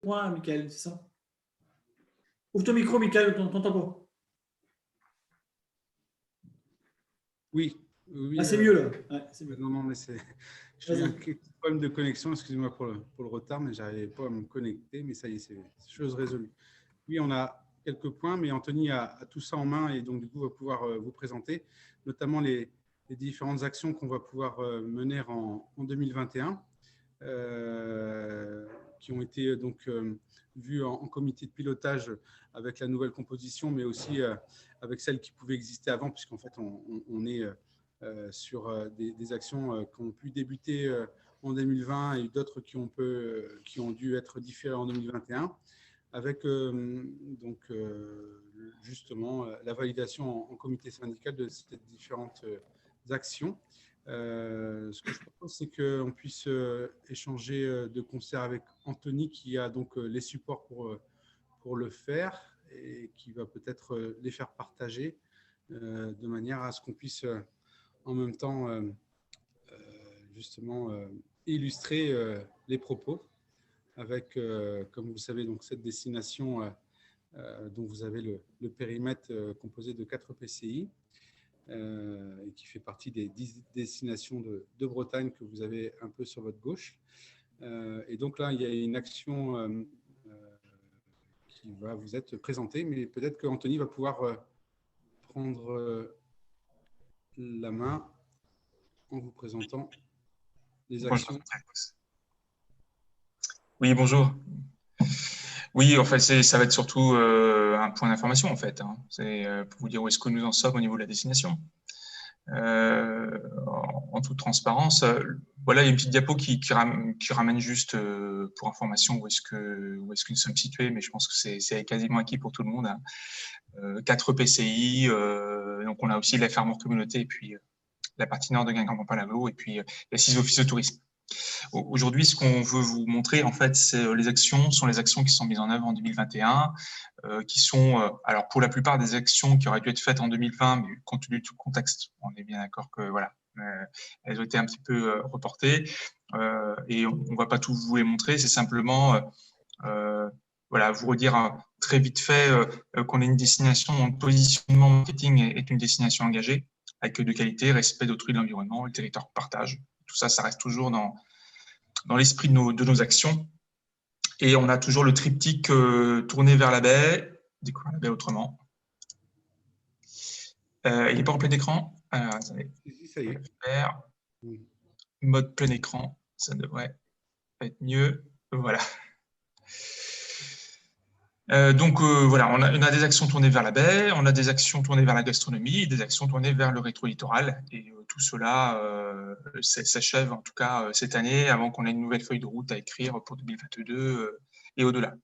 point, Michael, c'est ça? Ouvre ton micro, Michael, ton tambour. Oui, oui. Ah, c'est mieux là. Ouais, c'est mieux. Non, mais j'ai eu un petit problème de connexion. Excusez-moi pour le retard, mais je n'arrivais pas à me connecter. Mais ça y est, c'est chose résolue. Oui, on a quelques points, mais Anthony a tout ça en main et donc du coup va pouvoir vous présenter, notamment les différentes actions qu'on va pouvoir mener en 2021, qui ont été donc vues en comité de pilotage avec la nouvelle composition, mais aussi avec celles qui pouvaient exister avant, puisqu'en fait on est sur des actions qui ont pu débuter en 2020 et d'autres qui ont dû être différées en 2021, avec donc justement la validation en comité syndical de ces différentes actions. Ce que je propose, c'est qu'on puisse échanger de concert avec Anthony, qui a donc les supports pour le faire et qui va peut-être les faire partager de manière à ce qu'on puisse en même temps justement illustrer les propos avec, comme vous savez, donc cette destination dont vous avez le périmètre composé de 4 PCI et qui fait partie des 10 destinations de Bretagne que vous avez un peu sur votre gauche. Et donc là, il y a une action qui va vous être présentée, mais peut-être qu'Anthony va pouvoir prendre la main en vous présentant les actions. Oui, bonjour. Oui, en fait, ça va être surtout un point d'information, en fait. Hein. C'est pour vous dire où est-ce que nous en sommes au niveau de la destination. En toute transparence, voilà, il y a une petite diapo qui ramène juste pour information où est-ce que nous sommes situés, mais je pense que c'est quasiment acquis pour tout le monde. Hein. 4 PCI, donc on a aussi la ferme hors communauté et puis la partie nord de Guingamp-Palago et puis les 6 offices de tourisme. Aujourd'hui, ce qu'on veut vous montrer, en fait, c'est les actions qui sont mises en œuvre en 2021, qui sont, alors pour la plupart des actions qui auraient dû être faites en 2020, mais compte tenu du contexte, on est bien d'accord que voilà, elles ont été un petit peu reportées, et on ne va pas tout vous les montrer, c'est simplement voilà, vous redire très vite fait qu'on est une destination, mon positionnement marketing est une destination engagée, avec de qualité, respect d'autrui, de l'environnement, le territoire partage. Tout ça, ça reste toujours dans l'esprit de nos actions. Et on a toujours le triptyque tourné vers la baie, découvrir la baie autrement. Il n'est pas en plein écran. Alors, attendez. Ça y est. Mode plein écran, ça devrait être mieux. Voilà. Donc voilà, on a des actions tournées vers la baie, on a des actions tournées vers la gastronomie, et des actions tournées vers le rétro-littoral. Et tout cela s'achève en tout cas cette année, avant qu'on ait une nouvelle feuille de route à écrire pour 2022 et au-delà.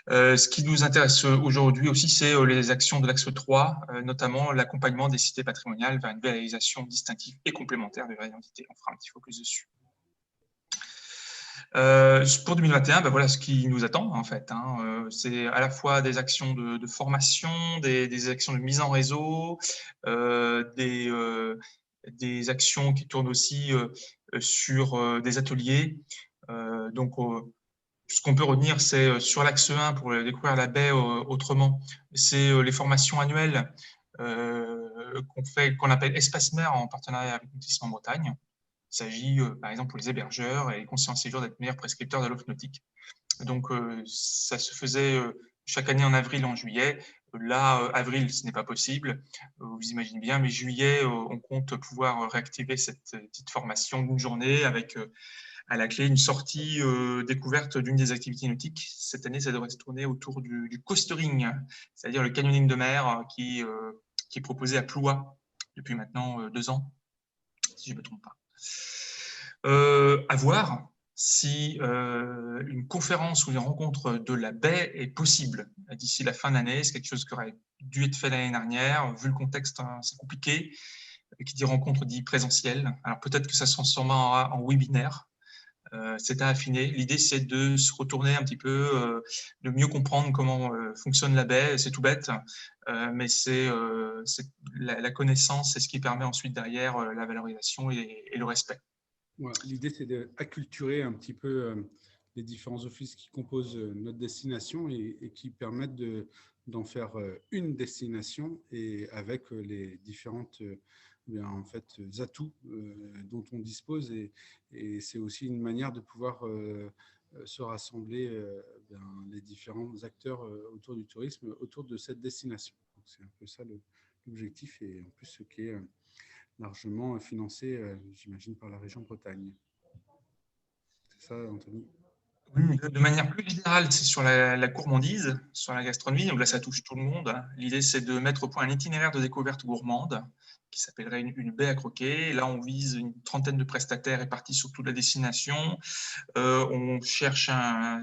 Ce qui nous intéresse aujourd'hui aussi, c'est les actions de l'axe 3, notamment l'accompagnement des cités patrimoniales vers une réalisation distinctive et complémentaire de leur identité. On fera un petit focus dessus. Pour 2021, ben voilà ce qui nous attend en fait. Hein. C'est à la fois des actions de formation, des actions de mise en réseau, des actions qui tournent aussi sur des ateliers. Donc, ce qu'on peut retenir, c'est sur l'axe 1 pour découvrir la baie autrement, c'est les formations annuelles qu'on appelle Espace Mer en partenariat avec Nautisme en Bretagne. Il s'agit, par exemple, pour les hébergeurs et les conseillers en séjour d'être meilleurs prescripteurs de l'offre nautique. Donc, ça se faisait chaque année en avril et en juillet. Là, avril, ce n'est pas possible, vous imaginez bien, mais juillet, on compte pouvoir réactiver cette petite formation d'une journée avec à la clé une sortie découverte d'une des activités nautiques. Cette année, ça devrait se tourner autour du coastering, c'est-à-dire le canyoning de mer qui est proposé à Ploua depuis maintenant 2 ans, si je ne me trompe pas. À voir si une conférence ou une rencontre de la baie est possible d'ici la fin d'année. C'est quelque chose qui aurait dû être fait l'année dernière. Vu le contexte, c'est compliqué. Qui dit rencontre dit présentiel. Alors peut-être que ça se transformera en webinaire. C'est à affiner. L'idée, c'est de se retourner un petit peu, de mieux comprendre comment fonctionne la baie. C'est tout bête, mais c'est la connaissance, c'est ce qui permet ensuite derrière la valorisation et le respect. Voilà. L'idée, c'est d'acculturer un petit peu les différents offices qui composent notre destination et qui permettent d'en faire une destination et avec les différentes en fait, atouts dont on dispose. Et c'est aussi une manière de pouvoir se rassembler les différents acteurs autour du tourisme, autour de cette destination. C'est un peu ça l'objectif, et en plus ce qui est largement financé, j'imagine, par la région Bretagne. C'est ça, Anthony? Oui, de manière plus générale, c'est sur la gourmandise, sur la gastronomie. Donc là, ça touche tout le monde. L'idée, c'est de mettre au point un itinéraire de découverte gourmande qui s'appellerait une baie à croquer. Là, on vise une trentaine de prestataires répartis sur toute la destination. On cherche un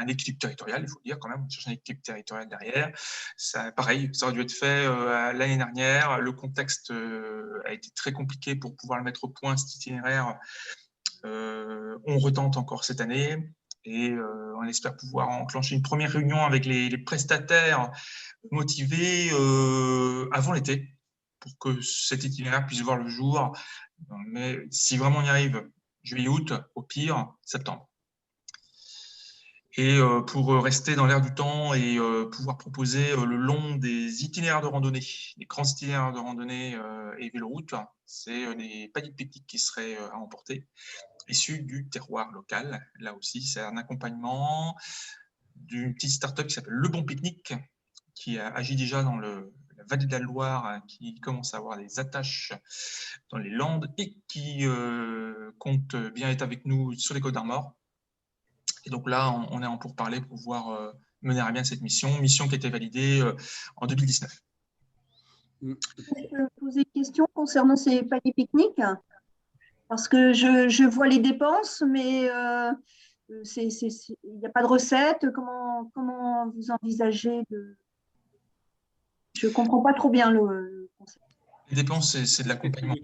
équilibre territorial, il faut dire quand même. On cherche un équilibre territorial derrière. Ça, pareil, ça aurait dû être fait l'année dernière. Le contexte a été très compliqué pour pouvoir le mettre au point, cet itinéraire. On retente encore cette année et on espère pouvoir enclencher une première réunion avec les prestataires motivés avant l'été pour que cet itinéraire puisse voir le jour. Mais si vraiment on y arrive, juillet-août, au pire, septembre. Et pour rester dans l'air du temps et pouvoir proposer le long des itinéraires de randonnée, des grands itinéraires de randonnée et véloroute, c'est des paniers de pique-nique qui seraient à emporter, issus du terroir local. Là aussi, c'est un accompagnement d'une petite start-up qui s'appelle Le Bon Pique-Nique, qui agit déjà dans la vallée de la Loire, qui commence à avoir des attaches dans les Landes et qui compte bien être avec nous sur les Côtes d'Armor. Et donc là, on est en pourparlers pour pouvoir mener à bien cette mission qui a été validée en 2019. Je peux poser une question concernant ces paniers pique-nique, parce que je vois les dépenses, mais il n'y a pas de recette. Comment vous envisagez de… Je ne comprends pas trop bien le concept. Les dépenses, c'est de l'accompagnement.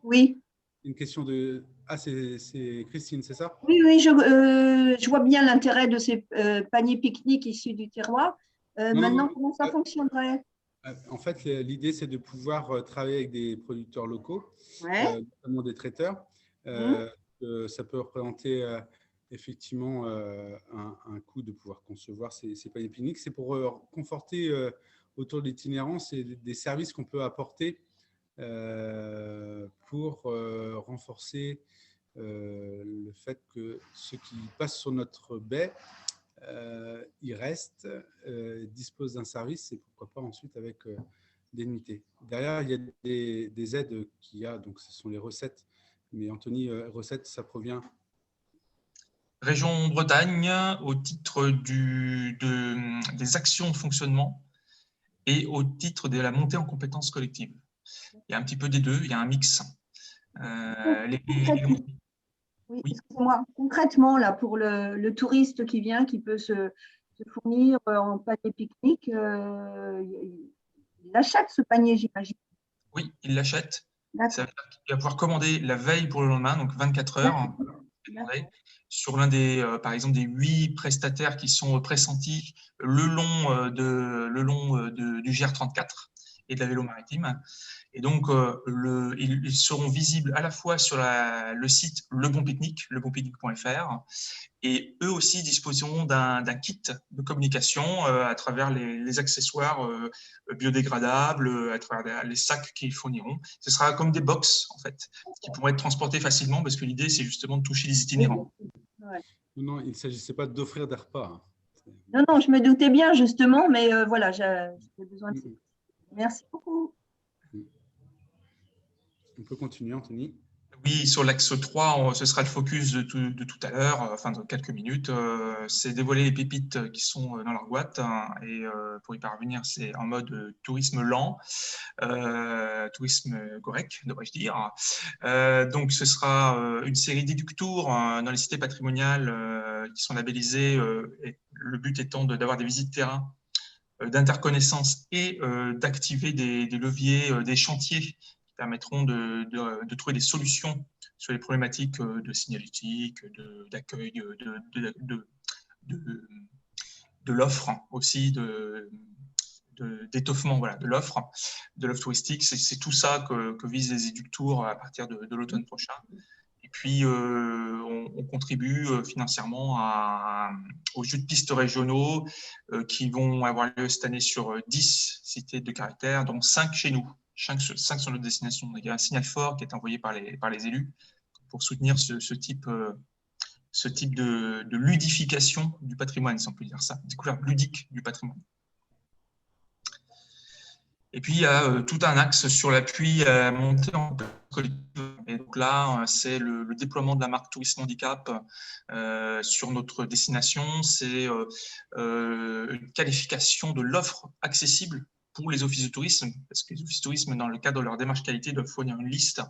Oui. Une question de… Ah, c'est Christine, c'est ça? Oui, je vois bien l'intérêt de ces paniers pique-nique issus du terroir. Maintenant, comment ça fonctionnerait? En fait, l'idée, c'est de pouvoir travailler avec des producteurs locaux, notamment des traiteurs. Ça peut représenter effectivement un coût de pouvoir concevoir ces paniers pique-nique. C'est pour conforter autour de l'itinérance et des services qu'on peut apporter pour renforcer le fait que ceux qui passent sur notre baie ils restent, disposent d'un service, et pourquoi pas ensuite avec des nuitées. Derrière, il y a des aides qu'il y a, donc ce sont les recettes. Mais Anthony, recettes, ça provient… Région Bretagne, au titre des actions de fonctionnement et au titre de la montée en compétences collectives. Il y a un petit peu des deux, il y a un mix. Oui, excusez-moi. Concrètement, là, pour le touriste qui vient, qui peut se fournir en panier pique-nique, il achète ce panier, j'imagine. Oui, il l'achète. Ça veut dire qu'il va pouvoir commander la veille pour le lendemain, donc 24 heures, sur l'un des, par exemple, des 8 prestataires qui sont pressentis le long du GR34 et de la vélo maritime. Et donc, ils seront visibles à la fois sur le site Le Bon Pique-Nique, lebonpique.fr, et eux aussi disposeront d'un kit de communication à travers les accessoires biodégradables, à travers les sacs qu'ils fourniront. Ce sera comme des box, en fait, qui pourront être transportés facilement, parce que l'idée, c'est justement de toucher les itinérants. Non, il ne s'agissait pas d'offrir des repas. Non, je me doutais bien, justement, mais voilà, j'ai besoin de… Merci beaucoup. On peut continuer, Anthony? Oui, sur l'axe 3, ce sera le focus de tout à l'heure, enfin de quelques minutes. C'est dévoiler les pépites qui sont dans leur boîte. Et pour y parvenir, c'est en mode tourisme lent, tourisme correct, devrais-je dire. Donc, ce sera une série d'éductours dans les cités patrimoniales qui sont labellisées. Et le but étant d'avoir des visites terrain, d'interconnaissance et d'activer des leviers, des chantiers permettront de trouver des solutions sur les problématiques de signalétique, d'accueil, de l'offre aussi, d'étoffement de l'offre touristique. C'est tout ça que visent les éductours à partir de l'automne prochain. Et puis, on contribue financièrement aux jeux de pistes régionaux qui vont avoir lieu cette année sur 10 cités de caractère, dont 5 chez nous, 5 sur notre destination. Il y a un signal fort qui est envoyé par les élus pour soutenir ce type de ludification du patrimoine, si on peut dire ça, découverte ludique du patrimoine. Et puis, il y a tout un axe sur l'appui à montée en collective. Et donc là, c'est le déploiement de la marque Tourisme Handicap sur notre destination. C'est une qualification de l'offre accessible pour les offices de tourisme, parce que les offices de tourisme, dans le cadre de leur démarche qualité, doivent fournir une liste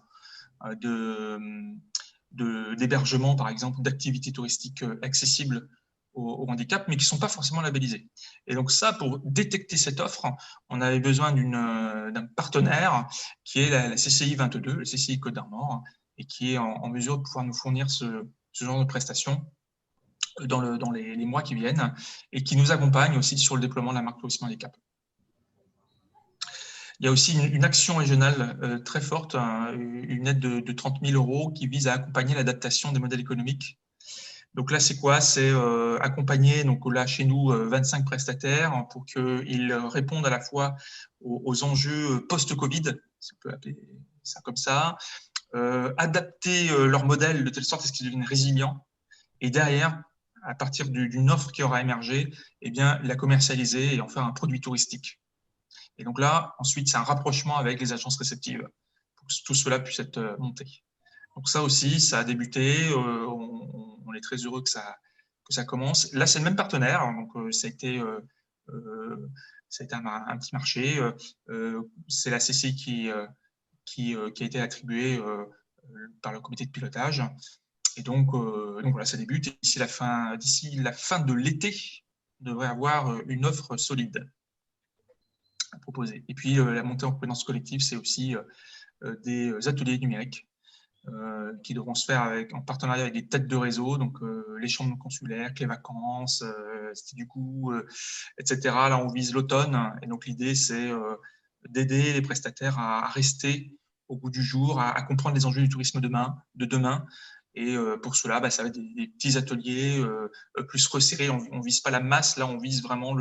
d'hébergements, par exemple, d'activités touristiques accessibles au handicap, mais qui ne sont pas forcément labellisés. Et donc ça, pour détecter cette offre, on avait besoin d'un partenaire qui est la CCI 22, le CCI Côte d'Armor, et qui est en mesure de pouvoir nous fournir ce genre de prestations dans les mois qui viennent, et qui nous accompagne aussi sur le déploiement de la marque Tourisme Handicap. Il y a aussi une action régionale très forte, une aide de 30 000 € qui vise à accompagner l'adaptation des modèles économiques. Donc là, c'est quoi? C'est accompagner, donc là, chez nous, 25 prestataires pour qu'ils répondent à la fois aux enjeux post-Covid, si on peut appeler ça comme ça, adapter leur modèle de telle sorte à ce qu'ils deviennent résilients, et derrière, à partir d'une offre qui aura émergé, eh bien, la commercialiser et en faire un produit touristique. Et donc là, ensuite, c'est un rapprochement avec les agences réceptives pour que tout cela puisse être monté. Donc ça aussi, ça a débuté. On est très heureux que ça commence. Là, c'est le même partenaire. Donc ça a été un petit marché. C'est la CCI qui a été attribuée par le comité de pilotage. Et donc voilà, ça débute. Et d'ici la fin de l'été, on devrait avoir une offre solide à proposer. Et puis, la montée en compétences collectives, c'est aussi des ateliers numériques qui devront se faire en partenariat avec des têtes de réseau, donc les chambres consulaires, les vacances, Cité du Goût, etc. Là, on vise l'automne. Et donc, l'idée, c'est d'aider les prestataires à rester au bout du jour, à comprendre les enjeux du tourisme de demain. Et pour cela, ça va être des petits ateliers plus resserrés. On ne vise pas la masse, là, on vise vraiment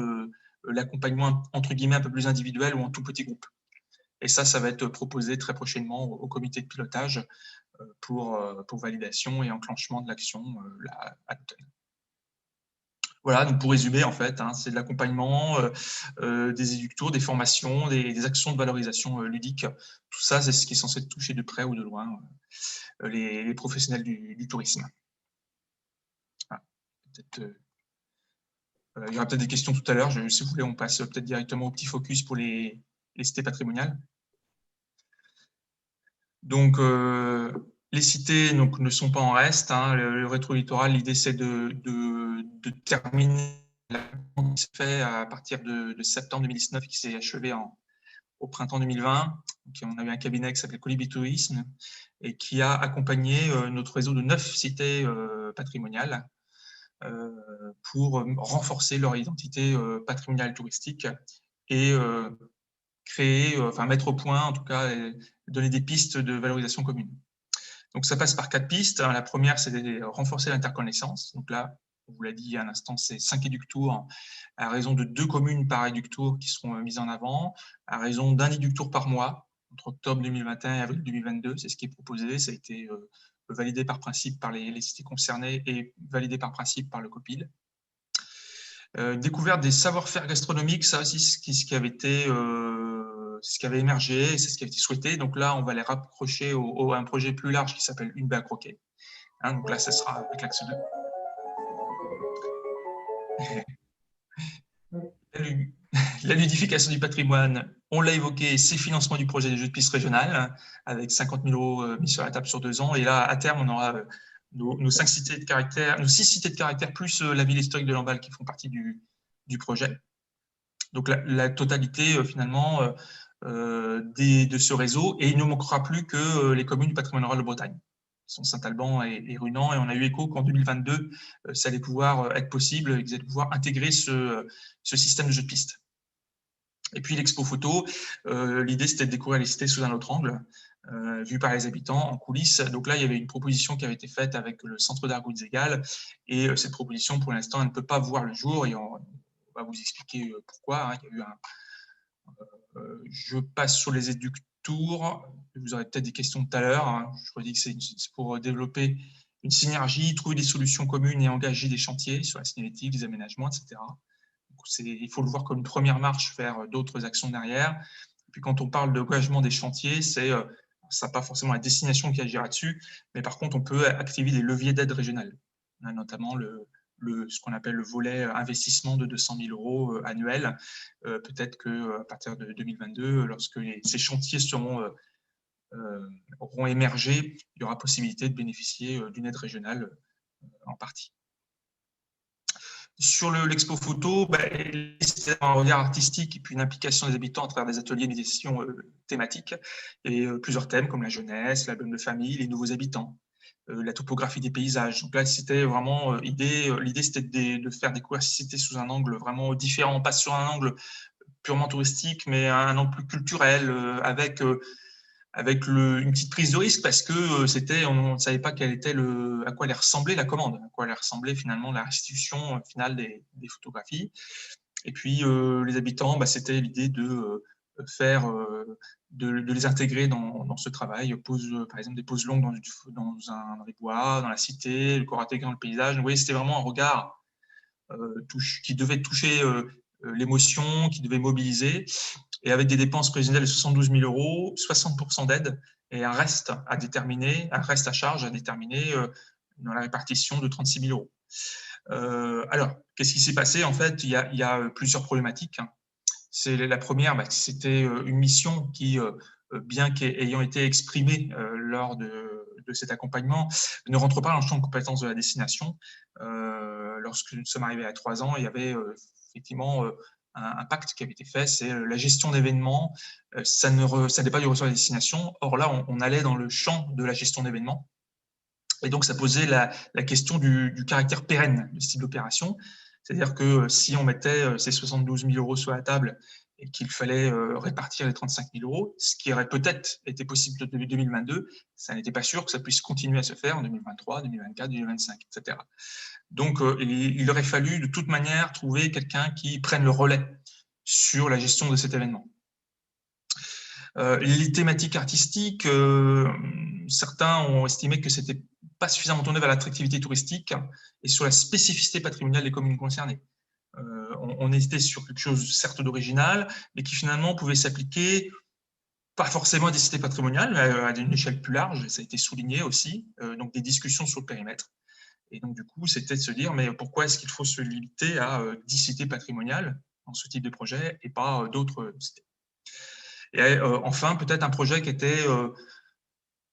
l'accompagnement entre guillemets un peu plus individuel ou en tout petit groupe. Et ça va être proposé très prochainement au comité de pilotage pour validation et enclenchement de l'action à l'automne. Voilà, donc pour résumer, en fait, c'est de l'accompagnement, des éductours, des formations, des actions de valorisation ludique. Tout ça, c'est ce qui est censé toucher de près ou de loin les professionnels du tourisme. Voilà. Il y aura peut-être des questions tout à l'heure. Si vous voulez, on passe peut-être directement au petit focus pour les cités patrimoniales. Donc, les cités ne sont pas en reste. Le rétro-littoral, l'idée, c'est de terminer la qui s'est fait à partir de septembre 2019, qui s'est achevé au printemps 2020. Donc, on a eu un cabinet qui s'appelle Colibri Tourisme et qui a accompagné notre réseau de 9 cités patrimoniales pour renforcer leur identité patrimoniale touristique et mettre au point, en tout cas, donner des pistes de valorisation commune. Donc, ça passe par 4 pistes. La première, c'est de renforcer l'interconnaissance. Donc là, on vous l'a dit il y a un instant, c'est 5 éductours à raison de 2 communes par éductour qui seront mises en avant, à raison d'un éductour par mois, entre octobre 2021 et avril 2022. C'est ce qui est proposé. Ça a été validé par principe par les cités concernées et validé par principe par le COPIL. Découverte des savoir-faire gastronomiques, ça aussi, ce qui avait été... ce qui avait émergé, c'est ce qui avait été souhaité. Donc là, on va les rapprocher à un projet plus large qui s'appelle Une baie à croquer. Donc là, ça sera avec l'axe 2. La ludification du patrimoine, on l'a évoqué, c'est financement du projet des jeux de piste régional avec 50 000 € mis sur la table sur 2 ans. Et là, à terme, on aura nos 6 cités de caractère, plus la ville historique de Lamballe qui font partie du projet. Donc la totalité, finalement, de ce réseau. Et il ne manquera plus que les communes du patrimoine rural de Bretagne, qui sont Saint-Alban et Runan. Et on a eu écho qu'en 2022, ça allait pouvoir être possible, qu'ils allaient pouvoir intégrer ce système de jeu de piste. Et puis l'expo photo, l'idée c'était de découvrir les cités sous un autre angle, vue par les habitants en coulisses. Donc là, il y avait une proposition qui avait été faite avec le Centre d'art Goudzégal, et cette proposition, pour l'instant, elle ne peut pas voir le jour, et on va vous expliquer pourquoi. Il y a eu je passe sur les éductours. Vous aurez peut-être des questions tout à l'heure. Je redis que c'est pour développer une synergie, trouver des solutions communes et engager des chantiers sur la signalétique, les aménagements, etc. Donc il faut le voir comme une première marche vers d'autres actions derrière. Et puis quand on parle d'engagement des chantiers, ça n'a pas forcément la destination qui agira dessus, mais par contre, on peut activer des leviers d'aide régionale. On a notamment ce qu'on appelle le volet investissement de 200 000 € annuel. Peut-être qu'à partir de 2022, lorsque ces chantiers auront émergé, il y aura possibilité de bénéficier d'une aide régionale en partie. Sur l'expo photo, c'est un regard artistique et puis une implication des habitants à travers des ateliers d'édition thématiques. Et plusieurs thèmes comme la jeunesse, l'album de famille, les nouveaux habitants, la topographie des paysages. Donc là, c'était vraiment l'idée, c'était de faire découvrir Cité sous un angle vraiment différent, pas sur un angle purement touristique, mais un angle plus culturel, avec une petite prise de risque, parce que on ne savait pas à quoi allait ressembler la commande, à quoi allait ressembler finalement la restitution finale des photographies. Et puis les habitants, c'était l'idée de les intégrer dans ce travail, par exemple des pauses longues dans les bois, dans la cité, le corps intégré dans le paysage. Vous voyez, c'était vraiment un regard qui devait toucher l'émotion, qui devait mobiliser, et avec des dépenses prévisionnelles de 72 000 €, 60% d'aide et un reste à charge à déterminer dans la répartition de 36 000 €. Alors, qu'est-ce qui s'est passé? En fait, il y a plusieurs problématiques. La première, c'était une mission qui, bien qu'ayant été exprimée lors de cet accompagnement, ne rentre pas dans le champ de compétences de la destination. Lorsque nous sommes arrivés à 3 ans, il y avait effectivement un pacte qui avait été fait, c'est la gestion d'événements, ça n'est pas du ressort de la destination. Or là, on allait dans le champ de la gestion d'événements. Et donc, ça posait la question du caractère pérenne de ce type d'opération. C'est-à-dire que si on mettait ces 72 000 € sur la table et qu'il fallait répartir les 35 000 €, ce qui aurait peut-être été possible depuis 2022, ça n'était pas sûr que ça puisse continuer à se faire en 2023, 2024, 2025, etc. Donc, il aurait fallu de toute manière trouver quelqu'un qui prenne le relais sur la gestion de cet événement. Les thématiques artistiques, certains ont estimé que c'était pas suffisamment tourné vers l'attractivité touristique et sur la spécificité patrimoniale des communes concernées. On était sur quelque chose certes d'original, mais qui finalement pouvait s'appliquer pas forcément à des cités patrimoniales, mais à une échelle plus large, ça a été souligné aussi, donc des discussions sur le périmètre. Et donc du coup, c'était de se dire, mais pourquoi est-ce qu'il faut se limiter à 10 cités patrimoniales dans ce type de projet et pas d'autres cités? Et enfin, peut-être un projet qui était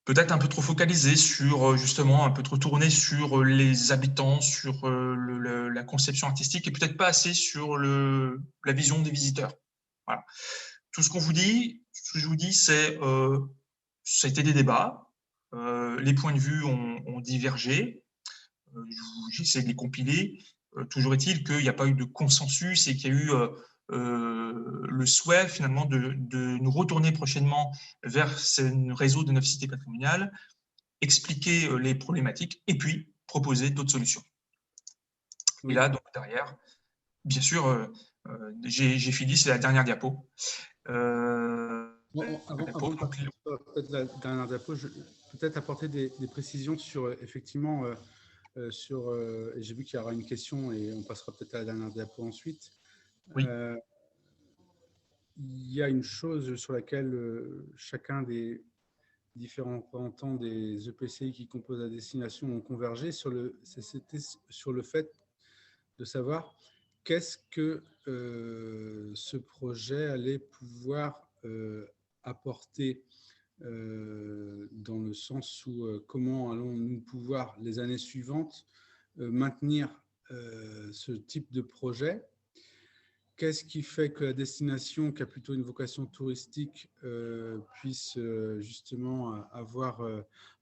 peut-être un peu trop focalisé sur, justement, un peu trop tourné sur les habitants, sur la conception artistique, et peut-être pas assez sur la vision des visiteurs. Voilà. Tout ce que je vous dis, c'est ça a été des débats, les points de vue ont divergé, j'essaie de les compiler. Toujours est-il qu'il n'y a pas eu de consensus et qu'il y a eu le souhait finalement de nous retourner prochainement vers ce réseau de 9 cités patrimoniales, expliquer les problématiques et puis proposer d'autres solutions. Oui. Et là, donc derrière, bien sûr, j'ai fini, c'est la dernière diapo. Avant de partir sur la dernière diapo, peut-être apporter des précisions sur effectivement j'ai vu qu'il y aura une question et on passera peut-être à la dernière diapo ensuite. Oui. Il y a une chose sur laquelle chacun des différents représentants des EPCI qui composent la destination ont convergé, c'était sur le fait de savoir qu'est-ce que ce projet allait pouvoir apporter dans le sens où comment allons-nous pouvoir, les années suivantes, maintenir ce type de projet. Qu'est-ce qui fait que la destination, qui a plutôt une vocation touristique, puisse justement avoir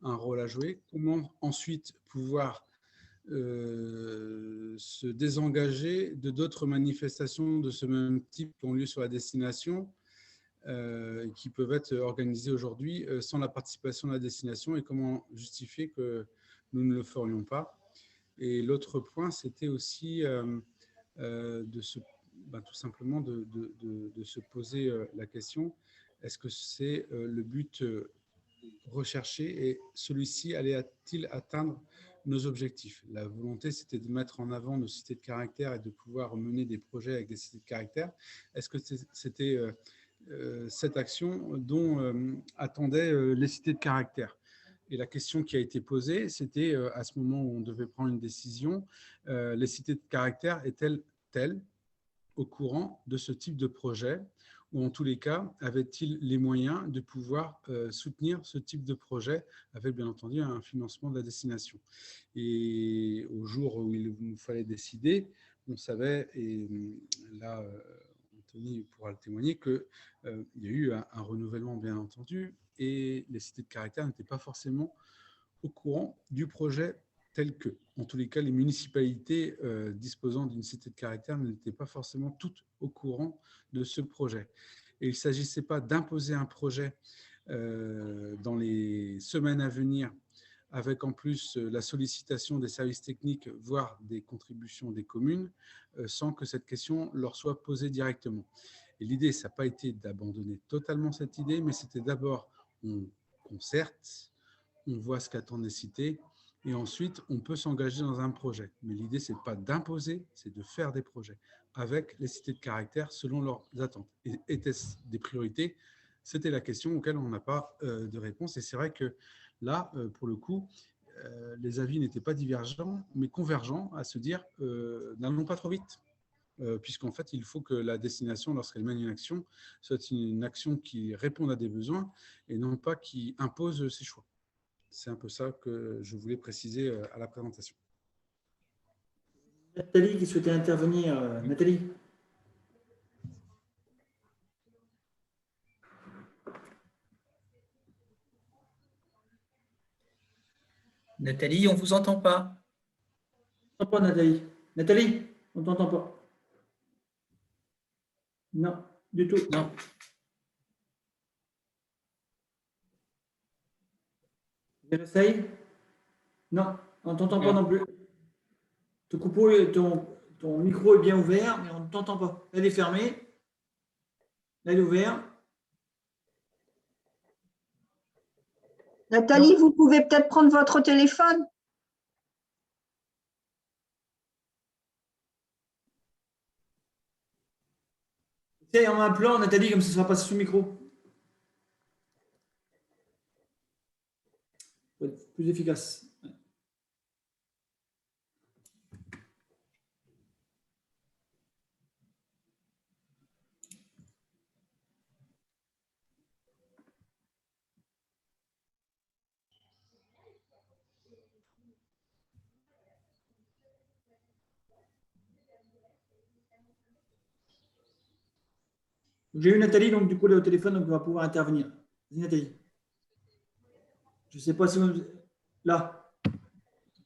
un rôle à jouer? Comment ensuite pouvoir se désengager de d'autres manifestations de ce même type qui ont lieu sur la destination, qui peuvent être organisées aujourd'hui sans la participation de la destination, et comment justifier que nous ne le ferions pas. Et l'autre point, c'était aussi tout simplement de se poser la question, est-ce que c'est le but recherché et celui-ci allait-il atteindre nos objectifs? La volonté, c'était de mettre en avant nos cités de caractère et de pouvoir mener des projets avec des cités de caractère. Est-ce que c'était cette action dont attendaient les cités de caractère? Et la question qui a été posée, c'était à ce moment où on devait prendre une décision, les cités de caractère étaient-elles au courant de ce type de projet, ou en tous les cas, avaient-ils les moyens de pouvoir soutenir ce type de projet avec bien entendu un financement de la destination? Et au jour où il nous fallait décider, on savait, et là Anthony pourra le témoigner, qu'il y a eu un renouvellement bien entendu, et les cités de caractère n'étaient pas forcément au courant du projet tel que. En tous les cas, les municipalités disposant d'une cité de caractère n'étaient pas forcément toutes au courant de ce projet. Et il ne s'agissait pas d'imposer un projet dans les semaines à venir, avec en plus la sollicitation des services techniques, voire des contributions des communes, sans que cette question leur soit posée directement. Et l'idée, ça n'a pas été d'abandonner totalement cette idée, mais c'était d'abord, on concerte, on voit ce qu'attendent les cités, et ensuite, on peut s'engager dans un projet. Mais l'idée, ce n'est pas d'imposer, c'est de faire des projets avec les cités de caractère selon leurs attentes. Et étaient-ce des priorités? C'était la question auquel on n'a pas de réponse. Et c'est vrai que là, pour le coup, les avis n'étaient pas divergents, mais convergents, à se dire n'allons pas trop vite. Puisqu'en fait, il faut que la destination, lorsqu'elle mène une action, soit une action qui réponde à des besoins et non pas qui impose ses choix. C'est un peu ça que je voulais préciser à la présentation. Nathalie qui souhaitait intervenir. Nathalie. Nathalie, on ne vous entend pas. On t'entend pas, Nathalie. Nathalie, on ne t'entend pas. Non, du tout. Non. Essaye. Non, on ne t'entend pas non plus. Ton micro est bien ouvert, mais on ne t'entend pas. Elle est fermée. Là, elle est ouverte. Nathalie, vous pouvez peut-être prendre votre téléphone. Essaye en m'appelant, Nathalie, comme ça ne sera pas sous micro. Pour être plus efficace. J'ai eu Nathalie, donc du coup, elle est au téléphone, donc on va pouvoir intervenir. Vas-y, Nathalie. Je ne sais pas si vous... Là.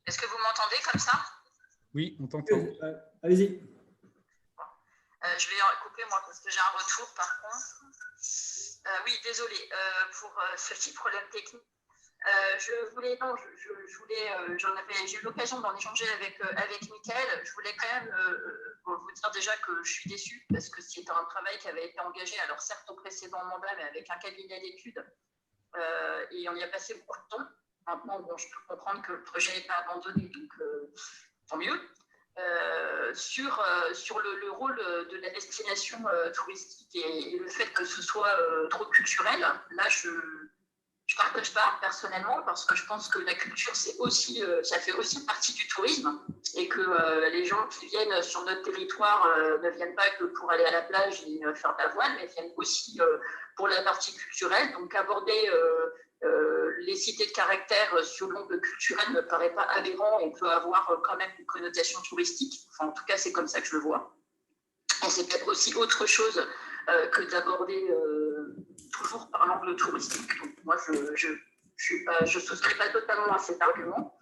Est-ce que vous m'entendez comme ça? Oui, on t'entend. Allez-y. Je vais couper, moi, parce que j'ai un retour, par contre. Oui, désolé pour ce petit problème technique. J'ai eu l'occasion d'en échanger avec Mickaël. Je voulais quand même vous dire déjà que je suis déçue parce que c'est un travail qui avait été engagé, alors certes au précédent mandat, mais avec un cabinet d'études. Et on y a passé beaucoup de temps. Maintenant, bon, je peux comprendre que le projet n'est pas abandonné, donc tant mieux. Sur le rôle de la destination touristique et le fait que ce soit trop culturel, là, je ne partage pas personnellement parce que je pense que la culture, ça fait aussi partie du tourisme et que les gens qui viennent sur notre territoire ne viennent pas que pour aller à la plage et faire de la voile, mais viennent aussi pour la partie culturelle. Donc aborder les cités de caractère sur l'angle culturel ne me paraît pas aberrant et peut avoir quand même une connotation touristique. Enfin, en tout cas, c'est comme ça que je le vois. Et c'est peut-être aussi autre chose que d'aborder toujours par l'angle touristique. Donc, moi, je souscris pas totalement à cet argument.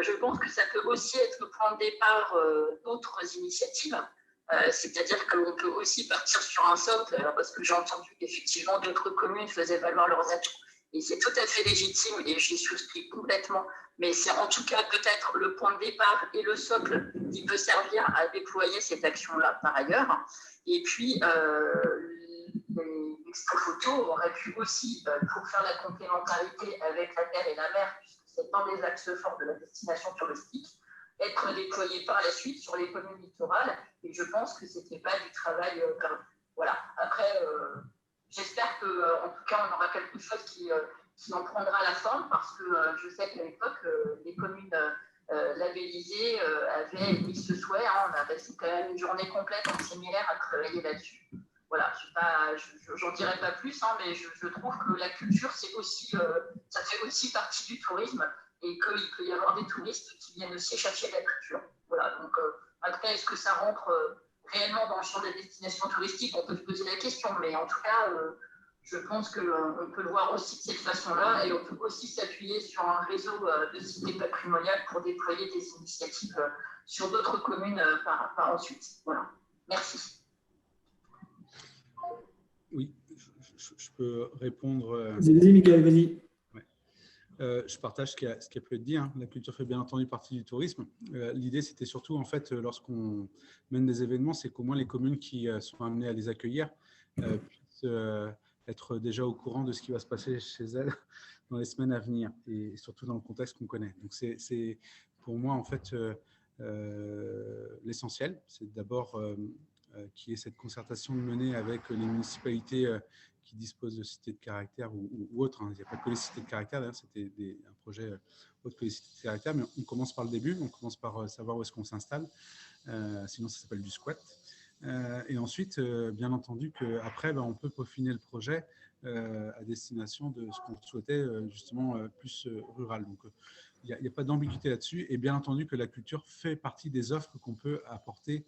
Je pense que ça peut aussi être le point de départ d'autres initiatives. C'est-à-dire qu'on peut aussi partir sur un socle, parce que j'ai entendu qu'effectivement d'autres communes faisaient valoir leurs atouts. Et c'est tout à fait légitime et j'y souscris complètement. Mais c'est en tout cas peut-être le point de départ et le socle qui peut servir à déployer cette action-là par ailleurs. Et puis, l'expo photo aurait pu aussi, pour faire la complémentarité avec la terre et la mer, puisque c'est un des axes forts de la destination touristique, être déployé par la suite sur les communes littorales. Et je pense que ce n'était pas du travail perdu. Voilà. Après, j'espère qu'en tout cas, on aura quelque chose qui en prendra la forme, parce que je sais qu'à l'époque, les communes labellisées avaient mis ce souhait. On a passé quand même une journée complète en séminaire à travailler là-dessus. Voilà, j'en dirai pas plus, mais je trouve que la culture, c'est aussi, ça fait aussi partie du tourisme, et qu'il peut y avoir des touristes qui viennent aussi chercher la culture. Voilà, donc après, est-ce que ça rentre réellement dans le champ des destinations touristiques? On peut se poser la question, mais en tout cas, je pense qu'on peut le voir aussi de cette façon-là, et on peut aussi s'appuyer sur un réseau de cités patrimoniales pour déployer des initiatives sur d'autres communes par ensuite. Voilà, merci. Oui, je peux répondre. Vas-y, Michael, vas-y. Je partage ce qui a pu être dit. La culture fait bien entendu partie du tourisme. L'idée, c'était surtout, en fait, lorsqu'on mène des événements, c'est qu'au moins les communes qui sont amenées à les accueillir puissent être déjà au courant de ce qui va se passer chez elles dans les semaines à venir, et surtout dans le contexte qu'on connaît. Donc, c'est pour moi, en fait, l'essentiel. C'est d'abord qu'il y ait cette concertation menée avec les municipalités qui disposent de cités de caractère ou autres. Il n'y a pas que les cités de caractère, d'ailleurs, c'était un projet autre que les cités de caractère, mais on commence par le début, on commence par savoir où est-ce qu'on s'installe, sinon ça s'appelle du squat. Et ensuite, bien entendu, qu'après, on peut peaufiner le projet à destination de ce qu'on souhaitait, justement, plus rural. Donc, il n'y a pas d'ambiguïté là-dessus, et bien entendu que la culture fait partie des offres qu'on peut apporter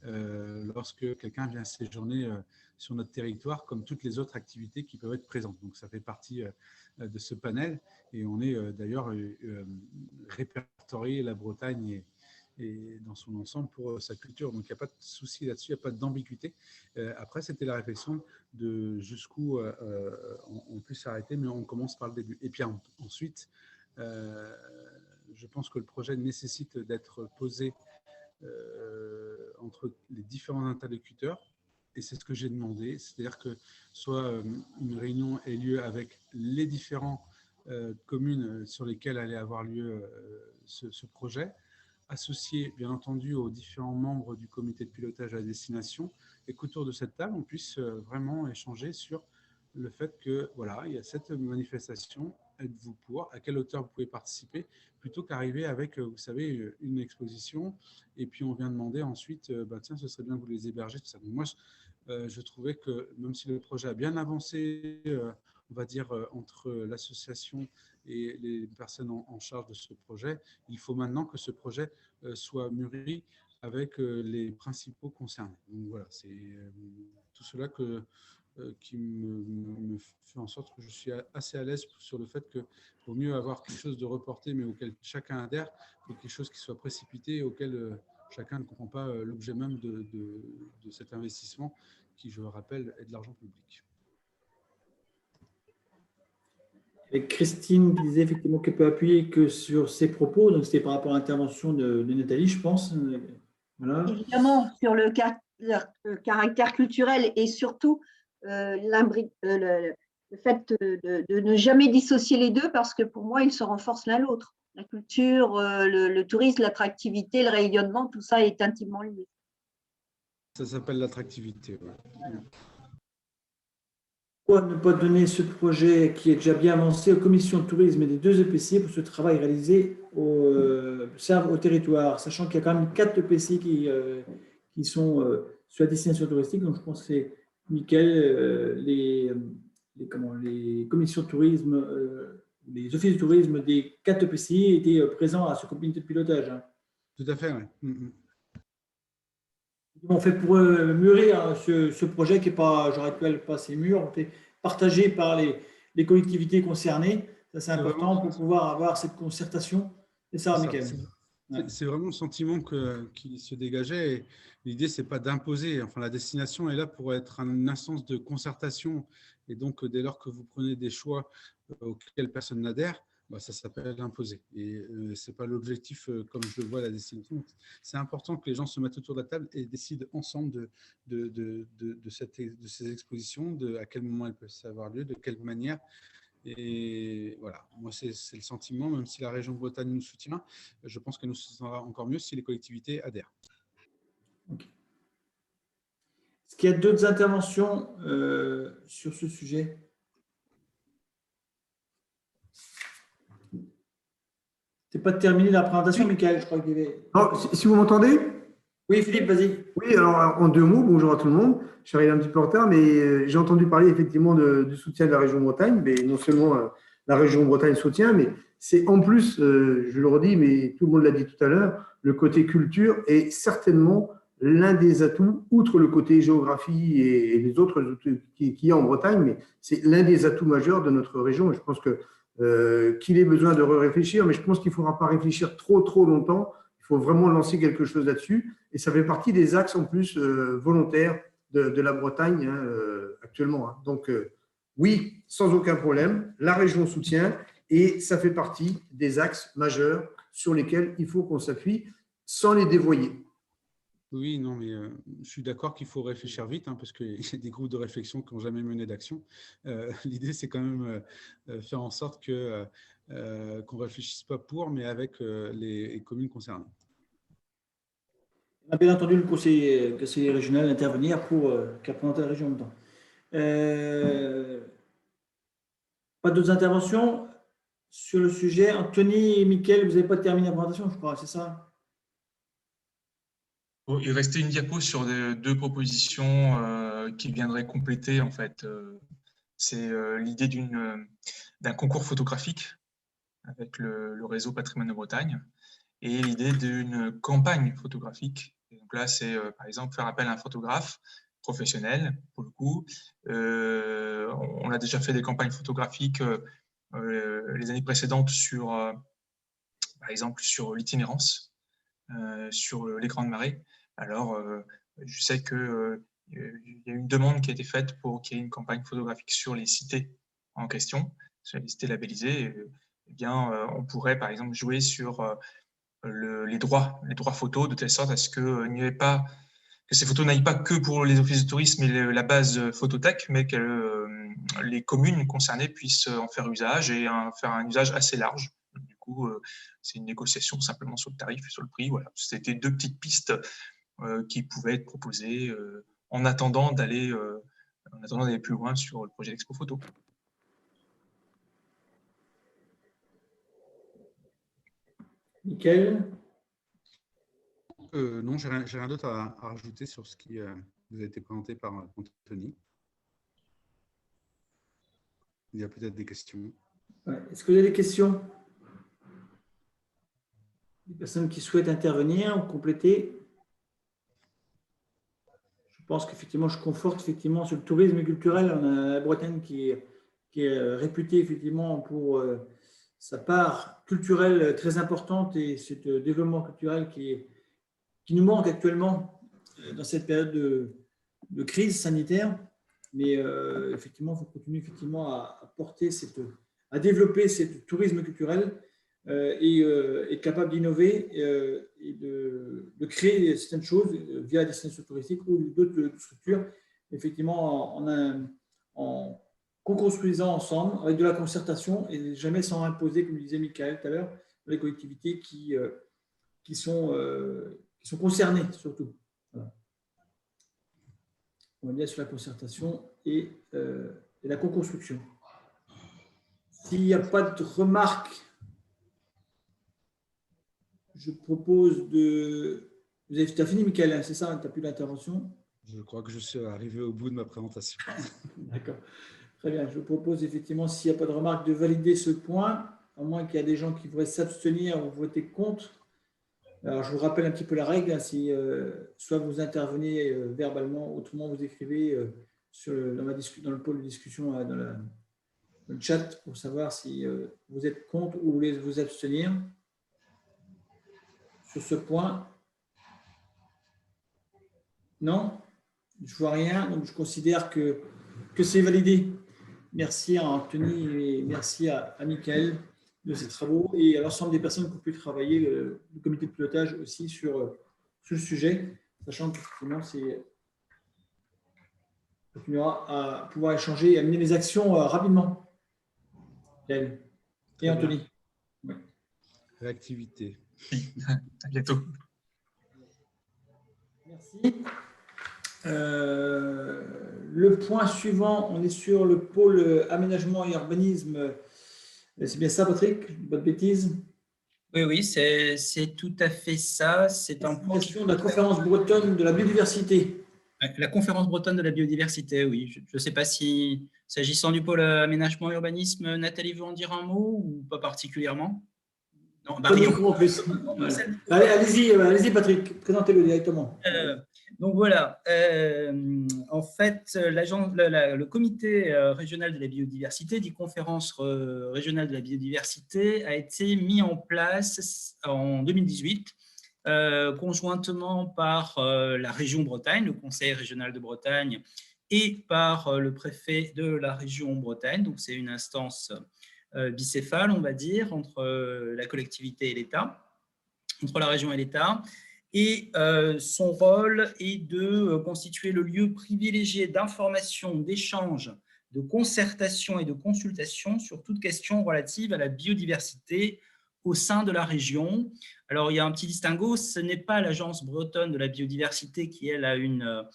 lorsque quelqu'un vient séjourner sur notre territoire, comme toutes les autres activités qui peuvent être présentes. Donc, ça fait partie de ce panel, et on est d'ailleurs répertorié la Bretagne et dans son ensemble pour sa culture. Donc, il n'y a pas de souci là-dessus, il n'y a pas d'ambiguïté. Après, c'était la réflexion de jusqu'où on peut s'arrêter, mais on commence par le début. Et puis ensuite, je pense que le projet nécessite d'être posé entre les différents interlocuteurs, et c'est ce que j'ai demandé, c'est-à-dire que soit une réunion ait lieu avec les différentes communes sur lesquelles allait avoir lieu ce projet, associé bien entendu aux différents membres du comité de pilotage à la destination, et qu'autour de cette table on puisse vraiment échanger sur le fait que voilà, il y a cette manifestation, êtes-vous pour, à quelle hauteur vous pouvez participer, plutôt qu'arriver avec, vous savez, une exposition, et puis on vient demander ensuite, tiens, ce serait bien que vous les hébergez, tout ça. Donc moi, je trouvais que même si le projet a bien avancé, on va dire, entre l'association et les personnes en charge de ce projet, il faut maintenant que ce projet soit mûri avec les principaux concernés. Donc voilà, c'est tout cela qui me fait en sorte que je suis assez à l'aise sur le fait qu'il vaut mieux avoir quelque chose de reporté, mais auquel chacun adhère, que quelque chose qui soit précipité et auquel chacun ne comprend pas l'objet même de cet investissement qui, je le rappelle, est de l'argent public. Et Christine qui disait effectivement qu'elle peut appuyer que sur ses propos, donc c'était par rapport à l'intervention de Nathalie, je pense. Voilà. Évidemment, sur le caractère culturel et surtout le fait de ne jamais dissocier les deux, parce que pour moi, ils se renforcent l'un l'autre. La culture, le tourisme, l'attractivité, le rayonnement, tout ça est intimement lié. Ça s'appelle l'attractivité. Ouais. Pourquoi ne pas donner ce projet qui est déjà bien avancé aux commissions de tourisme et des deux EPC pour ce travail réalisé au territoire, sachant qu'il y a quand même 4 EPC qui sont sur la destination touristique. Donc, je pense que c'est nickel. Les commissions de tourisme, les offices de tourisme des 4 EPC étaient présents à ce comité de pilotage. Tout à fait, oui. On fait pour mûrir ce projet qui n'est pas, je rappelle, pas assez mûr, on fait partagé par les collectivités concernées. Ça, c'est important pour pouvoir avoir cette concertation. C'est ça, Michael. C'est vraiment le sentiment qui se dégageait. Et l'idée, ce n'est pas d'imposer. Enfin, la destination est là pour être une instance de concertation. Et donc, dès lors que vous prenez des choix auxquels personne n'adhère, bah, ça s'appelle imposer. Et ce n'est pas l'objectif, comme je le vois à la destination. C'est important que les gens se mettent autour de la table et décident ensemble de ces expositions, à quel moment elles peuvent avoir lieu, de quelle manière. Et voilà, moi, c'est le sentiment, même si la région Bretagne nous soutient, je pense que nous soutenons encore mieux si les collectivités adhèrent. Okay. Est-ce qu'il y a d'autres interventions sur ce sujet? Tu n'es pas terminé la présentation, Michael, je crois qu'il y avait… Si vous m'entendez? Oui, Philippe, vas-y. Oui, alors en 2 mots, bonjour à tout le monde. Je suis arrivé un petit peu en retard, mais j'ai entendu parler effectivement du soutien de la région Bretagne. Mais non seulement la région Bretagne soutient, mais c'est en plus, je le redis, mais tout le monde l'a dit tout à l'heure, le côté culture est certainement l'un des atouts, outre le côté géographie et les autres outils qu'il y a en Bretagne, mais c'est l'un des atouts majeurs de notre région. Et je pense qu'il ait besoin de réfléchir, mais je pense qu'il ne faudra pas réfléchir trop longtemps. Il faut vraiment lancer quelque chose là-dessus. Et ça fait partie des axes en plus volontaires de la Bretagne actuellement. Donc, oui, sans aucun problème, la région soutient et ça fait partie des axes majeurs sur lesquels il faut qu'on s'appuie sans les dévoyer. Oui, non, mais je suis d'accord qu'il faut réfléchir vite, parce qu'il y a des groupes de réflexion qui n'ont jamais mené d'action. L'idée, c'est quand même faire en sorte qu'on ne réfléchisse pas pour, mais avec les communes concernées. On a bien entendu le conseiller régional intervenir pour représenter la région en même temps. Pas d'autres interventions sur le sujet. Anthony et Mickaël, vous n'avez pas terminé la présentation, je crois, c'est ça? Il restait une diapo sur 2 propositions qui viendraient compléter, en fait. C'est l'idée d'un concours photographique avec le réseau Patrimoine de Bretagne et l'idée d'une campagne photographique. Et donc là, c'est par exemple faire appel à un photographe professionnel, pour le coup. On a déjà fait des campagnes photographiques les années précédentes par exemple, sur l'itinérance, sur les grandes marées. Alors, je sais qu'il y a une demande qui a été faite pour qu'il y ait une campagne photographique sur les cités en question, sur les cités labellisées. Eh bien, on pourrait, par exemple, jouer sur les droits photos, de telle sorte à ce que ces photos n'aillent pas que pour les offices de tourisme et la base photothèque, mais que les communes concernées puissent en faire usage et faire un usage assez large. Du coup, c'est une négociation simplement sur le tarif et sur le prix. Voilà. C'était 2 petites pistes qui pouvaient être proposées en attendant d'aller plus loin sur le projet d'Expo Photo. Mickaël? Non, j'ai rien d'autre à rajouter sur ce qui vous a été présenté par Anthony. Il y a peut-être des questions. Ouais. Est-ce que vous avez des questions? Des personnes qui souhaitent intervenir ou compléter? Je pense qu'effectivement, je conforte effectivement sur le tourisme culturel. On a la Bretagne qui est réputée effectivement pour sa part culturelle très importante et ce développement culturel qui nous manque actuellement dans cette période de crise sanitaire. Mais effectivement, il faut continuer effectivement à développer ce tourisme culturel et être capable d'innover et de créer certaines choses via la destination touristique ou d'autres structures, effectivement en co-construisant ensemble avec de la concertation et jamais sans imposer, comme disait Michael tout à l'heure, les collectivités qui sont concernées surtout. Voilà. On va bien sur la concertation et la co-construction. S'il n'y a pas de remarques, je propose de… Tu as fini, Michael, c'est ça? Tu n'as plus d'intervention? Je crois que je suis arrivé au bout de ma présentation. D'accord. Très bien. Je propose effectivement, s'il n'y a pas de remarques, de valider ce point, à moins qu'il y ait des gens qui voudraient s'abstenir ou voter contre. Alors, je vous rappelle un petit peu la règle. Si soit vous intervenez verbalement, autrement vous écrivez dans le pôle de discussion, dans le chat, pour savoir si vous êtes contre ou vous voulez vous abstenir. sur ce point? Non? Je ne vois rien, donc je considère que c'est validé. Merci à Anthony et merci à Mickaël de ces travaux et à l'ensemble des personnes qui ont pu travailler, le comité de pilotage aussi sur le sujet, sachant qu'effectivement, on continuera à pouvoir échanger et amener les actions rapidement. Mickaël et Anthony. Ouais. Réactivité. À bientôt. Merci. Le point suivant, on est sur le pôle aménagement et urbanisme. C'est bien ça, Patrick? Pas de bêtises? Oui, c'est tout à fait ça. C'est un point qui... de la conférence bretonne de la biodiversité. La conférence bretonne de la biodiversité, oui. Je ne sais pas si, s'agissant du pôle aménagement et urbanisme, Nathalie veut en dire un mot ou pas particulièrement? Non, Pas de micro en plus. Voilà. Allez-y, Patrick, présentez-le directement. Donc voilà, en fait, le comité régional de la biodiversité, dit conférence régionale de la biodiversité, a été mis en place en 2018, conjointement par la région Bretagne, le Conseil régional de Bretagne, et par le préfet de la région Bretagne. Donc c'est une instance bicéphale, on va dire, entre la collectivité et l'État, entre la région et l'État. Et son rôle est de constituer le lieu privilégié d'information, d'échange, de concertation et de consultation sur toute question relative à la biodiversité au sein de la région. Alors, il y a un petit distinguo, ce n'est pas l'Agence bretonne de la biodiversité qui, elle, a une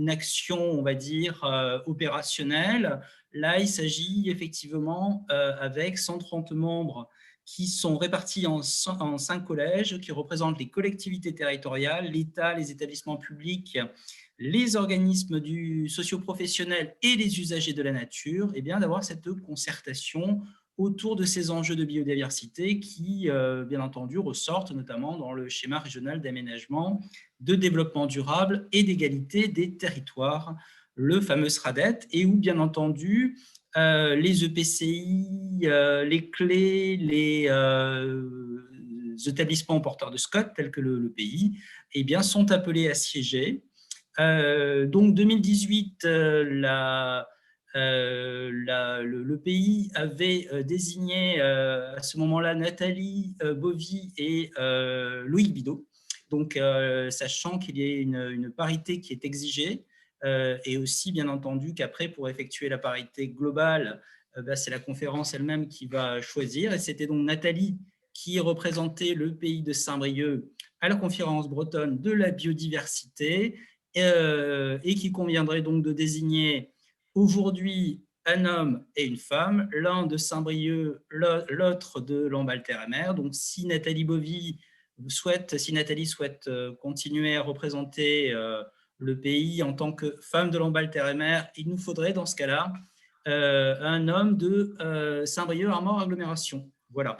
action, on va dire, opérationnelle. Là, il s'agit effectivement, avec 130 membres qui sont répartis en 5 collèges qui représentent les collectivités territoriales, l'État, les établissements publics, les organismes socio-professionnels et les usagers de la nature, et bien d'avoir cette concertation autour de ces enjeux de biodiversité qui, bien entendu, ressortent notamment dans le schéma régional d'aménagement, de développement durable et d'égalité des territoires, le fameux SRADET, et où, bien entendu, les EPCI, les clés, les établissements porteurs de SCOT, tels que le pays, eh bien, sont appelés à siéger. Donc, 2018, le pays avait désigné à ce moment-là Nathalie Bovy et Loïc Bidot. Donc, sachant qu'il y a une parité qui est exigée, et aussi, bien entendu, qu'après, pour effectuer la parité globale, c'est la conférence elle-même qui va choisir. Et c'était donc Nathalie qui représentait le pays de Saint-Brieuc à la conférence bretonne de la biodiversité et qui conviendrait donc de désigner aujourd'hui un homme et une femme, l'un de Saint-Brieuc, l'autre de Lamballe-Terre-et-Mer. Donc, si Nathalie souhaite continuer à représenter le pays en tant que femme de Lamballe-Terre-et-Mer, il nous faudrait dans ce cas-là un homme de Saint-Brieuc-Armor-Agglomération. Voilà.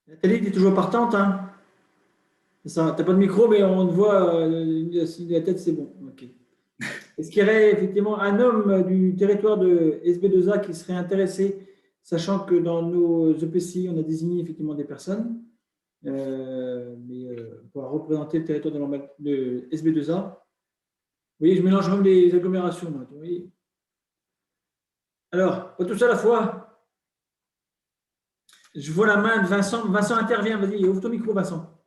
Nathalie, tu es toujours partante, hein? Tu n'as pas de micro, mais on te voit, la tête, c'est bon. Okay. Est-ce qu'il y aurait effectivement un homme du territoire de SB2A qui serait intéressé, sachant que dans nos EPCI, on a désigné effectivement des personnes, pour représenter le territoire de SB2A? Vous voyez, je mélange même les agglomérations. Moi, vous voyez. Alors, pas tous à la fois. Je vois la main de Vincent. Vincent intervient, vas-y, ouvre ton micro, Vincent.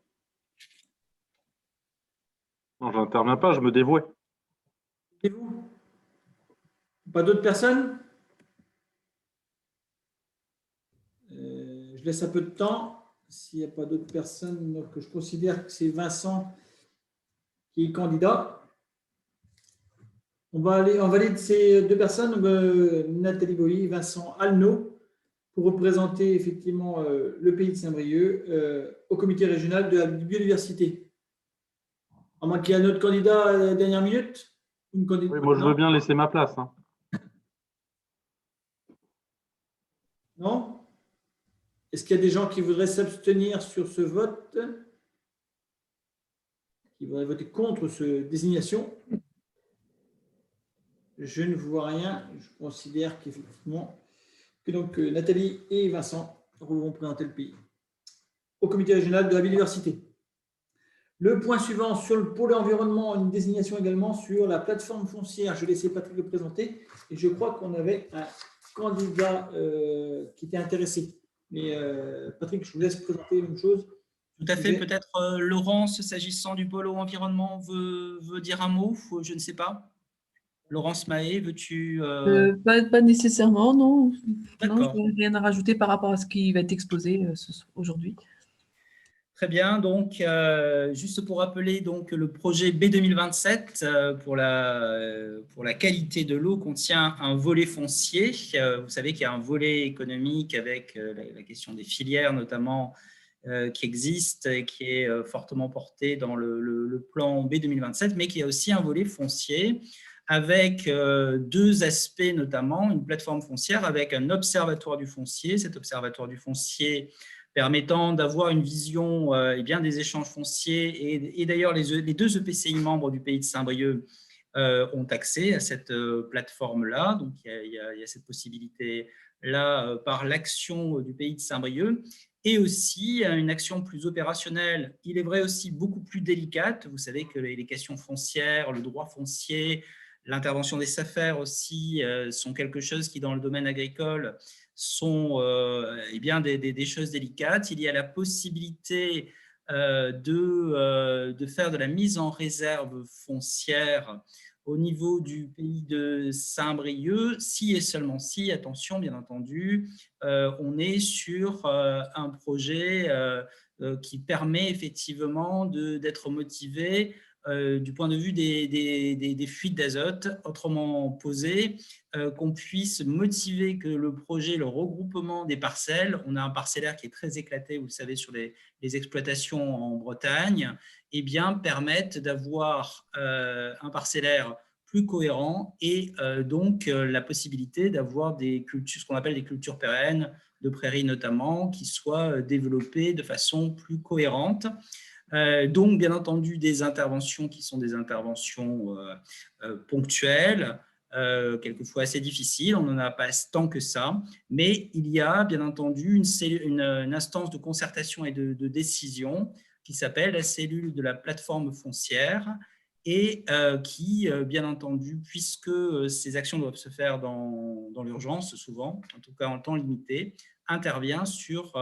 Non, je n'interviens pas, je me dévouais. Et vous? Pas d'autres personnes? Je laisse un peu de temps. S'il n'y a pas d'autres personnes, donc je considère que c'est Vincent qui est candidat. On valide ces deux personnes, Nathalie Boilly et Vincent Alneau, pour représenter effectivement le pays de Saint-Brieuc au comité régional de la biodiversité. À moins qu'il y ait un autre candidat à la dernière minute. Oui, moi, je veux bien laisser ma place. Hein. Non? Est-ce qu'il y a des gens qui voudraient s'abstenir sur ce vote? Qui voudraient voter contre cette désignation? Je ne vois rien. Je considère qu'effectivement, que donc Nathalie et Vincent vont présenter le pays. au comité régional de la biodiversité. Le point suivant, pour l'environnement, une désignation également sur la plateforme foncière. Je vais laisser Patrick le présenter. Et je crois qu'on avait un candidat qui était intéressé. Mais Patrick, je vous laisse présenter une chose. Tout à fait. Peut-être Laurence, s'agissant du pôle environnement, veut dire un mot, je ne sais pas. Laurence Mahé, veux-tu… Pas nécessairement, non. D'accord. Non, je n'ai rien à rajouter par rapport à ce qui va être exposé aujourd'hui. Très bien, donc juste pour rappeler, donc, le projet B2027 pour la qualité de l'eau contient un volet foncier. Vous savez qu'il y a un volet économique avec la question des filières notamment qui existe et qui est fortement porté dans le plan B2027, mais qu'il y a aussi un volet foncier avec deux aspects notamment, une plateforme foncière avec un observatoire du foncier. Cet observatoire du foncier permettant d'avoir une vision des échanges fonciers. Et d'ailleurs, les deux EPCI membres du pays de Saint-Brieuc ont accès à cette plateforme-là. Donc, il y a cette possibilité-là par l'action du pays de Saint-Brieuc. Et aussi une action plus opérationnelle, il est vrai aussi beaucoup plus délicate. Vous savez que les questions foncières, le droit foncier, l'intervention des SAFER aussi sont quelque chose qui, dans le domaine agricole, sont des choses délicates. Il y a la possibilité de faire de la mise en réserve foncière au niveau du pays de Saint-Brieuc, si et seulement si, attention bien entendu, on est sur un projet qui permet effectivement d'être motivé du point de vue des fuites d'azote, autrement posé, qu'on puisse motiver que le projet, le regroupement des parcelles, on a un parcellaire qui est très éclaté, vous le savez, sur les exploitations en Bretagne, eh bien, permettent d'avoir un parcellaire plus cohérent et donc la possibilité d'avoir des cultures, ce qu'on appelle des cultures pérennes, de prairies notamment, qui soient développées de façon plus cohérente. Donc, bien entendu, des interventions qui sont des interventions ponctuelles, quelquefois assez difficiles, on n'en a pas tant que ça, mais il y a bien entendu une instance de concertation et de décision qui s'appelle la cellule de la plateforme foncière et qui, bien entendu, puisque ces actions doivent se faire dans l'urgence souvent, en tout cas en temps limité, intervient sur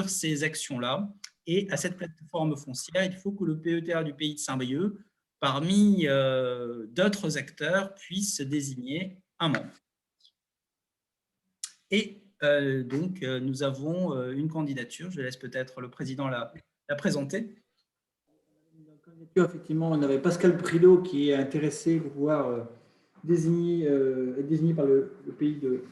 ces actions-là. Et à cette plateforme foncière, il faut que le PETA du pays de Saint-Brieuc, parmi d'autres acteurs, puisse désigner un membre. Et donc, nous avons une candidature. Je laisse peut-être le président la présenter. Effectivement, on avait Pascal Prilot qui est intéressé pour pouvoir être désigné par le pays de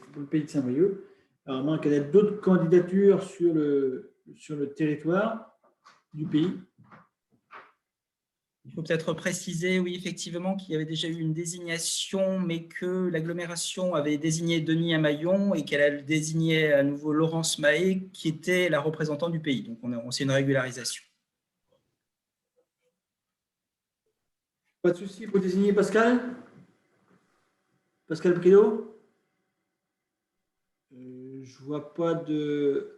Saint-Brieuc. Alors, il manque d'autres candidatures sur le territoire du pays. Il faut peut-être préciser, oui, effectivement, qu'il y avait déjà eu une désignation, mais que l'agglomération avait désigné Denis Amaillon et qu'elle a désigné à nouveau Laurence Mahé, qui était la représentante du pays. Donc, c'est une régularisation. Pas de souci pour désigner Pascal Prilot. Je ne vois pas de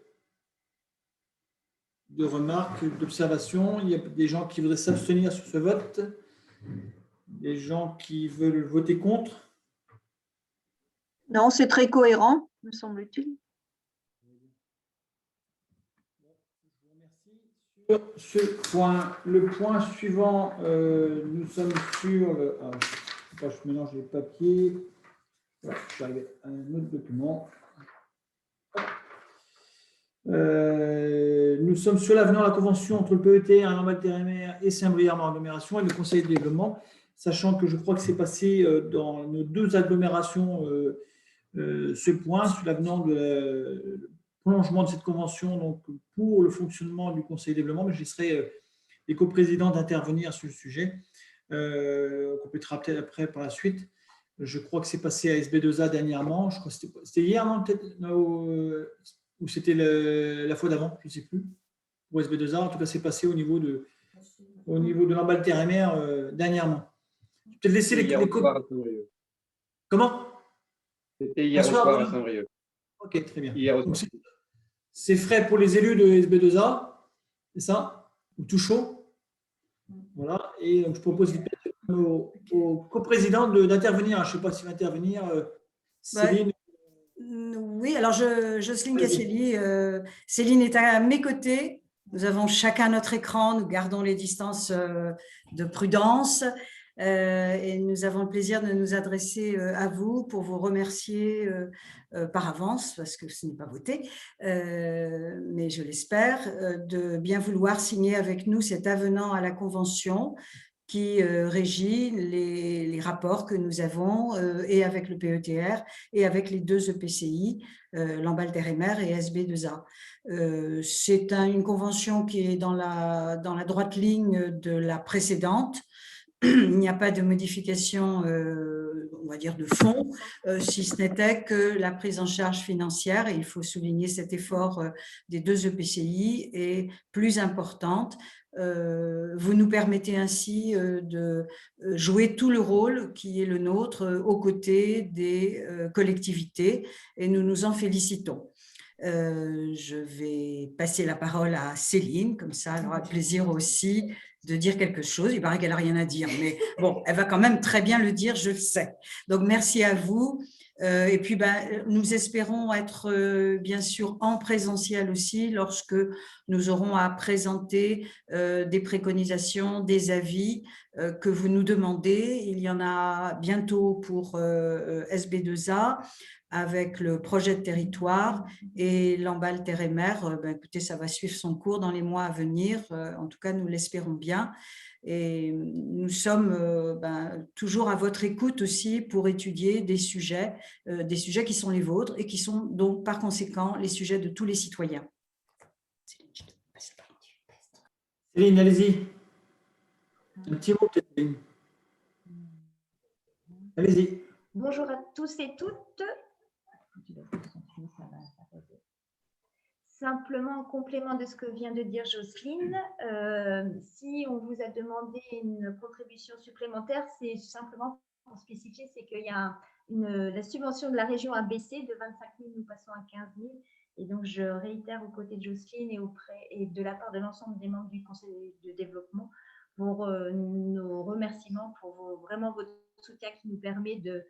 remarques, d'observations. Il y a des gens qui voudraient s'abstenir sur ce vote, des gens qui veulent voter contre. Non, c'est très cohérent, me semble-t-il. Sur ce point, le point suivant, nous sommes sur je mélange les papiers. Voilà, je suis arrivé à un autre document. Nous sommes sur l'avenant à la convention entre le PET, un normal intérimaire et Saint-Brieuc en agglomération et le conseil de développement, sachant que je crois que c'est passé dans nos deux agglomérations ce point sur l'avenant de prolongement de cette convention donc pour le fonctionnement du conseil de développement, mais je laisserai les coprésidents d'intervenir sur le sujet. On complétera peut-être après par la suite. Je crois que c'est passé à SB2A dernièrement. Je crois que c'était hier, non, peut-être, ou c'était la fois d'avant, je ne sais plus. Pour SB2A, en tout cas, c'est passé au niveau de l'emballe intérimaire dernièrement. Peut-être laisser les Comment? C'était hier soir à Saint-Brieuc. Ok, très bien. Hier au soir. C'est frais pour les élus de SB2A, c'est ça? Ou tout chaud? Voilà. Et donc, je propose au coprésident d'intervenir. Je ne sais pas s'il va intervenir. Céline. Oui, alors Jocelyne Casselli, Céline est à mes côtés. Nous avons chacun notre écran, nous gardons les distances de prudence et nous avons le plaisir de nous adresser à vous pour vous remercier par avance, parce que ce n'est pas voté, mais je l'espère, de bien vouloir signer avec nous cet avenant à la Convention qui régit les rapports que nous avons et avec le PETR et avec les deux EPCI, Lamballe-Terre-et-Mer et SB2A. C'est une convention qui est dans la droite ligne de la précédente. Il n'y a pas de modification, on va dire, de fond, si ce n'était que la prise en charge financière, et il faut souligner cet effort des deux EPCI, est plus importante. Vous nous permettez ainsi de jouer tout le rôle qui est le nôtre aux côtés des collectivités, et nous nous en félicitons. Je vais passer la parole à Céline, comme ça elle aura le plaisir aussi de dire quelque chose. Il paraît qu'elle n'a rien à dire, mais bon, elle va quand même très bien le dire, je le sais. Donc, merci à vous. Et puis, nous espérons être bien sûr en présentiel aussi lorsque nous aurons à présenter des préconisations, des avis que vous nous demandez. Il y en a bientôt pour SB2A avec le projet de territoire et Lamballe-Terre-et-Mer. Écoutez, ça va suivre son cours dans les mois à venir. En tout cas, nous l'espérons bien. Et nous sommes toujours à votre écoute aussi pour étudier des sujets qui sont les vôtres et qui sont donc par conséquent les sujets de tous les citoyens. Céline, allez-y. Un petit mot peut-être, Céline. Allez-y. Bonjour à tous et toutes. Simplement en complément de ce que vient de dire Jocelyne, si on vous a demandé une contribution supplémentaire, c'est simplement pour spécifier, c'est qu'il y a la subvention de la région a baissé de 25 000, nous passons à 15 000. Et donc, je réitère aux côtés de Jocelyne et de la part de l'ensemble des membres du Conseil de développement pour nos remerciements, pour vraiment votre soutien qui nous permet de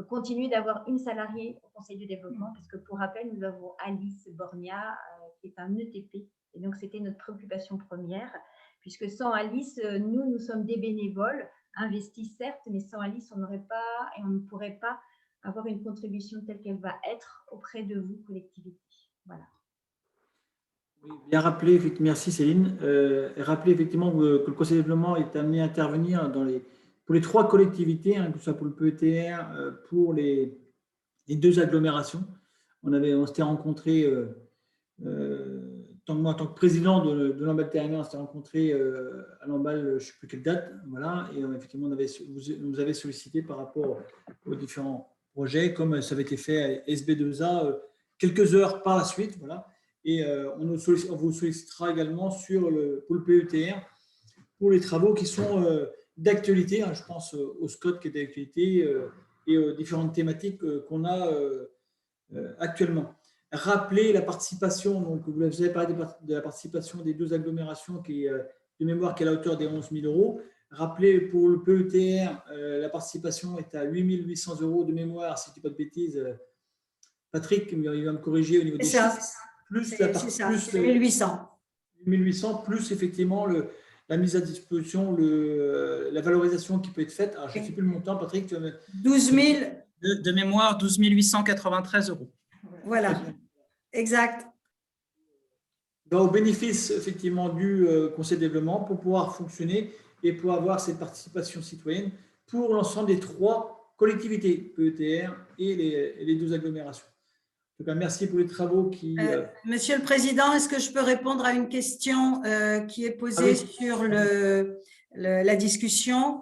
continuer d'avoir une salariée au Conseil du développement, parce que pour rappel, nous avons Alice Borgna, qui est un ETP, et donc c'était notre préoccupation première, puisque sans Alice, nous sommes des bénévoles, investis certes, mais sans Alice, on n'aurait pas et on ne pourrait pas avoir une contribution telle qu'elle va être auprès de vous, collectivité. Voilà. Oui, bien rappelé, merci Céline. Rappeler effectivement que le Conseil de développement est amené à intervenir pour les trois collectivités, que ce soit pour le PETR, pour les deux agglomérations. On s'était rencontrés, en tant que président de Lamballe-Terre-et-Mer, on s'était rencontrés à Lamballe, je ne sais plus quelle date, voilà, et effectivement, vous nous avez sollicité par rapport aux différents projets, comme ça avait été fait à SB2A quelques heures par la suite, voilà. Et on vous sollicitera également pour le PETR, pour les travaux qui sont d'actualité, je pense au SCOT qui est d'actualité et aux différentes thématiques qu'on a actuellement. Rappeler la participation, donc vous avez parlé de la participation des deux agglomérations qui est de mémoire qui est à la hauteur des 11 000 €. Rappeler pour le PETR, la participation est à 8 800 € de mémoire, si je ne dis pas de bêtises. Patrick, il va me corriger au niveau des chiffres. Plus la partie, plus 1800. 1800, plus effectivement la mise à disposition, la valorisation qui peut être faite. Alors, je ne sais plus le montant, Patrick. 12 000. De mémoire, 12 893 €. Voilà, exact. Au bénéfice effectivement du Conseil de développement pour pouvoir fonctionner et pour avoir cette participation citoyenne pour l'ensemble des trois collectivités, PETR et les deux agglomérations. En tout cas, merci pour les travaux qui… Monsieur le Président, est-ce que je peux répondre à une question qui est posée sur la discussion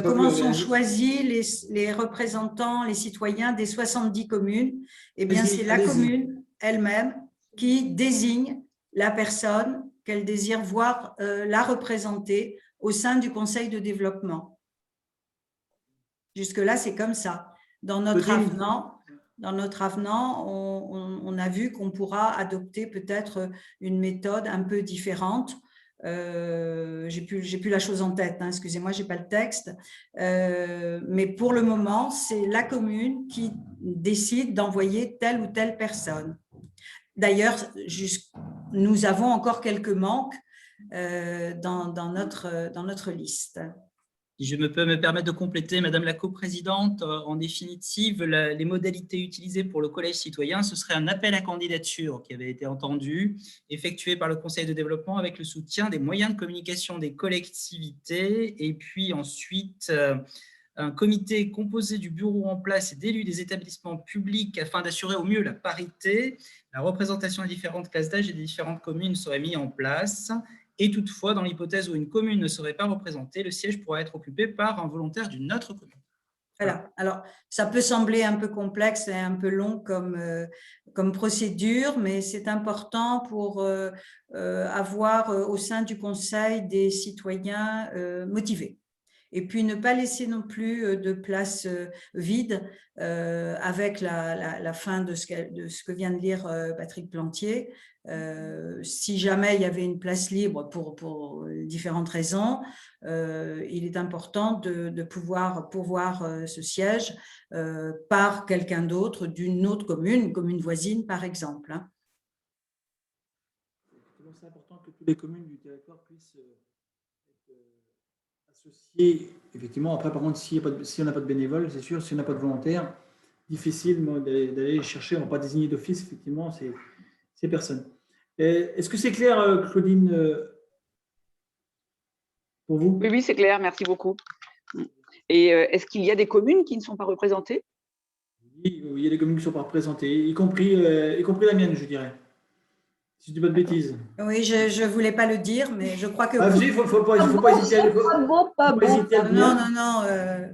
comment sont choisis les représentants, les citoyens des 70 communes? Eh bien, c'est la commune elle-même qui désigne la personne qu'elle désire voir la représenter au sein du Conseil de développement. Jusque-là, c'est comme ça. Dans notre avenant, dans notre avenant, on a vu qu'on pourra adopter peut-être une méthode un peu différente. J'ai plus la chose en tête, hein, excusez-moi, j'ai pas le texte. Mais pour le moment, c'est la commune qui décide d'envoyer telle ou telle personne. D'ailleurs, nous avons encore quelques manques dans notre liste. Si je peux me permettre de compléter, Madame la coprésidente, en définitive, les modalités utilisées pour le collège citoyen, ce serait un appel à candidature qui avait été entendu, effectué par le Conseil de développement avec le soutien des moyens de communication des collectivités, et puis ensuite un comité composé du bureau en place et d'élus des établissements publics afin d'assurer au mieux la parité, la représentation des différentes classes d'âge et des différentes communes serait mis en place. Et toutefois, dans l'hypothèse où une commune ne serait pas représentée, le siège pourra être occupé par un volontaire d'une autre commune. Voilà. Alors, ça peut sembler un peu complexe et un peu long comme procédure, mais c'est important pour avoir au sein du Conseil des citoyens motivés. Et puis, ne pas laisser non plus de place vide avec la fin de ce que vient de lire Patrick Plantier. Si jamais il y avait une place libre pour différentes raisons, il est important de pouvoir pourvoir ce siège par quelqu'un d'autre d'une autre commune, une commune voisine par exemple. Hein. C'est important que toutes les communes du territoire puissent être associées. Effectivement, après par contre, si on n'a pas de bénévoles, c'est sûr, si on n'a pas de volontaires, difficile d'aller chercher, on ne va pas désigner d'office, effectivement, ces personnes. Est-ce que c'est clair, Claudine, pour vous? Oui, c'est clair, merci beaucoup. Et est-ce qu'il y a des communes qui ne sont pas représentées? Oui, il y a des communes qui ne sont pas représentées, y compris la mienne, je dirais. Si je ne dis pas de bêtises. Oui, je ne voulais pas le dire, mais je crois que… Il ne faut pas hésiter à le dire. Non,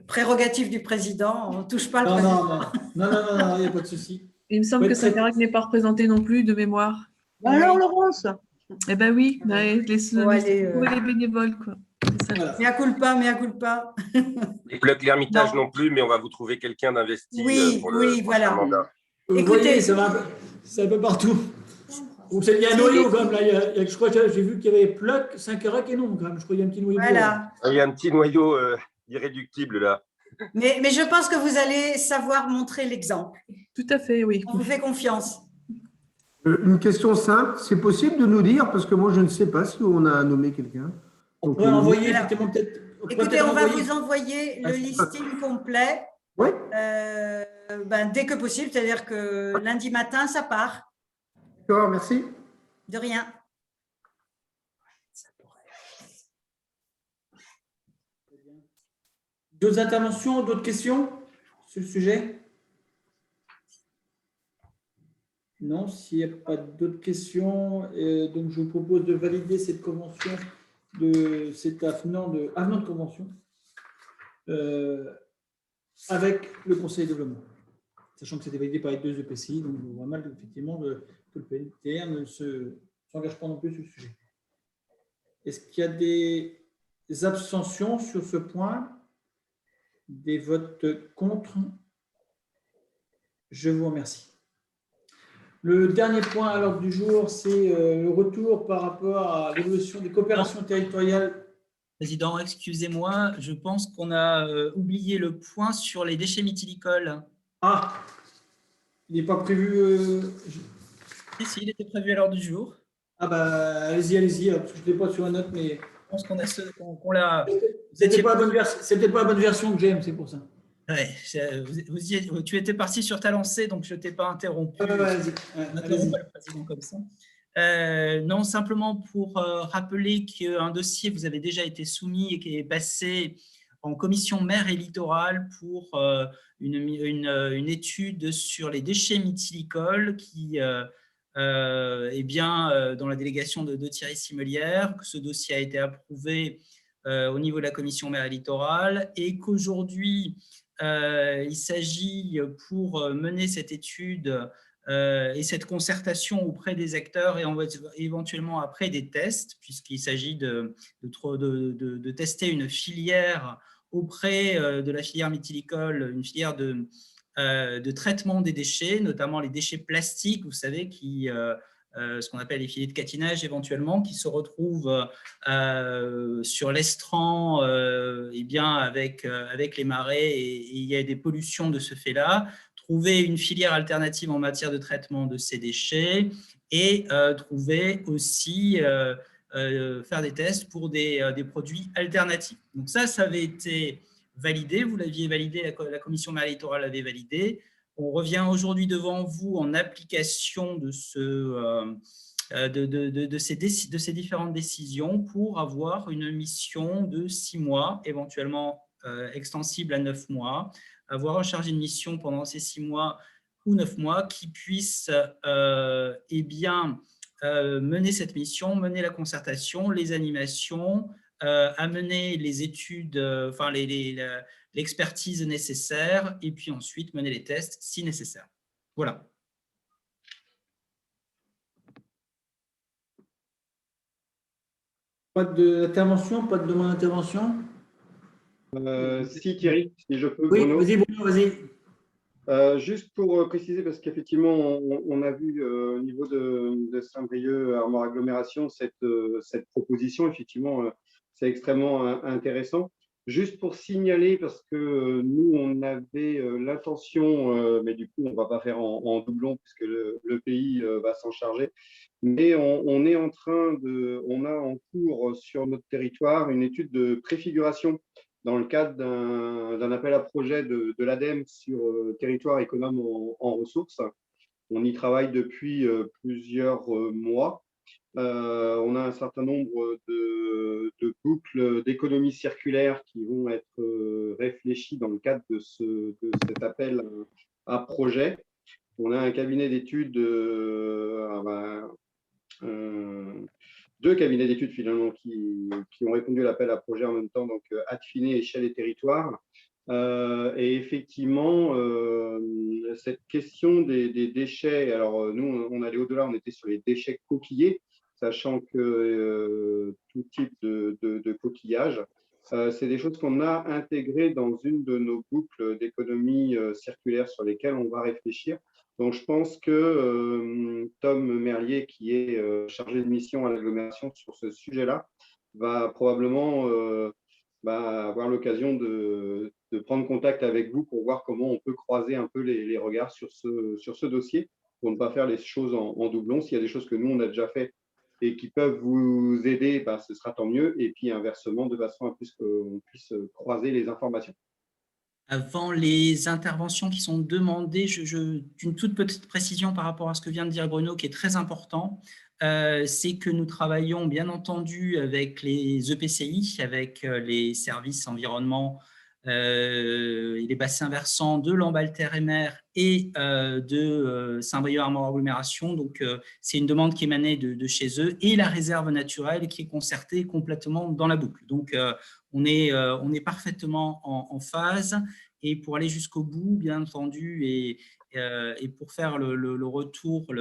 prérogative du président, on ne touche pas le président. Non, il n'y a pas de souci. Il me semble que Saint-Carac n'est pas représenté non plus de mémoire. Alors, Laurence? Eh bien oui, les bénévoles, quoi. Voilà. Mea culpa. Et l'Ermitage non plus, mais on va vous trouver quelqu'un d'investi. Oui, voilà. Mandat. Écoutez, c'est un peu partout. Il y a un noyau quand même, là. Je crois que j'ai vu qu'il y avait Pluck, Saint-Carac et non, quand même. Je crois qu'il y a un petit noyau. Voilà. Il y a un petit noyau irréductible là. Mais je pense que vous allez savoir montrer l'exemple. Tout à fait, oui. On vous fait confiance. Une question simple, c'est possible de nous dire, parce que moi je ne sais pas si on a nommé quelqu'un. On pourrait envoyer effectivement peut-être. Écoutez, on va vous envoyer le listing complet. Oui. Dès que possible, c'est-à-dire que lundi matin, ça part. D'accord, merci. De rien. D'autres interventions, d'autres questions sur le sujet? Non, s'il n'y a pas d'autres questions, donc je vous propose de valider cette convention, cet avenant de convention avec le Conseil de développement, sachant que c'était validé par les deux EPCI, donc je vois mal effectivement que le PLTR ne s'engage pas non plus sur le sujet. Est-ce qu'il y a des abstentions sur ce point? Des votes contre? Je vous remercie. Le dernier point à l'ordre du jour, c'est le retour par rapport à l'évolution des coopérations territoriales. Président, excusez-moi, je pense qu'on a oublié le point sur les déchets mytilicoles. Ah, il n'est pas prévu. Si, il était prévu à l'ordre du jour. Ah bah, allez-y, parce que je ne l'ai pas sur la note, mais… Je pense qu'on l'a… C'est peut-être pas la bonne version que j'aime, c'est pour ça. Ouais, tu étais parti sur ta lancée, donc je ne t'ai pas interrompu. Vas-y. N'interromps pas le président comme ça. Non, simplement pour rappeler qu'un dossier vous avait déjà été soumis et qui est passé en commission mer et littoral pour une étude sur les déchets mytilicoles qui est bien dans la délégation de Thierry Simelière, que ce dossier a été approuvé au niveau de la commission mer et littoral et qu'aujourd'hui, il s'agit pour mener cette étude et cette concertation auprès des acteurs et éventuellement après des tests, puisqu'il s'agit de tester une filière auprès de la filière mythilicole, une filière de traitement des déchets, notamment les déchets plastiques, vous savez, ce qu'on appelle les filets de catinage éventuellement, qui se retrouvent sur l'estran avec les marais, et il y a des pollutions de ce fait-là. Trouver une filière alternative en matière de traitement de ces déchets et trouver aussi, faire des tests pour des produits alternatifs. Donc ça avait été validé, vous l'aviez validé, la commission maritime l'avait validé. On revient aujourd'hui devant vous en application de ces différentes décisions pour avoir une mission de 6 mois, éventuellement extensible à 9 mois, avoir un chargé de mission pendant ces 6 mois ou 9 mois qui puisse mener cette mission, mener la concertation, les animations, amener les études, l'expertise nécessaire, et puis ensuite mener les tests si nécessaire. Voilà. Pas d'intervention, pas de demande d'intervention? Si Thierry, si je peux. Oui, Bruno. vas-y, Bruno, vas-y. Juste pour préciser, parce qu'effectivement, on a vu au niveau de Saint-Brieuc, Armor Agglomération, cette proposition, effectivement, c'est extrêmement intéressant. Juste pour signaler, parce que nous, on avait l'intention, mais du coup, on ne va pas faire en doublon, puisque le pays va s'en charger, mais on est en train on a en cours sur notre territoire une étude de préfiguration dans le cadre d'un appel à projet de l'ADEME sur territoire économe en ressources. On y travaille depuis plusieurs mois. On a un certain nombre de boucles d'économie circulaire qui vont être réfléchies dans le cadre de cet appel à projet. On a un cabinet d'études, deux cabinets d'études finalement qui ont répondu à l'appel à projet en même temps, donc Adfiné, Échelle et Territoire. Et effectivement, cette question des déchets, alors nous on allait au-delà, on était sur les déchets coquillés, sachant que tout type de coquillage, c'est des choses qu'on a intégrées dans une de nos boucles d'économie circulaire sur lesquelles on va réfléchir. Donc, je pense que Tom Merlier, qui est chargé de mission à l'agglomération sur ce sujet-là, va probablement avoir l'occasion de prendre contact avec vous pour voir comment on peut croiser un peu les regards sur ce dossier, pour ne pas faire les choses en doublon. S'il y a des choses que nous, on a déjà fait et qui peuvent vous aider, ce sera tant mieux. Et puis, inversement, de façon à ce qu'on puisse croiser les informations. Avant les interventions qui sont demandées, une toute petite précision par rapport à ce que vient de dire Bruno, qui est très important, c'est que nous travaillons bien entendu avec les EPCI, avec les services environnement et les bassins versants de Lamballe Terre et Mer et de Saint-Brieuc Armor Agglomération. Donc, c'est une demande qui émanait de chez eux, et la réserve naturelle qui est concertée complètement dans la boucle. Donc, on est parfaitement en phase, et pour aller jusqu'au bout, bien entendu, et pour faire le retour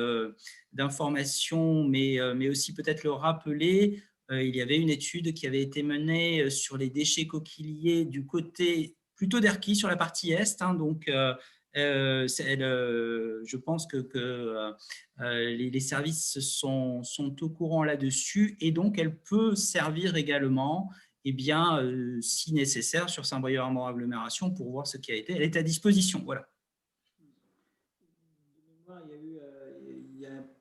d'informations, mais aussi peut-être le rappeler, il y avait une étude qui avait été menée sur les déchets coquilliers du côté plutôt d'Erquy, sur la partie est. Donc, je pense que les services sont au courant là-dessus, et donc elle peut servir également, si nécessaire, sur Saint-Brieuc Armor Agglomération pour voir ce qui a été. Elle est à disposition. Voilà.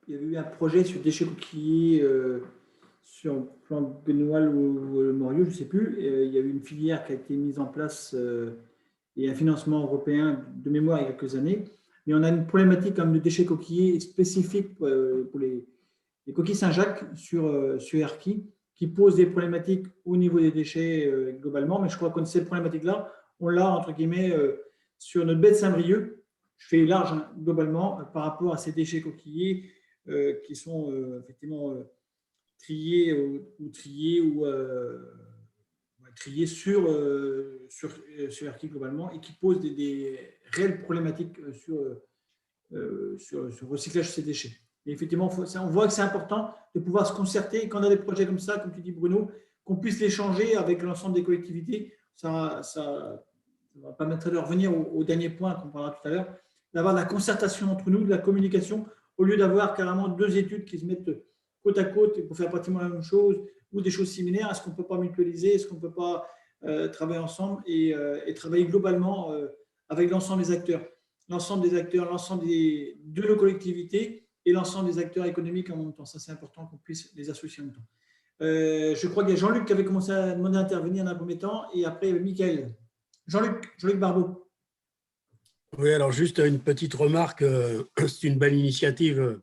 Il y avait eu un projet sur déchets coquilliers sur le plan de Guenoual ou le Morieux, je ne sais plus. Il y a eu une filière qui a été mise en place et un financement européen de mémoire il y a quelques années. Mais on a une problématique comme de déchets coquilliers spécifique pour les coquilles Saint-Jacques sur Erquy, qui pose des problématiques au niveau des déchets globalement. Mais je crois que cette problématique-là, on l'a, entre guillemets, sur notre baie de Saint-Brieuc. Je fais large globalement par rapport à ces déchets coquilliers qui sont effectivement triés sur Erquy globalement, et qui posent des réelles problématiques sur le recyclage de ces déchets. Et effectivement, on voit que c'est important de pouvoir se concerter, quand on a des projets comme ça, comme tu dis Bruno, qu'on puisse les changer avec l'ensemble des collectivités. Ça ça permettrait de revenir au dernier point qu'on parlera tout à l'heure, d'avoir de la concertation entre nous, de la communication, au lieu d'avoir carrément deux études qui se mettent côte à côte pour faire pratiquement la même chose ou des choses similaires. Est-ce qu'on ne peut pas mutualiser? Est-ce qu'on ne peut pas travailler ensemble et travailler globalement avec l'ensemble des acteurs, l'ensemble de nos collectivités et l'ensemble des acteurs économiques en même temps. Ça, c'est important qu'on puisse les associer en même temps. Je crois qu'il y a Jean-Luc qui avait commencé à demander à intervenir dans un premier temps et après Mickaël. Jean-Luc Barbeau. Oui, alors juste une petite remarque. C'est une belle initiative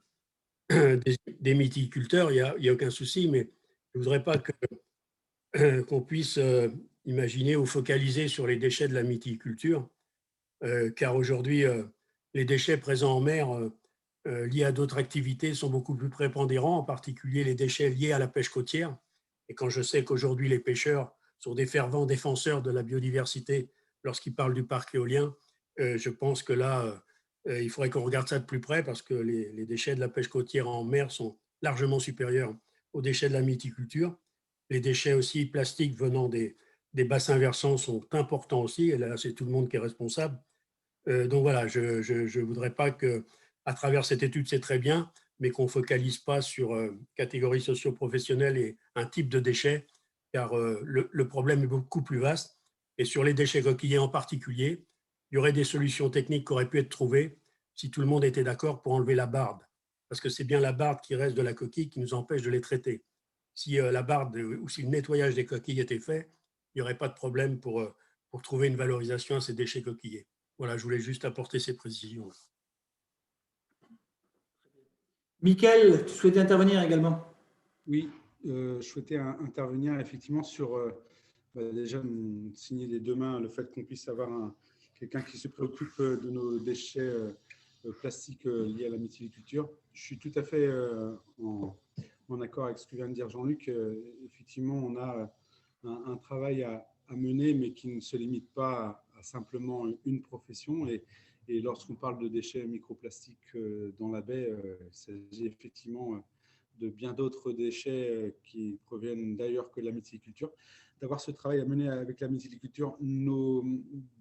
des mythiculteurs, il n'y a aucun souci, mais je ne voudrais pas qu'on puisse imaginer ou focaliser sur les déchets de la mythiculture, car aujourd'hui, les déchets présents en mer liés à d'autres activités sont beaucoup plus prépondérants, en particulier les déchets liés à la pêche côtière. Et quand je sais qu'aujourd'hui, les pêcheurs sont des fervents défenseurs de la biodiversité lorsqu'ils parlent du parc éolien, je pense que là, il faudrait qu'on regarde ça de plus près parce que les déchets de la pêche côtière en mer sont largement supérieurs aux déchets de la mythiculture. Les déchets aussi plastiques venant des bassins versants sont importants aussi, et là, c'est tout le monde qui est responsable. Donc voilà, je ne voudrais pas qu'à travers cette étude, c'est très bien, mais qu'on ne focalise pas sur catégories socio-professionnelles et un type de déchets, car le problème est beaucoup plus vaste. Et sur les déchets coquillés en particulier, il y aurait des solutions techniques qui auraient pu être trouvées si tout le monde était d'accord pour enlever la barbe. Parce que c'est bien la barbe qui reste de la coquille qui nous empêche de les traiter. Si la barbe ou si le nettoyage des coquilles était fait, il n'y aurait pas de problème pour trouver une valorisation à ces déchets coquillés. Voilà, je voulais juste apporter ces précisions. Mickaël, tu souhaitais intervenir également? Oui, je souhaitais intervenir effectivement sur déjà signer des deux mains le fait qu'on puisse avoir quelqu'un qui se préoccupe de nos déchets plastiques liés à la mytiliculture. Je suis tout à fait en accord avec ce que vient de dire Jean-Luc. Effectivement, on a un travail à mener, mais qui ne se limite pas à simplement une profession. Et lorsqu'on parle de déchets microplastiques dans la baie, il s'agit effectivement de bien d'autres déchets qui proviennent d'ailleurs que de la mytiliculture. D'avoir ce travail à mener avec la mytiliculture, nos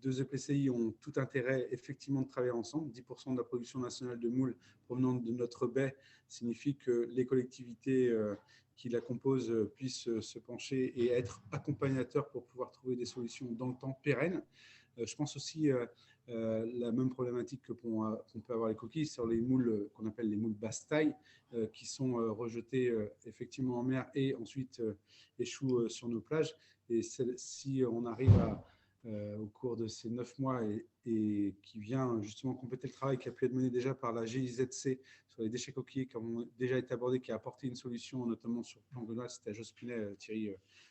deux EPCI ont tout intérêt effectivement de travailler ensemble. 10% de la production nationale de moules provenant de notre baie signifie que les collectivités qui la composent puissent se pencher et être accompagnateurs pour pouvoir trouver des solutions dans le temps pérennes. Je pense aussi la même problématique que qu'on peut avoir les coquilles sur les moules qu'on appelle les moules basse taille, qui sont rejetés effectivement en mer et ensuite échouent sur nos plages. Et si on arrive au cours de ces 9 mois et qui vient justement compléter le travail qui a pu être mené déjà par la GIZC sur les déchets coquillés qui ont déjà été abordés, qui a apporté une solution notamment sur le plan global, c'était à Jospinet, Thierry,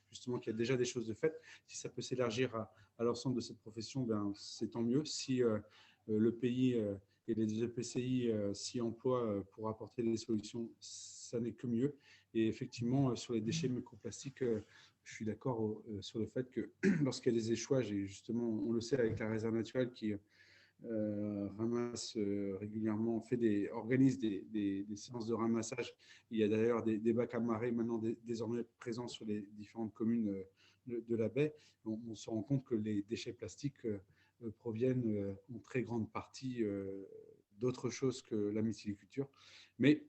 justement, qui a déjà des choses de fait. Si ça peut s'élargir à l'ensemble de cette profession, ben, c'est tant mieux. Si le pays et les EPCI s'y emploient pour apporter des solutions, ça n'est que mieux. Et effectivement, sur les déchets microplastiques, je suis d'accord sur le fait que lorsqu'il y a des échouages, et justement, on le sait avec la réserve naturelle qui ramasse régulièrement, organise des séances de ramassage. Il y a d'ailleurs des bacs à marée maintenant désormais présents sur les différentes communes de la baie. On se rend compte que les déchets plastiques proviennent en très grande partie d'autres choses que la mytiliculture. Mais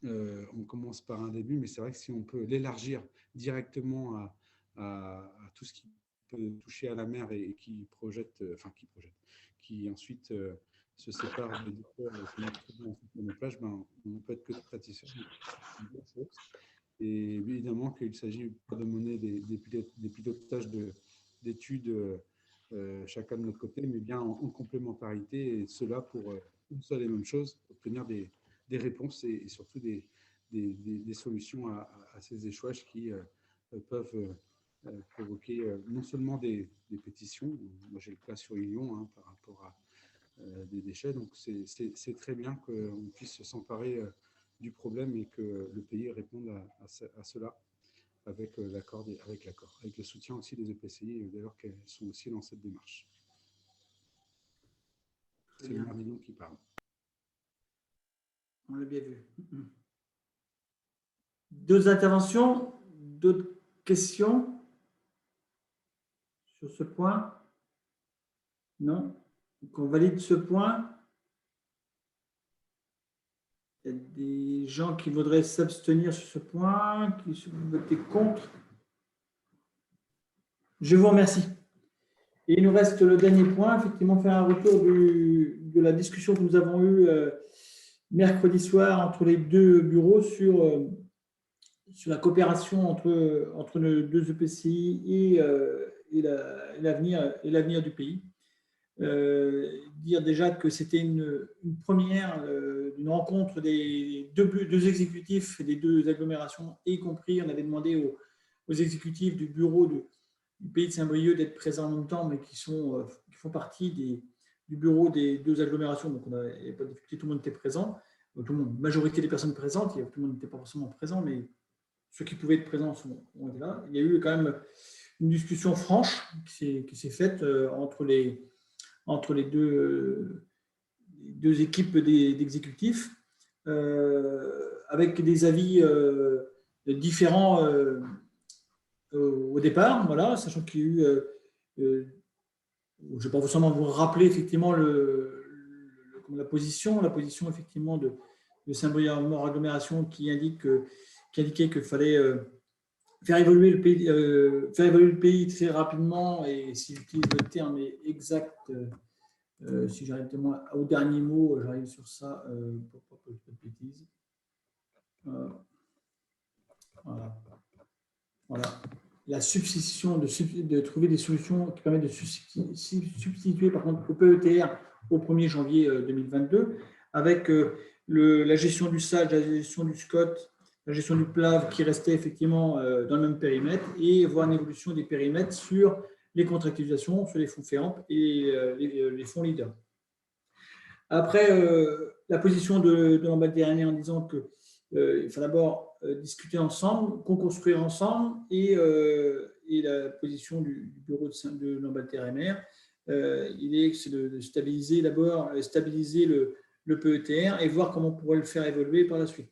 on commence par un début, mais c'est vrai que si on peut l'élargir directement à tout ce qui peut toucher à la mer et qui ensuite se sépare des déchets de nos plages, ben, on peut être que satisfait. Et évidemment qu'il s'agit pas de mener des pilotages d'études chacun de notre côté, mais bien en complémentarité, et cela pour une seule et même chose, obtenir des réponses et surtout des solutions à ces échouages qui peuvent provoquer non seulement des pétitions, moi j'ai le cas sur Lyon hein, par rapport à des déchets, donc c'est très bien qu'on puisse s'emparer du problème et que le pays réponde à cela avec avec le soutien aussi des EPCI, d'ailleurs qu'elles sont aussi dans cette démarche. C'est le maire de Lyon qui parle. On l'a bien vu. D'autres interventions, d'autres questions sur ce point? Non. Donc, on valide ce point. Il y a des gens qui voudraient s'abstenir sur ce point, qui votent contre. Je vous remercie. Et il nous reste le dernier point, effectivement, faire un retour de la discussion que nous avons eue mercredi soir entre les deux bureaux sur la coopération entre nos deux EPCI et l'avenir du pays. Dire déjà que c'était une première d'une rencontre des deux exécutifs et des deux agglomérations, y compris, on avait demandé aux exécutifs du bureau du pays de Saint-Brieuc d'être présents en même temps, mais qui font partie du bureau des deux agglomérations. Donc, il n'y avait pas de difficulté, tout le monde était présent. Tout le monde, majorité des personnes présentes, tout le monde n'était pas forcément présent, mais ceux qui pouvaient être présents ont été là. Il y a eu quand même une discussion franche qui s'est faite entre les deux équipes d'exécutifs, avec des avis différents au départ, voilà, sachant qu'il y a eu, je ne vais pas forcément vous rappeler effectivement la position effectivement de Saint-Brieuc Armor Agglomération qui indiquait qu'il fallait faire évoluer le pays très rapidement, et s'il utilise le terme exact, si j'arrive au dernier mot, j'arrive sur ça, pour pas que je fasse de bêtises. Voilà. La substitution, de trouver des solutions qui permettent de substituer par contre au PETR au 1er janvier 2022, avec la gestion du SAG, la gestion du SCOT, la gestion du PLAV qui restait effectivement dans le même périmètre, et voir une évolution des périmètres sur les contractualisations, sur les fonds FEAMP et les fonds leaders. Après, la position de l'ambassadeur en disant qu'il faut d'abord discuter ensemble, co-construire ensemble, et la position du bureau de l'ambassadeur MR, c'est de stabiliser d'abord le PETR et voir comment on pourrait le faire évoluer par la suite.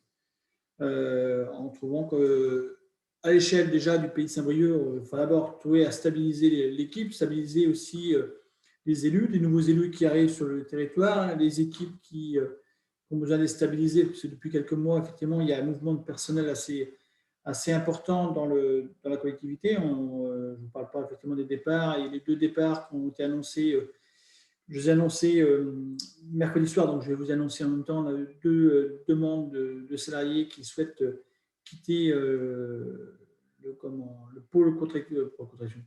En trouvant qu'à l'échelle déjà du pays de Saint-Brieuc, il faut d'abord trouver à stabiliser l'équipe, stabiliser aussi les élus, les nouveaux élus qui arrivent sur le territoire, les équipes qui ont besoin d'être stabilisées, parce que depuis quelques mois, effectivement, il y a un mouvement de personnel assez important dans la collectivité. Je ne vous parle pas effectivement des départs, et les deux départs qui ont été annoncés. Je vous ai annoncé mercredi soir, donc je vais vous annoncer en même temps deux demandes de salariés qui souhaitent quitter le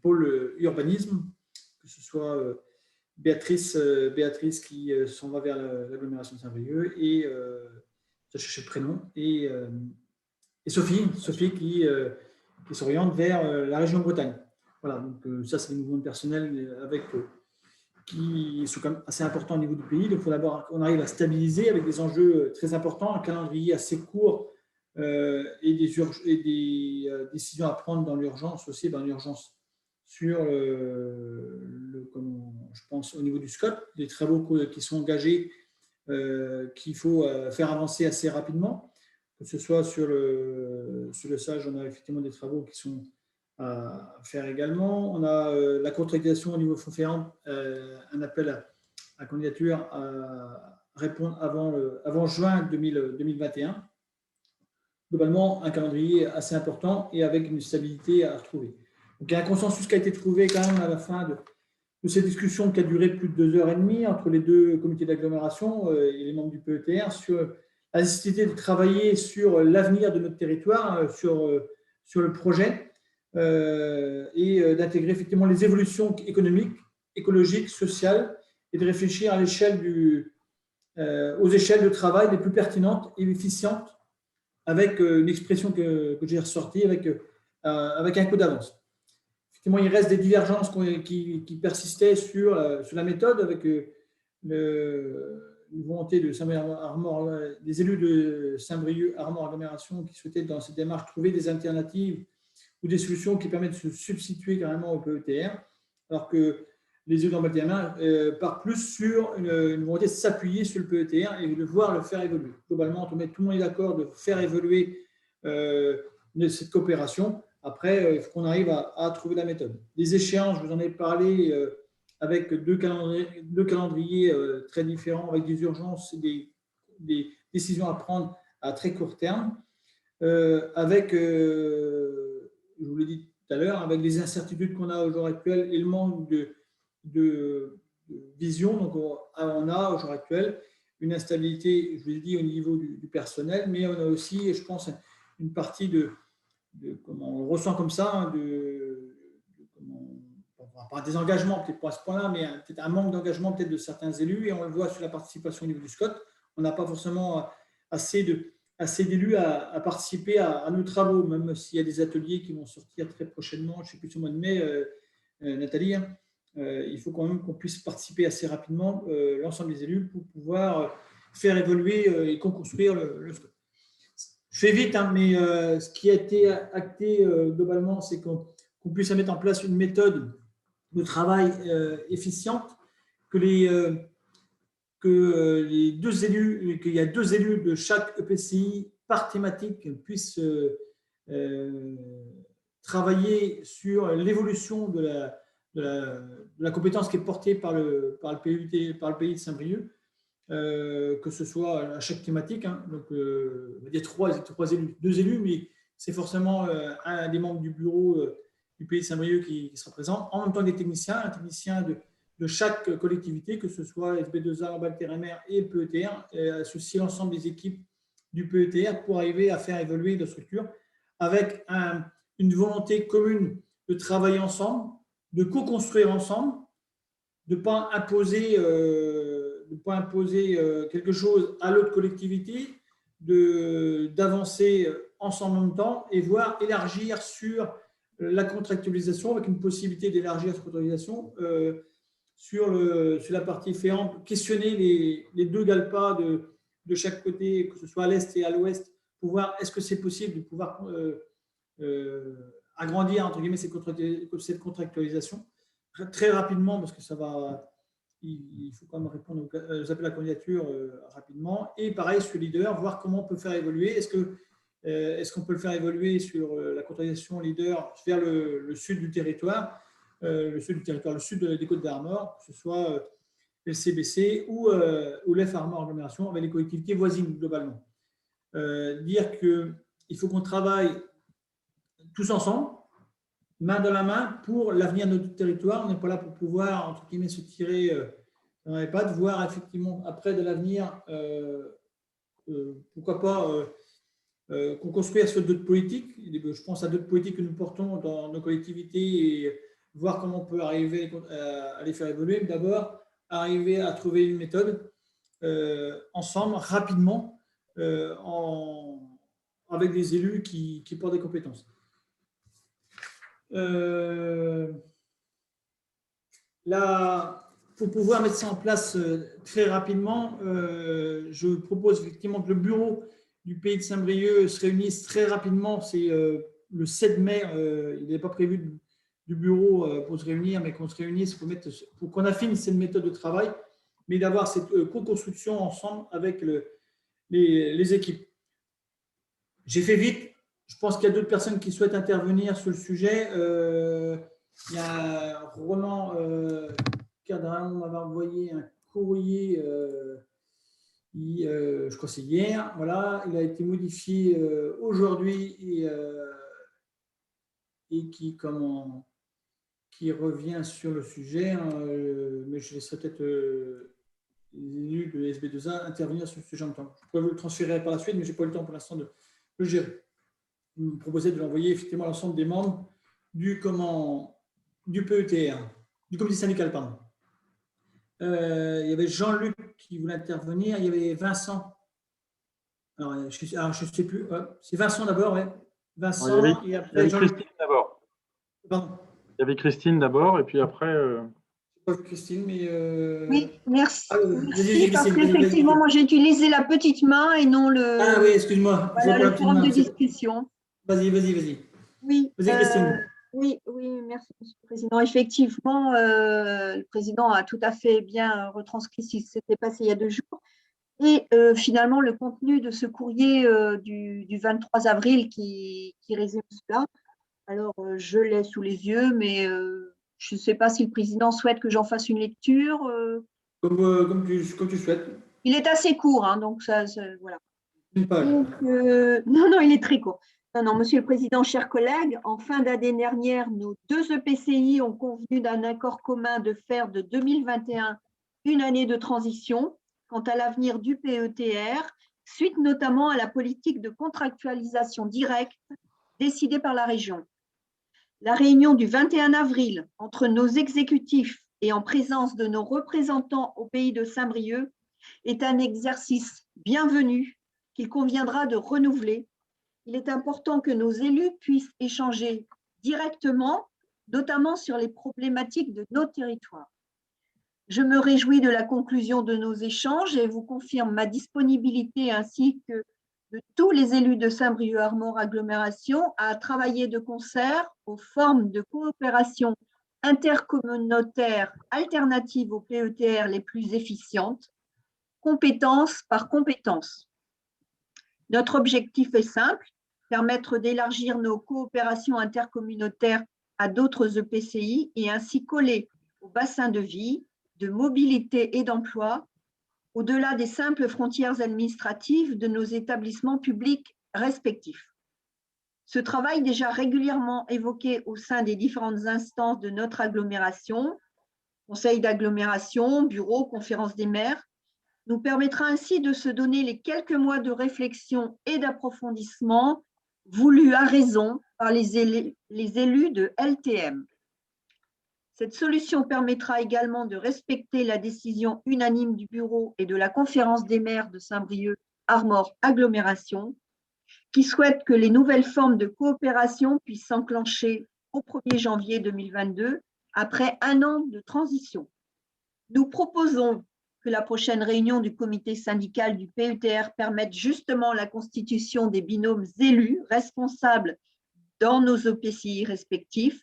pôle urbanisme, que ce soit Béatrice qui s'en va vers l'agglomération de Saint-Brieuc, et je cherche le prénom, et Sophie qui s'oriente vers la région Bretagne. Voilà, donc ça c'est des mouvements de personnel qui sont quand même assez importants au niveau du pays. Donc, il faut d'abord qu'on arrive à stabiliser avec des enjeux très importants, un calendrier assez court et des décisions à prendre dans l'urgence aussi, dans l'urgence sur je pense au niveau du SCOT, des travaux qui sont engagés, qu'il faut faire avancer assez rapidement, que ce soit sur le SAGE, on a effectivement des travaux qui sont à faire également. On a la contractualisation au niveau fonds FEAMP, un appel à candidature à répondre avant juin 2021. Globalement, un calendrier assez important et avec une stabilité à retrouver. Donc, il y a un consensus qui a été trouvé quand même à la fin de cette discussion qui a duré plus de 2h30 entre les deux comités d'agglomération et les membres du PETR sur la nécessité de travailler sur l'avenir de notre territoire, sur le projet, et d'intégrer effectivement les évolutions économiques, écologiques, sociales, et de réfléchir à aux échelles de travail les plus pertinentes et efficientes, avec une expression que j'ai ressortie, avec un coup d'avance. Effectivement, il reste des divergences qui persistaient sur la méthode, avec une volonté de des élus de Saint-Brieuc Armor Agglomération qui souhaitaient dans cette démarche trouver des alternatives ou des solutions qui permettent de se substituer carrément au PETR, alors que les élus d'Ambassadeur partent plus sur une volonté de s'appuyer sur le PETR et de voir le faire évoluer. Globalement, tout le monde est d'accord de faire évoluer cette coopération. Après, il faut qu'on arrive à trouver la méthode. Les échéances, je vous en ai parlé avec deux calendriers très différents, avec des urgences et des décisions à prendre à très court terme, avec, je vous l'ai dit tout à l'heure, avec les incertitudes qu'on a au jour actuel et le manque de vision. Donc, on a au jour actuel une instabilité, je vous l'ai dit, au niveau du personnel, mais on a aussi, je pense, une partie comment on le ressent comme ça, hein, pas un désengagement, peut-être pas à ce point-là, mais peut-être un manque d'engagement peut-être de certains élus, et on le voit sur la participation au niveau du SCOT. On n'a pas forcément assez d'élus à participer à nos travaux, même s'il y a des ateliers qui vont sortir très prochainement, je ne sais plus, au mois de mai, Nathalie, hein, il faut quand même qu'on puisse participer assez rapidement, l'ensemble des élus, pour pouvoir faire évoluer et co-construire le SCOT. Je fais vite, hein, mais ce qui a été acté globalement, c'est qu'on puisse mettre en place une méthode de travail efficiente, qu'il y a 2 élus de chaque EPCI par thématique puissent travailler sur l'évolution de la compétence qui est portée par le PUT, par le pays de Saint-Brieuc, que ce soit à chaque thématique. Hein. Donc, il y a 3 élus, 2 élus, mais c'est forcément un des membres du bureau du pays de Saint-Brieuc qui sera présent, en même temps des techniciens, un technicien de chaque collectivité, que ce soit SB2A, Balteremer et le PETR, associer l'ensemble des équipes du PETR pour arriver à faire évoluer la structure avec une volonté commune de travailler ensemble, de co-construire ensemble, de ne pas imposer, quelque chose à l'autre collectivité, d'avancer ensemble en même temps et voire élargir sur la contractualisation, avec une possibilité d'élargir cette contractualisation sur la partie différente, questionner les 2 GALPA de chaque côté, que ce soit à l'est et à l'ouest, pour voir est-ce que c'est possible de pouvoir agrandir entre guillemets cette contractualisation très rapidement, parce que il faut quand même répondre aux appels à candidature rapidement. Et pareil sur leader, voir comment on peut faire évoluer. Est-ce qu'on peut le faire évoluer sur la contractualisation leader vers le sud du territoire, le sud des Côtes d'Armor, que ce soit le CBC ou l'F Armor agglomération, avec les collectivités voisines globalement. Dire qu'il faut qu'on travaille tous ensemble, main dans la main, pour l'avenir de notre territoire. On n'est pas là pour pouvoir, entre guillemets, se tirer dans les pattes, voir effectivement après de l'avenir, pourquoi pas qu'on construise sur d'autres politiques. Je pense à d'autres politiques que nous portons dans nos collectivités et voir comment on peut arriver à les faire évoluer. Mais d'abord, arriver à trouver une méthode ensemble, rapidement, avec des élus qui portent des compétences. Pour pouvoir mettre ça en place très rapidement, je propose effectivement que le bureau du pays de Saint-Brieuc se réunisse très rapidement. C'est le 7 mai, il n'est pas prévu du bureau pour se réunir, mais qu'on se réunisse pour qu'on affine cette méthode de travail, mais d'avoir cette co-construction ensemble avec les équipes. J'ai fait vite. Je pense qu'il y a d'autres personnes qui souhaitent intervenir sur le sujet. Il y a Roland Cadran m'avait envoyé un courrier, je crois que c'est hier. Voilà, il a été modifié aujourd'hui et qui revient sur le sujet. Hein, mais je laisserai peut-être les élus de SB2A intervenir sur ce sujet en même temps. Je pourrais vous le transférer par la suite, mais je n'ai pas eu le temps pour l'instant de le gérer. Je me proposais de l'envoyer effectivement à l'ensemble des membres du PETR, du comité syndical, pardon. Il y avait Jean-Luc qui voulait intervenir, il y avait Vincent. Alors je ne sais plus, c'est Vincent d'abord, ouais. Vincent, et après Jean-Luc. Christine d'abord. Pardon. Il y avait Christine d'abord, et puis après… Pas Christine, mais… Oui, merci. Merci, parce qu'effectivement, moi j'ai utilisé la petite main et non le… Ah oui, excuse-moi. Voilà, le forum de discussion. Vas-y. Oui, vas-y, Christine. Oui, merci, Monsieur le Président. Effectivement, le Président a tout à fait bien retranscrit ce qui s'était passé il y a 2 jours. Et finalement, le contenu de ce courrier du 23 avril qui résume cela, alors je l'ai sous les yeux, mais Je ne sais pas si le président souhaite que j'en fasse une lecture. Comme tu souhaites. Il est assez court, hein, donc voilà. Une page. Donc, non, il est très court. Non, Monsieur le Président, chers collègues, en fin d'année dernière, nos 2 EPCI ont convenu d'un accord commun de faire de 2021 une année de transition quant à l'avenir du PETR, suite notamment à la politique de contractualisation directe décidée par la région. La réunion du 21 avril entre nos exécutifs et en présence de nos représentants au pays de Saint-Brieuc est un exercice bienvenu qu'il conviendra de renouveler. Il est important que nos élus puissent échanger directement, notamment sur les problématiques de nos territoires. Je me réjouis de la conclusion de nos échanges et vous confirme ma disponibilité ainsi que de tous les élus de Saint-Brieuc-Armor Agglomération à travailler de concert aux formes de coopération intercommunautaire alternatives au PETR les plus efficientes, compétence par compétence. Notre objectif est simple, permettre d'élargir nos coopérations intercommunautaires à d'autres EPCI et ainsi coller au bassin de vie, de mobilité et d'emploi, au-delà des simples frontières administratives de nos établissements publics respectifs. Ce travail, déjà régulièrement évoqué au sein des différentes instances de notre agglomération, conseil d'agglomération, bureau, conférence des maires, nous permettra ainsi de se donner les quelques mois de réflexion et d'approfondissement voulus à raison par les élus de LTM. Cette solution permettra également de respecter la décision unanime du bureau et de la conférence des maires de Saint-Brieuc-Armor Agglomération, qui souhaitent que les nouvelles formes de coopération puissent s'enclencher au 1er janvier 2022, après un an de transition. Nous proposons que la prochaine réunion du comité syndical du PETR permette justement la constitution des binômes élus responsables dans nos EPCI respectifs,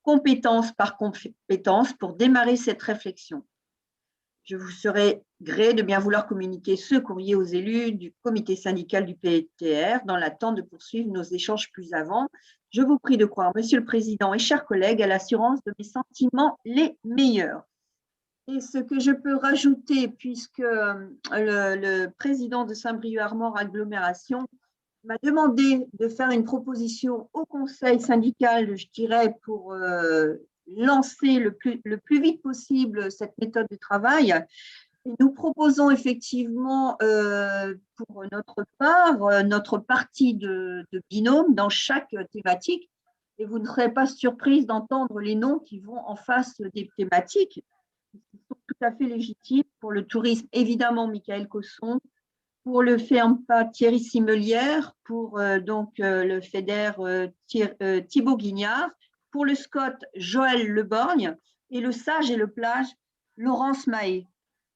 compétence par compétence, pour démarrer cette réflexion. Je vous serai gré de bien vouloir communiquer ce courrier aux élus du comité syndical du PETR dans l'attente de poursuivre nos échanges plus avant. Je vous prie de croire, Monsieur le Président et chers collègues, à l'assurance de mes sentiments les meilleurs. Et ce que je peux rajouter, puisque le président de Saint-Brieuc-Armor Agglomération m'a demandé de faire une proposition au conseil syndical, je dirais, pour lancer le plus vite possible cette méthode de travail. Et nous proposons effectivement, pour notre part, notre partie de binôme dans chaque thématique. Et vous ne serez pas surprise d'entendre les noms qui vont en face des thématiques, qui sont tout à fait légitimes. Pour le tourisme, évidemment, Michael Cosson. Pour le FEAMPA, Thierry Simelière. Pour le FEDER, Thibaut Guignard. Pour le SCOT, Joël Leborgne. Et le SAGE et le plage, Laurence Mahé.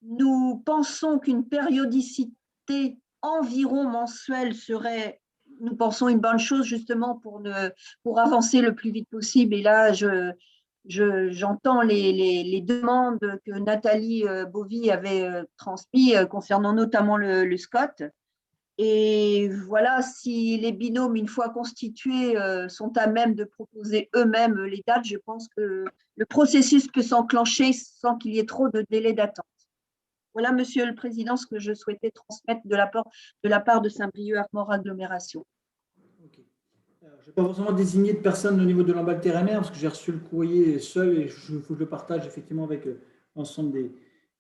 Nous pensons qu'une périodicité environ mensuelle serait, nous pensons, une bonne chose justement pour avancer le plus vite possible. Et là, j'entends les demandes que Nathalie Bovy avait transmises concernant notamment le SCOT. Et voilà, si les binômes, une fois constitués, sont à même de proposer eux-mêmes les dates, je pense que le processus peut s'enclencher sans qu'il y ait trop de délai d'attente. Voilà, Monsieur le Président, ce que je souhaitais transmettre de la part de Saint-Brieuc-Armor Agglomération. Okay. Je ne vais pas forcément désigner de personnes au niveau de l'Ambac-Terre-et-Mer parce que j'ai reçu le courrier seul et il faut que je le partage effectivement avec l'ensemble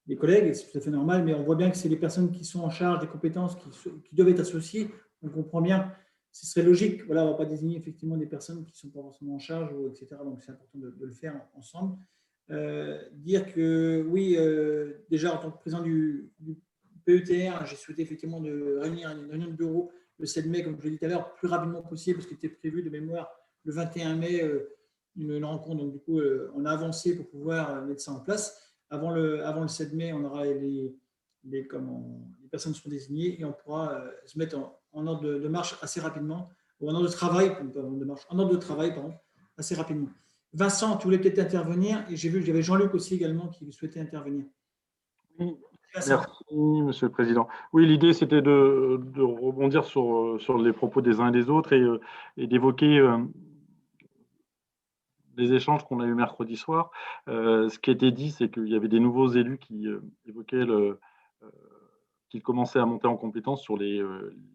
des collègues. C'est tout à fait normal, mais on voit bien que c'est les personnes qui sont en charge des compétences qui doivent être associées. On comprend bien, ce serait logique. Voilà, on ne va pas désigner effectivement des personnes qui ne sont pas forcément en charge, etc. Donc, c'est important de le faire ensemble. Dire que oui, déjà en tant que président du PETR, j'ai souhaité effectivement de réunir une réunion de bureau le 7 mai, comme je l'ai dit tout à l'heure, plus rapidement possible, parce qu'il était prévu de mémoire le 21 mai une rencontre. Donc du coup, on a avancé pour pouvoir mettre ça en place. Avant le 7 mai, on aura les personnes seront désignées et on pourra se mettre en ordre de marche assez rapidement, ou en ordre de travail, assez rapidement. Vincent, tu voulais peut-être intervenir, et j'ai vu qu'il y avait Jean-Luc aussi également qui souhaitait intervenir. Oui, merci, Monsieur le Président. Oui, l'idée, c'était de rebondir sur les propos des uns et des autres et d'évoquer les échanges qu'on a eu mercredi soir, ce qui était dit, c'est qu'il y avait des nouveaux élus qui évoquaient qu'ils commençaient à monter en compétence sur les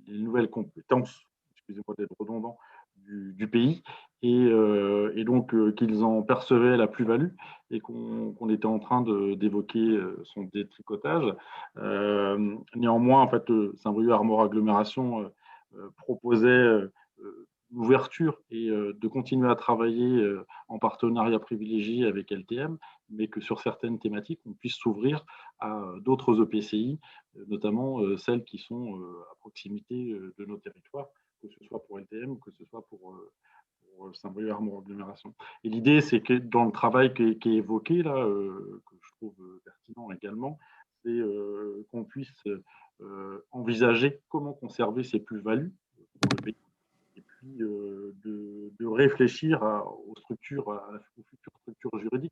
nouvelles compétences, excusez-moi d'être redondant, du pays, et donc qu'ils en percevaient la plus-value et qu'on était en train d'évoquer son détricotage. Néanmoins, en fait, Saint-Brieuc Armor Agglomération proposait l'ouverture et de continuer à travailler en partenariat privilégié avec LTM, mais que sur certaines thématiques, on puisse s'ouvrir à d'autres EPCI, notamment celles qui sont à proximité de nos territoires, que ce soit pour LTM ou que ce soit pour Saint-Brieuc Armor Agglomération. Et l'idée, c'est que dans le travail qui est évoqué, là, que je trouve pertinent également, c'est qu'on puisse envisager comment conserver ces plus-values pour le pays, et puis de réfléchir aux futures structures juridiques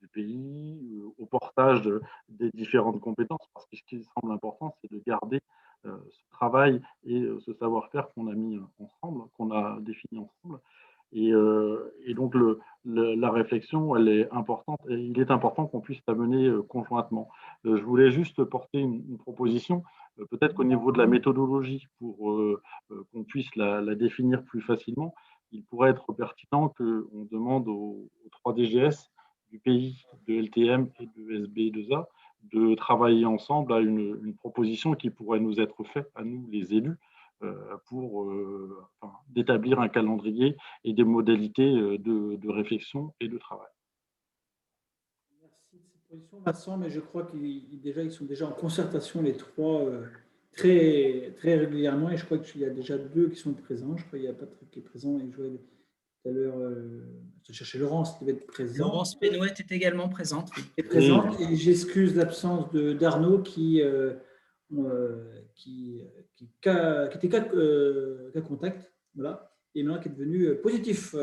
du pays, au portage des différentes compétences, parce que ce qui semble important, c'est de garder ce travail et ce savoir-faire qu'on a mis ensemble, qu'on a défini ensemble. Et donc, la réflexion, elle est importante, et il est important qu'on puisse la mener conjointement. Je voulais juste porter une proposition, peut-être qu'au niveau de la méthodologie, pour qu'on puisse la définir plus facilement, il pourrait être pertinent qu'on demande aux 3 DGS du pays, de LTM et de SB2A, de travailler ensemble à une proposition qui pourrait nous être faite, à nous les élus, pour d'établir un calendrier et des modalités de réflexion et de travail. Merci de cette position, Vincent, mais je crois qu'ils sont déjà en concertation, les 3, très, très régulièrement, et je crois qu'il y a déjà 2 qui sont présents. Je crois qu'il y a Patrick qui est présent, et Joël tout à l'heure, je cherchais Laurence qui devait être présent. Laurence Pénouette est également présente. Est présente, et j'excuse l'absence d'Arnaud qui était cas contact, voilà, et maintenant qui est devenu positif.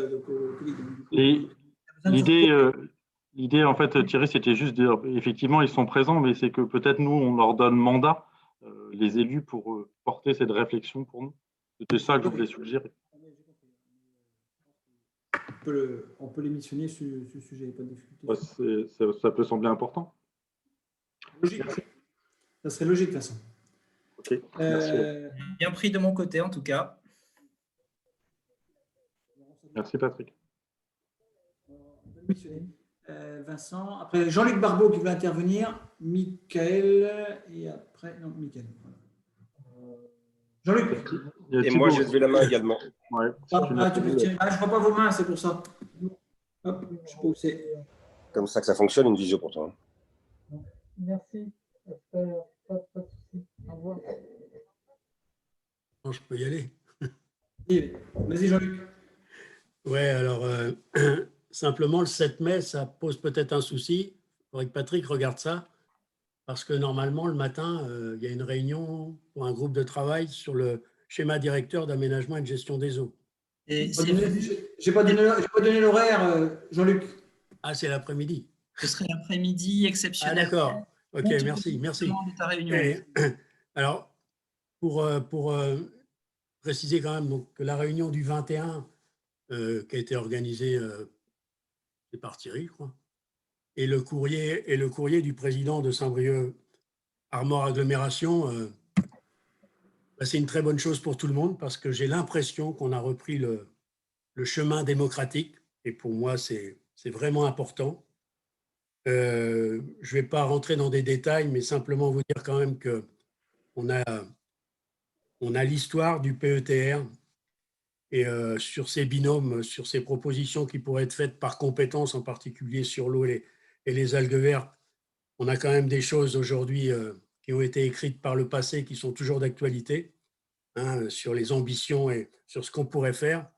L'idée, en fait, Thierry, c'était juste de dire, effectivement, ils sont présents, mais c'est que peut-être nous, on leur donne mandat, les élus, pour porter cette réflexion pour nous. C'était ça que je voulais suggérer. On peut les missionner sur ce sujet, pas de difficulté. Ça peut sembler important. Logique. Ça serait logique, de toute façon. Ok, merci. Bien pris de mon côté, en tout cas. Merci, Patrick. Vincent, après Jean-Luc Barbeau qui veut intervenir, Michael, et après, non, Michael. Voilà. Jean-Luc. Et moi, j'ai levé la main également. Ouais, je ne vois pas vos mains, c'est pour ça. Hop, je sais pas où c'est. Comme ça que ça fonctionne, une visio pour toi. Merci. Pas de souci. Au revoir. Je peux y aller. Vas-y, Jean-Luc. Ouais, alors, simplement, le 7 mai, ça pose peut-être un souci. Il faudrait que Patrick regarde ça, parce que normalement, le matin, il y a une réunion pour un groupe de travail sur le schéma directeur d'aménagement et de gestion des eaux. Je n'ai pas donné l'horaire, Jean-Luc. Ah, c'est l'après-midi. Ce serait l'après-midi exceptionnel. Ah, d'accord. Ok, merci. De ta réunion. Alors, pour préciser quand même donc, que la réunion du 21 qui a été organisée c'est par Thierry, je crois, et le courrier du président de Saint-Brieuc Armor Agglomération, c'est une très bonne chose pour tout le monde, parce que j'ai l'impression qu'on a repris le chemin démocratique, et pour moi, c'est vraiment important. Je ne vais pas rentrer dans des détails, mais simplement vous dire quand même qu'on a l'histoire du PETR, et sur ces binômes, sur ces propositions qui pourraient être faites par compétence, en particulier sur l'eau et les algues vertes, on a quand même des choses aujourd'hui qui ont été écrites par le passé, qui sont toujours d'actualité, hein, sur les ambitions et sur ce qu'on pourrait faire.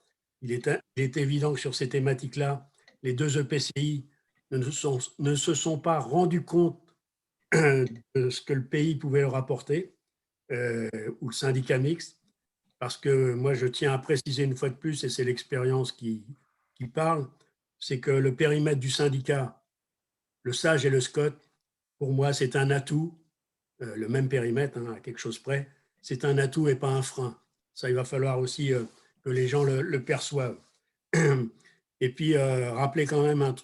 Il est évident que sur ces thématiques-là, les 2 EPCI ne se sont pas rendus compte de ce que le pays pouvait leur apporter, ou le syndicat mixte, parce que moi, je tiens à préciser une fois de plus, et c'est l'expérience qui parle, c'est que le périmètre du syndicat, le SAGE et le SCOT, pour moi, c'est un atout, le même périmètre, hein, à quelque chose près, c'est un atout et pas un frein. Ça, il va falloir aussi que les gens le perçoivent. Et puis, rappeler quand même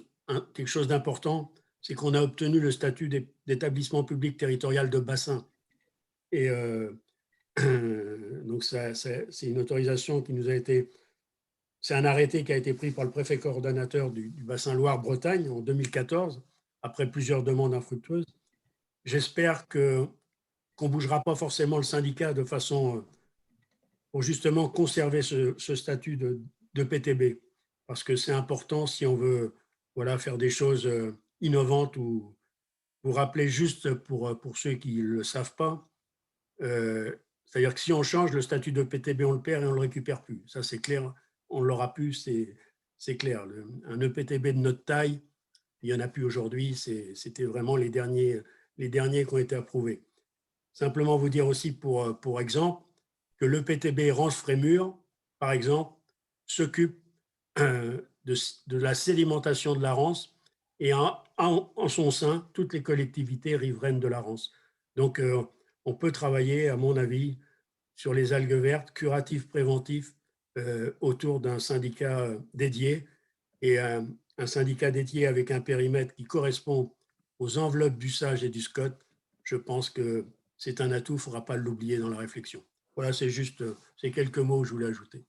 quelque chose d'important, c'est qu'on a obtenu le statut d'établissement public territorial de bassin. Et donc, c'est une autorisation qui nous a été… C'est un arrêté qui a été pris par le préfet coordonnateur du bassin Loire-Bretagne en 2014, après plusieurs demandes infructueuses. J'espère qu'on ne bougera pas forcément le syndicat de façon… pour justement conserver ce statut de PTB, parce que c'est important si on veut faire des choses innovantes ou vous rappeler juste pour ceux qui ne le savent pas, c'est-à-dire que si on change le statut de PTB, on le perd et on ne le récupère plus. Ça, c'est clair, on l'aura plus, c'est clair. Un EPTB de notre taille, il n'y en a plus aujourd'hui, c'était vraiment les derniers qui ont été approuvés. Simplement vous dire aussi pour exemple, que l'EPTB Rance-Frémur, par exemple, s'occupe de la sédimentation de la Rance et en son sein, toutes les collectivités riveraines de la Rance. Donc, on peut travailler, à mon avis, sur les algues vertes, curatifs, préventifs, autour d'un syndicat dédié et un syndicat dédié avec un périmètre qui correspond aux enveloppes du SAGE et du SCOT. Je pense que c'est un atout, il ne faudra pas l'oublier dans la réflexion. Voilà, c'est juste ces quelques mots que je voulais ajouter.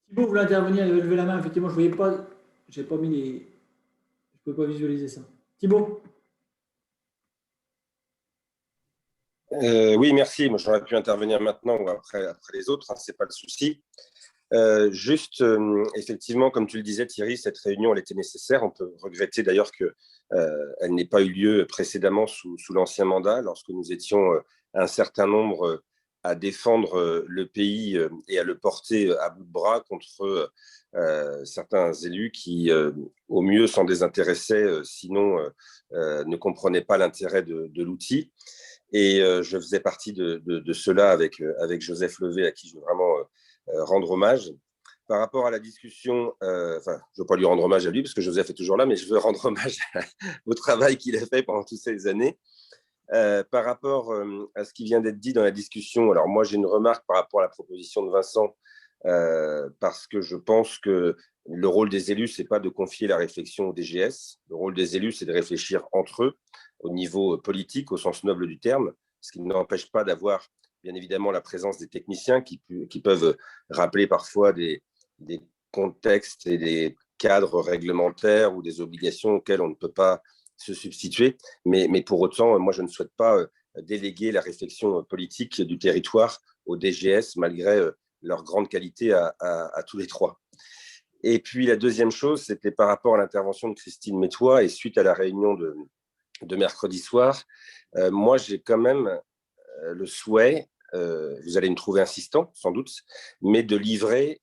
Thibault voulait intervenir, il avait levé la main. Effectivement, je ne voyais pas, j'ai pas mis les… je ne peux pas visualiser ça. Thibault. Oui, merci. Moi, j'aurais pu intervenir maintenant ou après les autres, hein, ce n'est pas le souci. Effectivement, comme tu le disais, Thierry, cette réunion, elle était nécessaire. On peut regretter d'ailleurs qu'elle n'ait pas eu lieu précédemment sous l'ancien mandat, lorsque nous étions un certain nombre à défendre le pays et à le porter à bout de bras contre certains élus qui, au mieux, s'en désintéressaient, sinon ne comprenaient pas l'intérêt de l'outil. Et je faisais partie de ceux-là avec Joseph Levé, à qui je veux vraiment rendre hommage. Par rapport à la discussion, je ne veux pas lui rendre hommage à lui, parce que Joseph est toujours là, mais je veux rendre hommage au travail qu'il a fait pendant toutes ces années. Par rapport à ce qui vient d'être dit dans la discussion, alors moi j'ai une remarque par rapport à la proposition de Vincent, parce que je pense que le rôle des élus, ce n'est pas de confier la réflexion au DGS. Le rôle des élus, c'est de réfléchir entre eux, au niveau politique, au sens noble du terme, ce qui n'empêche pas d'avoir bien évidemment la présence des techniciens qui peuvent rappeler parfois des contextes et des cadres réglementaires ou des obligations auxquelles on ne peut pas se substituer. Mais pour autant, moi, je ne souhaite pas déléguer la réflexion politique du territoire au DGS, malgré leur grande qualité à tous les trois. Et puis, la deuxième chose, c'était par rapport à l'intervention de Christine Métois et suite à la réunion de mercredi soir, moi, j'ai quand même le souhait, vous allez me trouver insistant, sans doute, mais de lever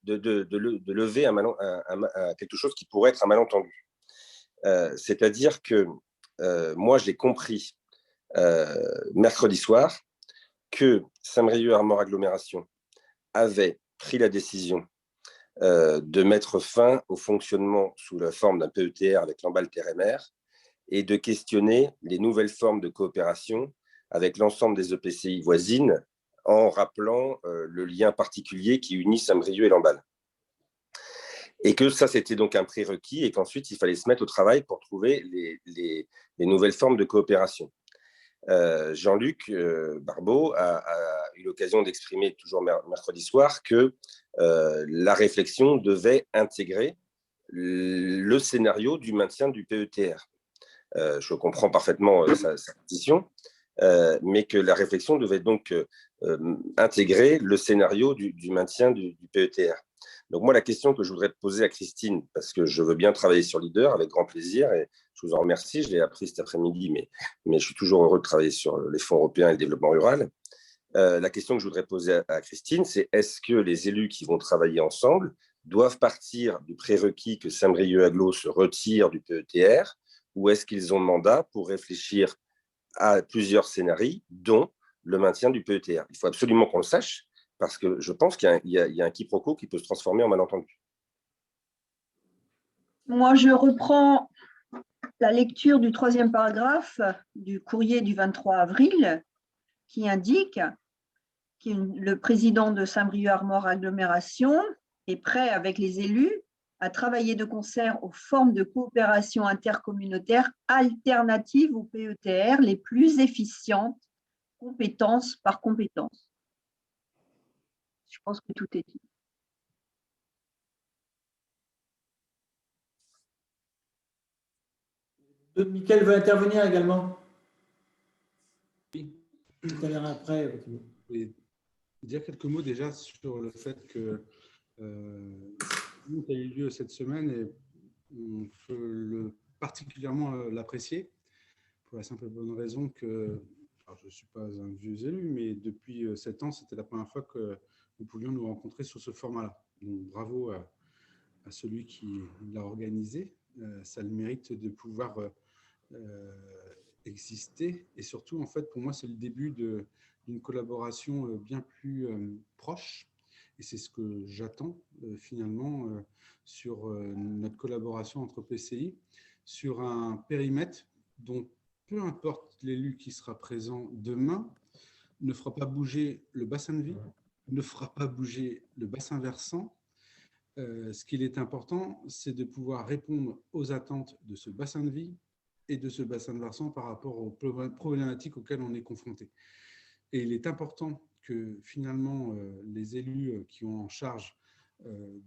quelque chose qui pourrait être un malentendu. C'est-à-dire que moi, j'ai compris mercredi soir que Saint-Brieuc-Armor Agglomération avait pris la décision de mettre fin au fonctionnement sous la forme d'un PETR avec l'emballe terre et mer et de questionner les nouvelles formes de coopération avec l'ensemble des EPCI voisines en rappelant le lien particulier qui unit Saint-Brieuc et l'emballe. Et que ça, c'était donc un prérequis et qu'ensuite, il fallait se mettre au travail pour trouver les nouvelles formes de coopération. Jean-Luc Barbeau a eu l'occasion d'exprimer toujours mercredi soir que la réflexion devait intégrer le scénario du maintien du PETR. Je comprends parfaitement sa position, mais que la réflexion devait donc intégrer le scénario du maintien du PETR. Donc moi, la question que je voudrais poser à Christine, parce que je veux bien travailler sur Leader avec grand plaisir, et je vous en remercie, je l'ai appris cet après-midi, mais je suis toujours heureux de travailler sur les fonds européens et le développement rural. La question que je voudrais poser à Christine, c'est est-ce que les élus qui vont travailler ensemble doivent partir du prérequis que Saint-Brieuc-Aglo se retire du PETR, ou est-ce qu'ils ont mandat pour réfléchir à plusieurs scénarios, dont le maintien du PETR? Il faut absolument qu'on le sache, parce que je pense qu'il y a un quiproquo qui peut se transformer en malentendu. Moi, je reprends la lecture du 3e paragraphe du courrier du 23 avril qui indique que le président de Saint-Brieuc-Armor Agglomération est prêt avec les élus à travailler de concert aux formes de coopération intercommunautaire alternatives au PETR les plus efficientes, compétence par compétence. Je pense que tout est dit. Mickaël veut intervenir également. Oui. Tout à l'heure après. Et dire quelques mots déjà sur le fait que a eu lieu cette semaine et on peut particulièrement l'apprécier pour la simple et bonne raison que alors je ne suis pas un vieux élu, mais depuis 7 ans, c'était la première fois que nous pouvions nous rencontrer sur ce format-là. Donc bravo à celui qui l'a organisé. Ça a le mérite de pouvoir exister et surtout, en fait, pour moi, c'est le début d'une collaboration bien plus proche. Et c'est ce que j'attends finalement sur notre collaboration entre PCI, sur un périmètre dont peu importe l'élu qui sera présent demain, ne fera pas bouger le bassin de vie, ne fera pas bouger le bassin versant. Ce qu'il est important, c'est de pouvoir répondre aux attentes de ce bassin de vie et de ce bassin de versant par rapport aux problématiques auxquelles on est confronté. Et il est important que finalement les élus qui ont en charge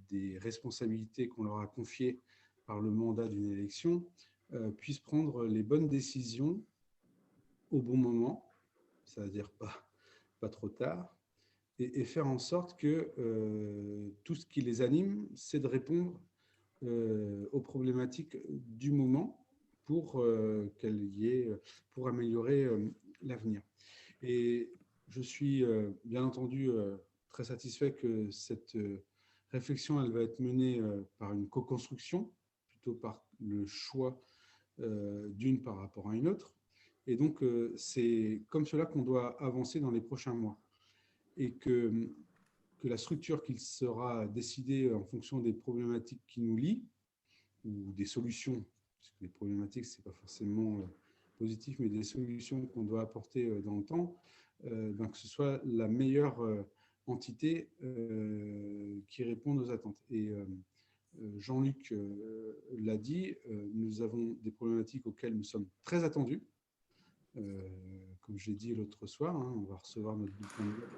des responsabilités qu'on leur a confiées par le mandat d'une élection puissent prendre les bonnes décisions au bon moment, c'est-à-dire pas trop tard, et faire en sorte que tout ce qui les anime, c'est de répondre aux problématiques du moment pour pour améliorer l'avenir. Et je suis bien entendu très satisfait que cette réflexion, elle va être menée par une co-construction, plutôt par le choix d'une par rapport à une autre. Et donc, c'est comme cela qu'on doit avancer dans les prochains mois. Et que la structure qui sera décidée en fonction des problématiques qui nous lient, ou des solutions, parce que les problématiques, ce n'est pas forcément positif, mais des solutions qu'on doit apporter dans le temps, que ce soit la meilleure entité qui réponde aux attentes. Et Jean-Luc l'a dit, nous avons des problématiques auxquelles nous sommes très attendus. Comme j'ai dit l'autre soir, on va recevoir notre bulletin de vote.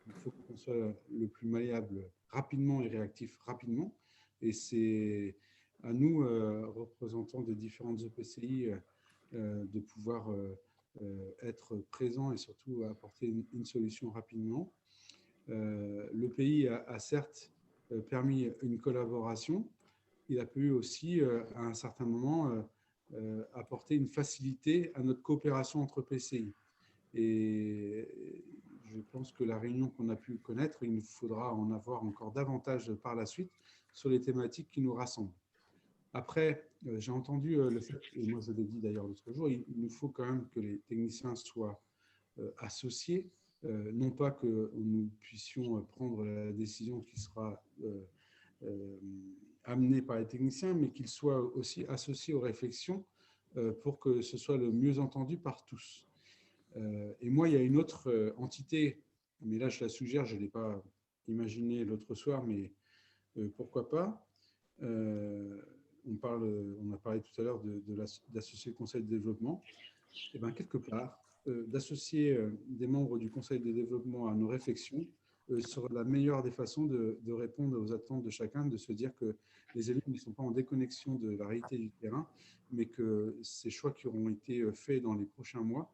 Il faut qu'on soit le plus malléable rapidement et réactif rapidement. Et c'est à nous, représentants des différentes EPCI, de pouvoir être présents et surtout apporter une solution rapidement. Le pays a certes permis une collaboration. Il a pu aussi, à un certain moment, apporter une facilité à notre coopération entre PCI. Et je pense que la réunion qu'on a pu connaître, il nous faudra en avoir encore davantage par la suite sur les thématiques qui nous rassemblent. Après, j'ai entendu le fait, et moi je l'ai dit d'ailleurs l'autre jour, il nous faut quand même que les techniciens soient associés, non pas que nous puissions prendre la décision qui sera amenée par les techniciens, mais qu'ils soient aussi associés aux réflexions pour que ce soit le mieux entendu par tous. Et moi, il y a une autre entité, mais là je la suggère, je ne l'ai pas imaginé l'autre soir, mais pourquoi pas. On a parlé tout à l'heure d'associer le Conseil de développement. Et bien, quelque part, d'associer des membres du Conseil de développement à nos réflexions serait la meilleure des façons de répondre aux attentes de chacun, de se dire que les élus ne sont pas en déconnexion de la réalité du terrain, mais que ces choix qui auront été faits dans les prochains mois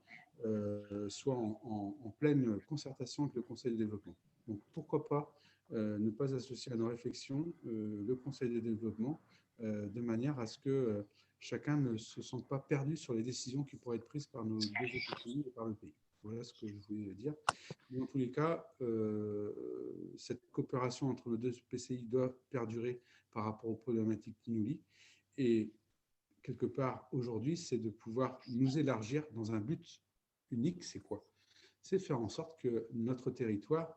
soient en pleine concertation avec le Conseil de développement. Donc, pourquoi pas ne pas associer à nos réflexions le Conseil de développement de manière à ce que chacun ne se sente pas perdu sur les décisions qui pourraient être prises par nos deux pays et par le pays. Voilà ce que je voulais dire. Mais en tous les cas, cette coopération entre nos deux PCI doit perdurer par rapport aux problématiques qui nous lient. Et quelque part, aujourd'hui, c'est de pouvoir nous élargir dans un but unique. C'est quoi? C'est faire en sorte que notre territoire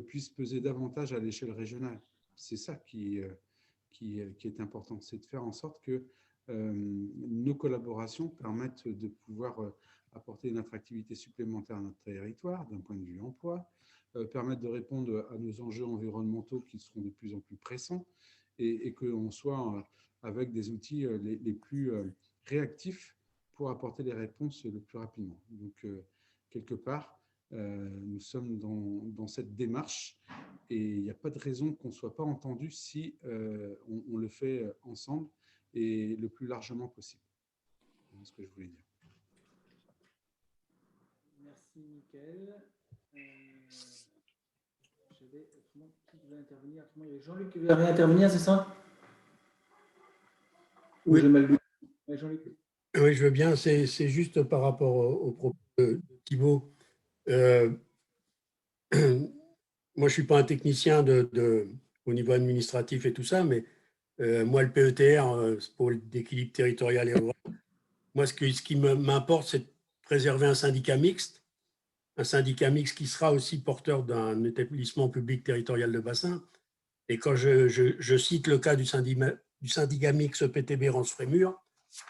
puisse peser davantage à l'échelle régionale. C'est ça qui est important. C'est de faire en sorte que nos collaborations permettent de pouvoir apporter une attractivité supplémentaire à notre territoire d'un point de vue emploi, permettre de répondre à nos enjeux environnementaux qui seront de plus en plus pressants et qu'on soit avec des outils les plus réactifs pour apporter les réponses le plus rapidement. Donc, quelque part, nous sommes dans cette démarche et il n'y a pas de raison qu'on ne soit pas entendu si on le fait ensemble et le plus largement possible. C'est ce que je voulais dire. Merci, Mickaël. Qui voulait intervenir? Il y avait Jean-Luc qui voulait réintervenir, c'est ça? Oui. Ouais, Jean-Luc. Oui, je veux bien. C'est juste par rapport au propos de Thibault. Moi, je ne suis pas un technicien au niveau administratif et tout ça, mais moi, le PETR, pôle d'équilibre territorial et rural, moi, ce qui m'importe, c'est de préserver un syndicat mixte qui sera aussi porteur d'un établissement public territorial de bassin. Et quand je cite le cas du syndicat mixte PTB Rance-Frémur,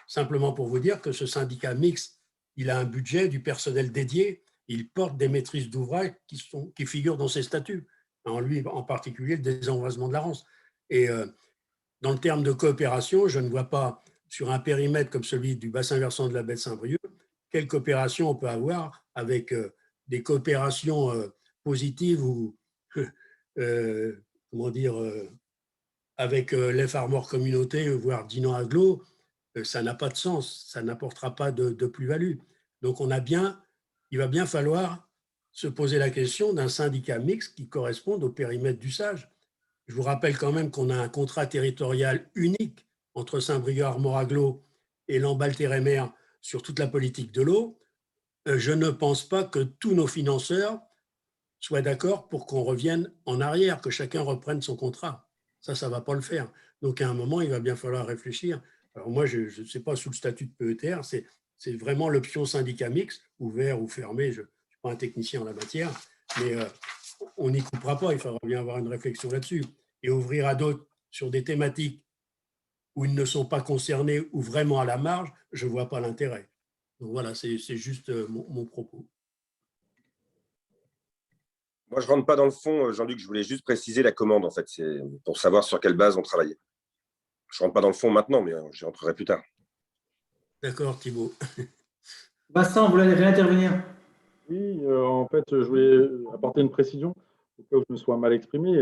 simplement pour vous dire que ce syndicat mixte, il a un budget, du personnel dédié, il porte des maîtrises d'ouvrage qui figurent dans ses statuts, en particulier le désenvasement de la Rance. Et dans le terme de coopération, je ne vois pas, sur un périmètre comme celui du bassin versant de la baie de Saint-Brieuc, quelle coopération on peut avoir avec des coopérations positives ou, comment dire, avec l'F Armor Communauté, voire Dinan Aglo, ça n'a pas de sens, ça n'apportera pas de plus-value. Donc, il va bien falloir se poser la question d'un syndicat mixte qui corresponde au périmètre d'usage. Je vous rappelle quand même qu'on a un contrat territorial unique entre Saint-Brieuc, Armor-Aglo et Lamballe-Térémer sur toute la politique de l'eau. Je ne pense pas que tous nos financeurs soient d'accord pour qu'on revienne en arrière, que chacun reprenne son contrat. Ça ne va pas le faire. Donc, à un moment, il va bien falloir réfléchir. Alors, moi, je ne sais pas sous le statut de PETR, c'est vraiment l'option syndicat mixte, ouvert ou fermé. Je ne suis pas un technicien en la matière, mais on n'y coupera pas. Il faudra bien avoir une réflexion là-dessus. Et ouvrir à d'autres sur des thématiques où ils ne sont pas concernés ou vraiment à la marge, je ne vois pas l'intérêt. Donc voilà, c'est juste mon propos. Moi, je ne rentre pas dans le fond, Jean-Luc, je voulais juste préciser la commande, en fait, c'est pour savoir sur quelle base on travaillait. Je ne rentre pas dans le fond maintenant, mais j'y rentrerai plus tard. D'accord, Thibault. Vincent, vous voulez réintervenir? Oui, en fait, je voulais apporter une précision, au cas où je me sois mal exprimé.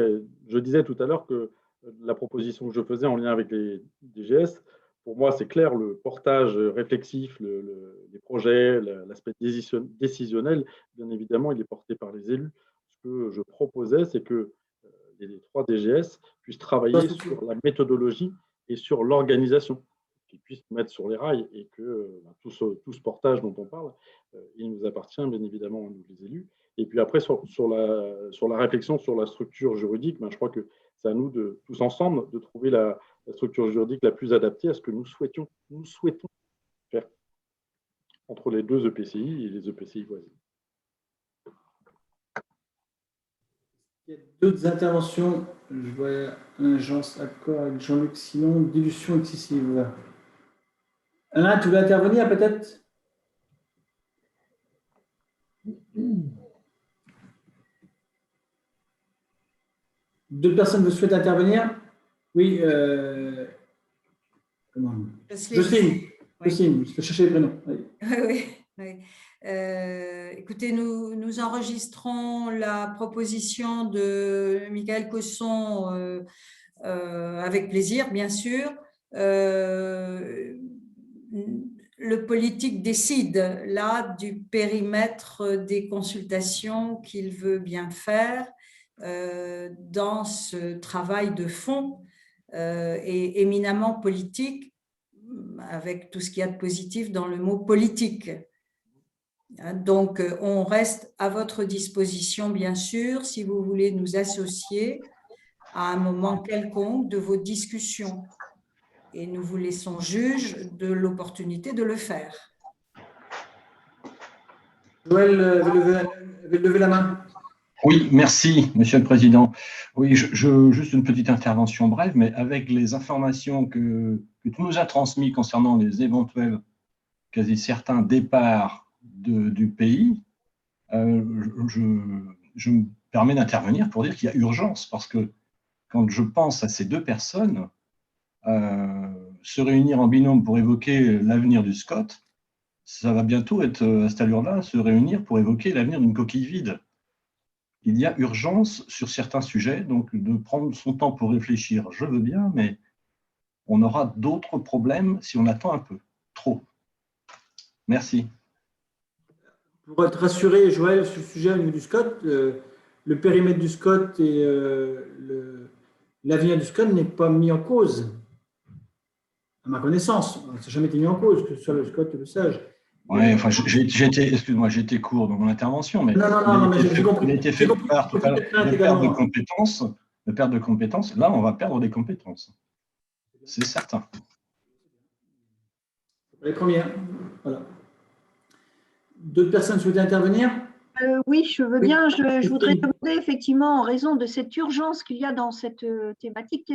Je disais tout à l'heure que la proposition que je faisais en lien avec les DGS, pour moi, c'est clair, le portage réflexif, les projets, l'aspect décisionnel, bien évidemment, il est porté par les élus. Ce que je proposais, c'est que les 3 DGS puissent travailler sur la méthodologie et sur l'organisation, qu'ils puissent mettre sur les rails et que tout ce portage dont on parle, il nous appartient, bien évidemment, nous les élus. Et puis après, sur la réflexion sur la structure juridique, je crois que c'est à nous, tous ensemble, de trouver la structure juridique la plus adaptée à ce que nous souhaitons faire entre les 2 EPCI et les EPCI voisins. Il y a d'autres interventions. Je vois un accord avec Jean-Luc, sinon dilution excessive. Alain, tu veux intervenir peut-être? D'autres personnes vous souhaitent intervenir? Oui. Jocelyne. Jocelyne, je peux chercher les prénoms. Oui. Écoutez, nous enregistrons la proposition de Mickaël Cosson avec plaisir, bien sûr. Le politique décide là du périmètre des consultations qu'il veut bien faire dans ce travail de fond et éminemment politique, avec tout ce qu'il y a de positif dans le mot politique. Donc, on reste à votre disposition, bien sûr, si vous voulez nous associer à un moment quelconque de vos discussions. Et nous vous laissons juge de l'opportunité de le faire. Joël, levez la main. Oui, merci, Monsieur le Président. Oui, juste une petite intervention brève, mais avec les informations que tu nous as transmises concernant les éventuels, quasi certains départs du pays, je me permets d'intervenir pour dire qu'il y a urgence, parce que quand je pense à ces deux personnes, se réunir en binôme pour évoquer l'avenir du SCOT, ça va bientôt être à cette allure-là, se réunir pour évoquer l'avenir d'une coquille vide. Il y a urgence sur certains sujets, donc de prendre son temps pour réfléchir, je veux bien, mais on aura d'autres problèmes si on attend un peu, trop. Merci. Pour te rassurer, Joël, sur le sujet au niveau du SCOT, le périmètre du SCOT et l'avenir du SCOT n'est pas mis en cause, à ma connaissance. Ça n'a jamais été mis en cause, que ce soit le SCOT ou le SAGE. Oui, enfin, excuse-moi, j'ai été court dans mon intervention, mais non, mais j'ai compris. Il a été fait par tout à l'heure de perte de compétences. Là, on va perdre des compétences. C'est certain. Les premières. Voilà. D'autres personnes souhaitent intervenir? Oui, je veux bien. Je voudrais demander, effectivement, en raison de cette urgence qu'il y a dans cette thématique,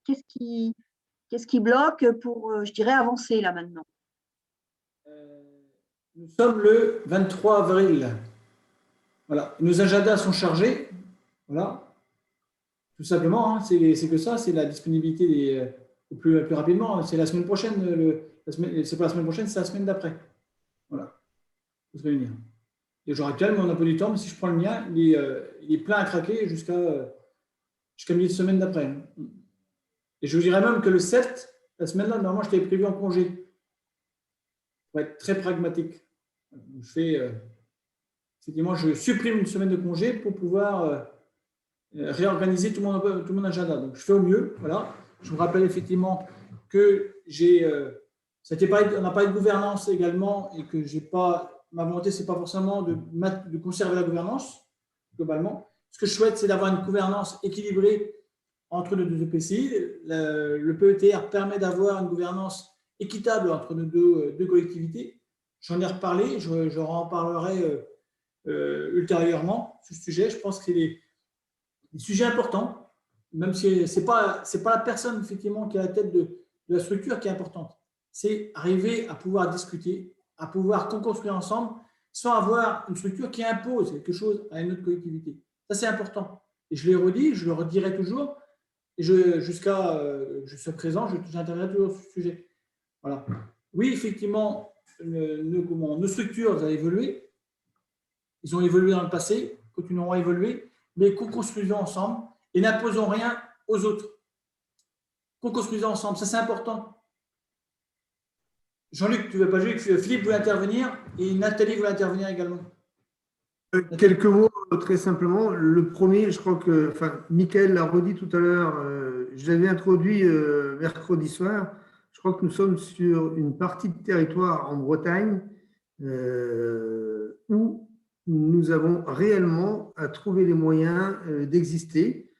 qu'est-ce qui bloque pour, je dirais, avancer là maintenant? Nous sommes le 23 avril. Voilà. Nos agendas sont chargés. Voilà. Tout simplement, hein, c'est que ça, c'est la disponibilité plus rapidement. C'est la semaine prochaine. C'est pas la semaine prochaine, c'est la semaine d'après. Voilà. Il faut se réunir. Et jour actuel, on n'a pas du temps, mais si je prends le mien, il est plein à craquer jusqu'à milieu de semaine d'après. Et je vous dirais même que le 7, la semaine-là, normalement, je t'avais prévu en congé. Pour être très pragmatique. Effectivement, je supprime une semaine de congé pour pouvoir réorganiser tout mon agenda. Donc, je fais au mieux. Voilà. Je vous rappelle effectivement que on n'a pas de gouvernance également et que ma volonté, ce n'est pas forcément de conserver la gouvernance, globalement. Ce que je souhaite, c'est d'avoir une gouvernance équilibrée entre nos deux EPCI. Le PETR permet d'avoir une gouvernance équitable entre nos deux collectivités. J'en ai reparlé, je en reparlerai ultérieurement sur ce sujet. Je pense que c'est des sujets importants, même si ce n'est pas la personne effectivement qui est à la tête de la structure qui est importante. C'est arriver à pouvoir discuter, à pouvoir construire ensemble sans avoir une structure qui impose quelque chose à une autre collectivité. Ça, c'est important. Et je l'ai redit, je le redirai toujours. Et jusqu'à présent, j'interviendrai toujours sur ce sujet. Voilà. Oui, effectivement, nos structures ont évolué. Ils ont évolué dans le passé, continueront à évoluer, mais co-construisons ensemble et n'imposons rien aux autres. Co-construisons ensemble, ça c'est important. Jean-Luc, tu ne veux pas jouer, Philippe voulait intervenir et Nathalie voulait intervenir également. Quelques mots très simplement. Le premier, je crois que, Mickaël l'a redit tout à l'heure, je l'avais introduit mercredi soir. Je crois que nous sommes sur une partie de territoire en Bretagne où nous avons réellement à trouver les moyens d'exister.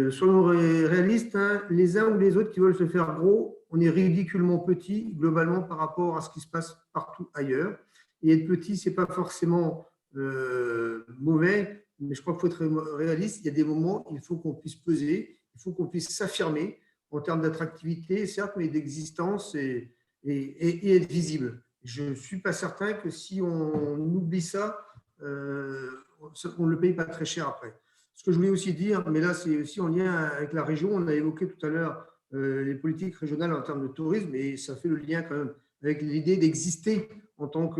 Soyons réalistes, hein, les uns ou les autres qui veulent se faire gros, on est ridiculement petit globalement par rapport à ce qui se passe partout ailleurs. Et être petit, ce n'est pas forcément mauvais, mais je crois qu'il faut être réaliste. Il y a des moments où il faut qu'on puisse peser, il faut qu'on puisse s'affirmer en termes d'attractivité, certes, mais d'existence et être visible. Je ne suis pas certain que si on oublie ça, on ne le paye pas très cher après. Ce que je voulais aussi dire, mais là c'est aussi en lien avec la région, on a évoqué tout à l'heure les politiques régionales en termes de tourisme et ça fait le lien quand même avec l'idée d'exister en tant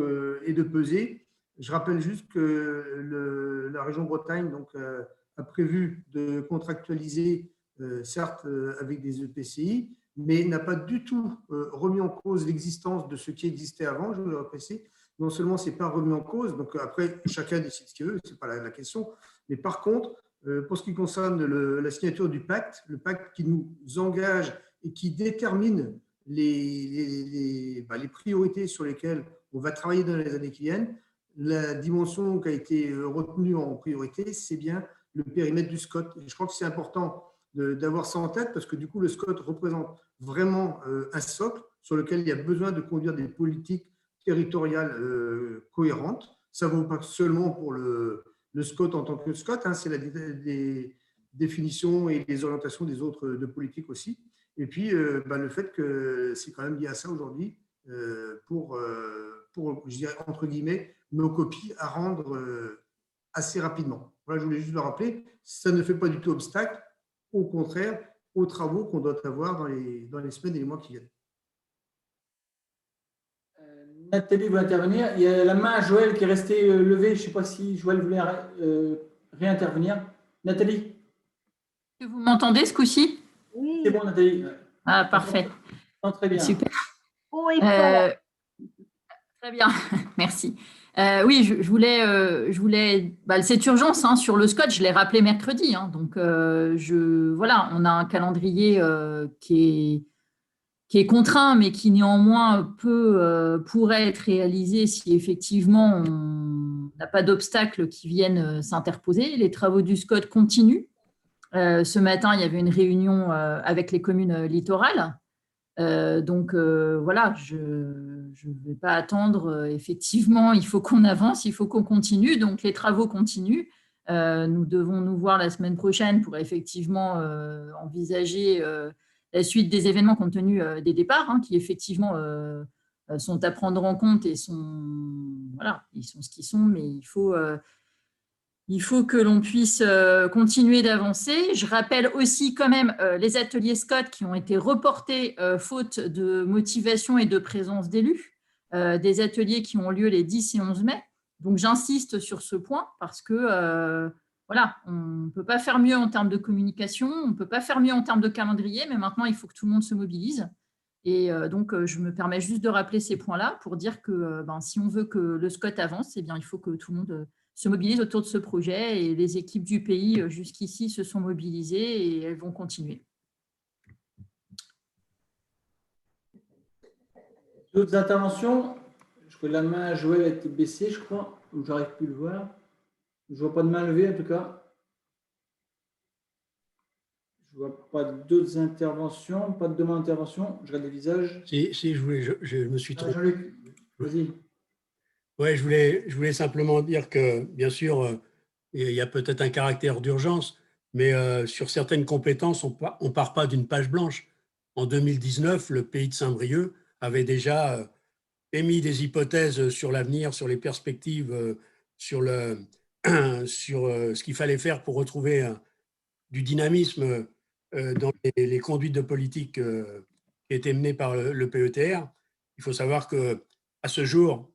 et de peser. Je rappelle juste que la région Bretagne donc, a prévu de contractualiser, certes avec des EPCI, mais n'a pas du tout remis en cause l'existence de ce qui existait avant, je veux le préciser. Non seulement ce n'est pas remis en cause, donc après chacun décide ce qu'il veut, ce n'est pas la question, mais par contre, pour ce qui concerne la signature du pacte, le pacte qui nous engage et qui détermine les priorités sur lesquelles on va travailler dans les années qui viennent, la dimension qui a été retenue en priorité, c'est bien le périmètre du SCOT. Et je crois que c'est important d'avoir ça en tête parce que du coup, le SCOT représente vraiment un socle sur lequel il y a besoin de conduire des politiques territoriales cohérentes. Ça ne vaut pas seulement pour le SCOT en tant que SCOT, hein, c'est les définitions et les orientations des autres de politique aussi. Et puis, le fait que c'est quand même lié à ça aujourd'hui pour, je dirais, entre guillemets, nos copies à rendre assez rapidement. Voilà, je voulais juste le rappeler, ça ne fait pas du tout obstacle au contraire aux travaux qu'on doit avoir dans les semaines et les mois qui viennent. Nathalie veut intervenir. Il y a la main à Joël qui est restée levée. Je ne sais pas si Joël voulait réintervenir. Nathalie? Est-ce que vous m'entendez ce coup-ci? Oui. C'est bon, Nathalie. Ah, parfait. Très bien. Super. Oh, et fort. Très bien, merci. Oui, je voulais cette urgence hein, sur le SCOT, je l'ai rappelé mercredi. Hein, donc, voilà, on a un calendrier qui est contraint, mais qui néanmoins pourrait être réalisé si effectivement on n'a pas d'obstacles qui viennent s'interposer. Les travaux du SCOT continuent. Ce matin, il y avait une réunion avec les communes littorales. Donc, voilà, je ne vais pas attendre. Effectivement, il faut qu'on avance, il faut qu'on continue. Donc, les travaux continuent. Nous devons nous voir la semaine prochaine pour effectivement envisager la suite des événements compte tenu des départs, hein, qui effectivement sont à prendre en compte et voilà, ils sont ce qu'ils sont, mais il faut que l'on puisse continuer d'avancer. Je rappelle aussi quand même les ateliers SCOT qui ont été reportés faute de motivation et de présence d'élus, des ateliers qui ont lieu les 10 et 11 mai. Donc, j'insiste sur ce point parce que voilà, on ne peut pas faire mieux en termes de communication, on ne peut pas faire mieux en termes de calendrier, mais maintenant, il faut que tout le monde se mobilise. Et donc, je me permets juste de rappeler ces points-là pour dire que si on veut que le SCOT avance, eh bien, il faut que tout le monde se mobilisent autour de ce projet et les équipes du pays jusqu'ici se sont mobilisées et elles vont continuer. D'autres interventions? Je crois que la main à Joël a été baissée, je crois, ou j'arrive plus à le voir. Je ne vois pas de main levée en tout cas. Je ne vois pas d'autres interventions, pas de demande d'intervention. Je regarde les visages. Si, je me suis trompé. Jean-Luc, vas-y. Ouais, je voulais simplement dire que, bien sûr, il y a peut-être un caractère d'urgence, mais sur certaines compétences, on ne part pas d'une page blanche. En 2019, le pays de Saint-Brieuc avait déjà émis des hypothèses sur l'avenir, sur les perspectives, sur ce qu'il fallait faire pour retrouver du dynamisme dans les conduites de politique qui étaient menées par le PETR. Il faut savoir qu'à ce jour,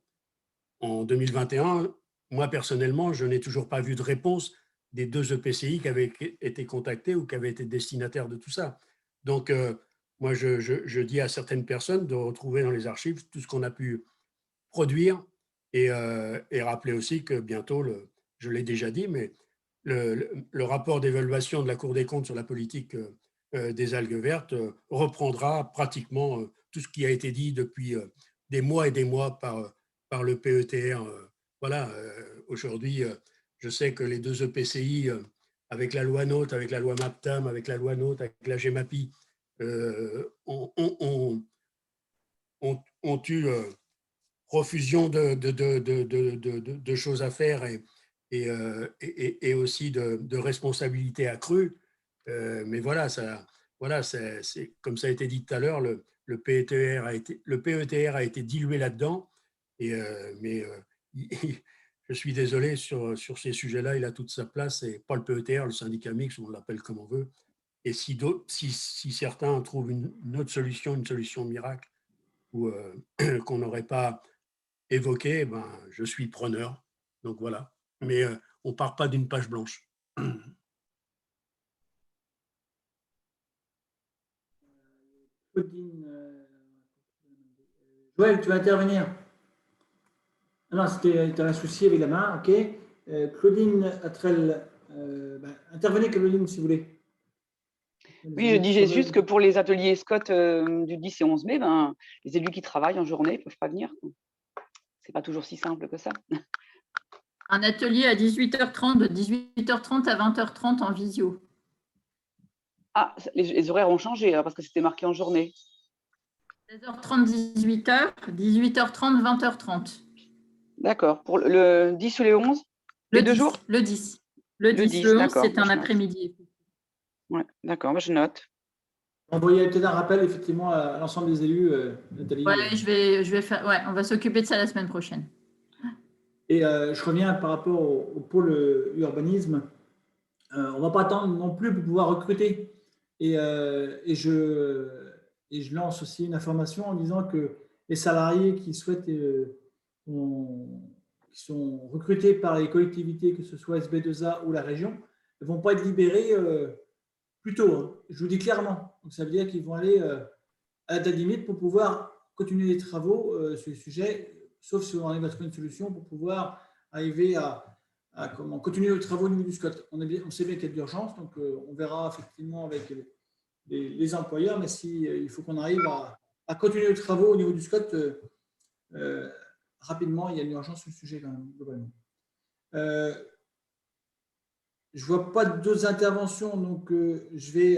en 2021, moi personnellement, je n'ai toujours pas vu de réponse des 2 EPCI qui avaient été contactés ou qui avaient été destinataires de tout ça. Donc, moi, je dis à certaines personnes de retrouver dans les archives tout ce qu'on a pu produire et rappeler aussi que bientôt, je l'ai déjà dit, mais le rapport d'évaluation de la Cour des comptes sur la politique des algues vertes reprendra pratiquement tout ce qui a été dit depuis des mois et des mois par le PETR. Voilà, aujourd'hui, je sais que les 2 EPCI, avec la loi NOTE, avec la loi MAPTAM, avec la loi NOTE, avec la GEMAPI, ont eu profusion de choses à faire et aussi de responsabilités accrues. Mais voilà, c'est comme ça a été dit tout à l'heure, le PETR a été dilué là-dedans. Mais je suis désolé, sur ces sujets-là, il a toute sa place, et pas le PETR, le syndicat mixte, on l'appelle comme on veut. Et si certains trouvent une autre solution, une solution miracle, ou qu'on n'aurait pas évoqué, je suis preneur. Donc voilà. Mais on ne part pas d'une page blanche. Joël, tu vas intervenir? Non, c'était un souci avec la main, ok. Claudine Atrel, intervenez, Claudine, si vous voulez. Oui, je disais juste que pour les ateliers SCOT du 10 et 11 mai, les élus qui travaillent en journée ne peuvent pas venir. Ce n'est pas toujours si simple que ça. Un atelier à 18h30, de 18h30 à 20h30 en visio. Ah, les horaires ont changé parce que c'était marqué en journée. 16h30, 18h, 18h30, 20h30. D'accord. Pour le 10 ou les 11 Les 2 jours? Le 10. Le 10, le 11, c'est un après-midi. Ouais, d'accord, je note. Envoyer peut-être un rappel effectivement à l'ensemble des élus, Nathalie. Ouais, je vais faire. Ouais, on va s'occuper de ça la semaine prochaine. Et je reviens par rapport au pôle urbanisme. on ne va pas attendre non plus pour pouvoir recruter. Et je lance aussi une information en disant que les salariés qui souhaitent, qui sont recrutés par les collectivités, que ce soit SB2A ou la région, ne vont pas être libérés plus tôt. Hein. Je vous dis clairement. Donc, ça veut dire qu'ils vont aller à la date limite pour pouvoir continuer les travaux sur le sujet, sauf si on arrive à trouver une solution pour pouvoir arriver à continuer les travaux au niveau du SCOT. On sait bien qu'il y a de l'urgence, donc on verra effectivement avec les employeurs, mais il faut qu'on arrive à continuer les travaux au niveau du SCOT rapidement. Il y a une urgence sur le sujet quand même, globalement. Je ne vois pas d'autres interventions, donc je vais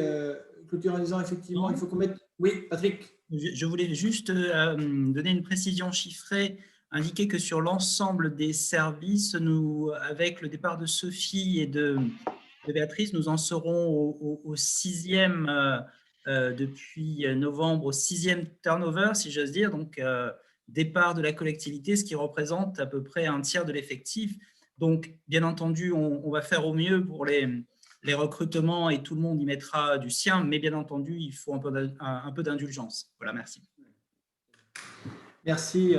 clôturer en disant effectivement, il faut qu'on mette… Oui, Patrick. Je voulais juste donner une précision chiffrée, indiquer que sur l'ensemble des services, avec le départ de Sophie et de Béatrice, nous en serons au 6e depuis novembre, au 6e turnover, si j'ose dire, donc départ de la collectivité, ce qui représente à peu près un tiers de l'effectif. Donc, bien entendu, on va faire au mieux pour les recrutements et tout le monde y mettra du sien, mais bien entendu, il faut un peu d'indulgence. Voilà, merci. Merci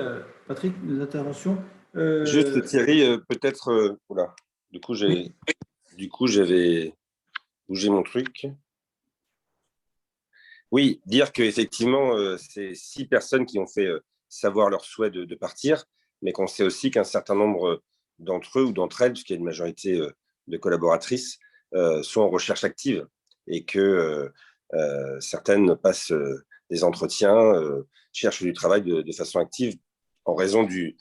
Patrick des interventions. Juste Thierry, peut-être, voilà, du coup j'avais bougé mon truc. Oui, dire qu'effectivement, c'est 6 personnes qui ont fait savoir leur souhait de partir, mais qu'on sait aussi qu'un certain nombre d'entre eux ou d'entre elles, puisqu'il y a une majorité de collaboratrices, sont en recherche active et que certaines passent des entretiens, cherchent du travail de façon active en raison du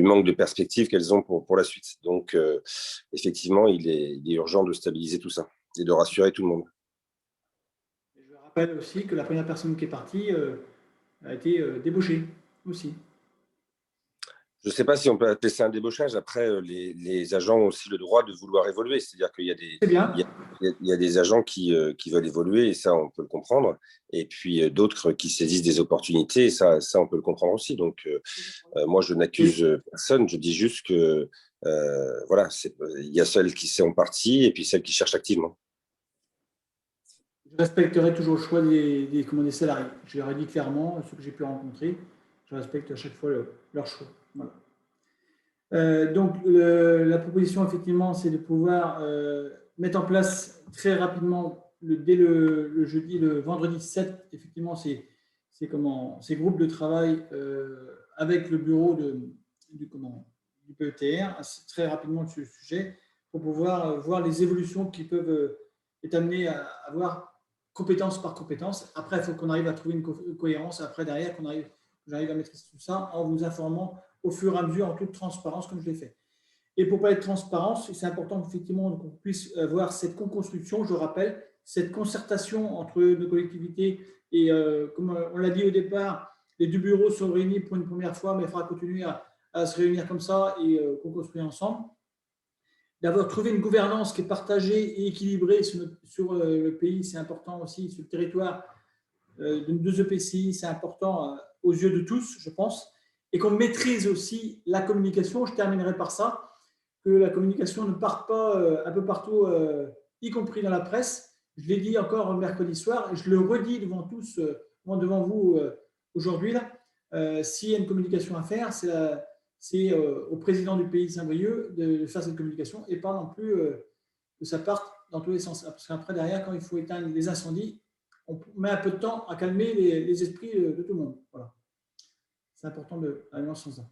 manque de perspective qu'elles ont pour la suite. Donc, effectivement, il est urgent de stabiliser tout ça et de rassurer tout le monde. Je rappelle aussi que la première personne qui est partie a été débauchée aussi. Je ne sais pas si on peut appeler ça un débauchage. Après, les agents ont aussi le droit de vouloir évoluer. C'est-à-dire qu'il y a des agents qui veulent évoluer, et ça, on peut le comprendre. Et puis d'autres qui saisissent des opportunités, et ça, on peut le comprendre aussi. Donc, moi, je n'accuse personne. Je dis juste que, voilà, il y a celles qui sont parties et puis celles qui cherchent activement. Je respecterai toujours le choix des salariés. Je leur ai dit clairement, ceux que j'ai pu rencontrer, je respecte à chaque fois leur choix. Voilà. Donc, la proposition, effectivement, c'est de pouvoir mettre en place très rapidement, dès le jeudi, le vendredi 7, effectivement, ces groupes de travail avec le bureau du PETR, très rapidement sur le sujet, pour pouvoir voir les évolutions qui peuvent être amenées à avoir compétence par compétence. Après, il faut qu'on arrive à trouver une cohérence. Après, derrière, j'arrive à maîtriser tout ça en vous informant au fur et à mesure en toute transparence comme je l'ai fait. Et pour ne pas être transparent, c'est important effectivement qu'on puisse avoir cette co-construction, je rappelle, cette concertation entre nos collectivités et comme on l'a dit au départ, les 2 bureaux sont réunis pour une première fois, mais il faudra continuer à se réunir comme ça et co-construire ensemble. D'avoir trouvé une gouvernance qui est partagée et équilibrée sur le pays, c'est important aussi, sur le territoire de 2 EPCI, c'est important aux yeux de tous, je pense, et qu'on maîtrise aussi la communication. Je terminerai par ça, que la communication ne parte pas un peu partout, y compris dans la presse. Je l'ai dit encore mercredi soir, et je le redis devant tous, devant vous aujourd'hui. S'il y a une communication à faire, c'est au président du pays de Saint-Brieuc de faire cette communication et pas non plus que ça parte dans tous les sens. Parce qu'après, derrière, quand il faut éteindre les incendies, on met un peu de temps à calmer les esprits de tout le monde. Voilà. C'est important d'aller dans ce sens-là.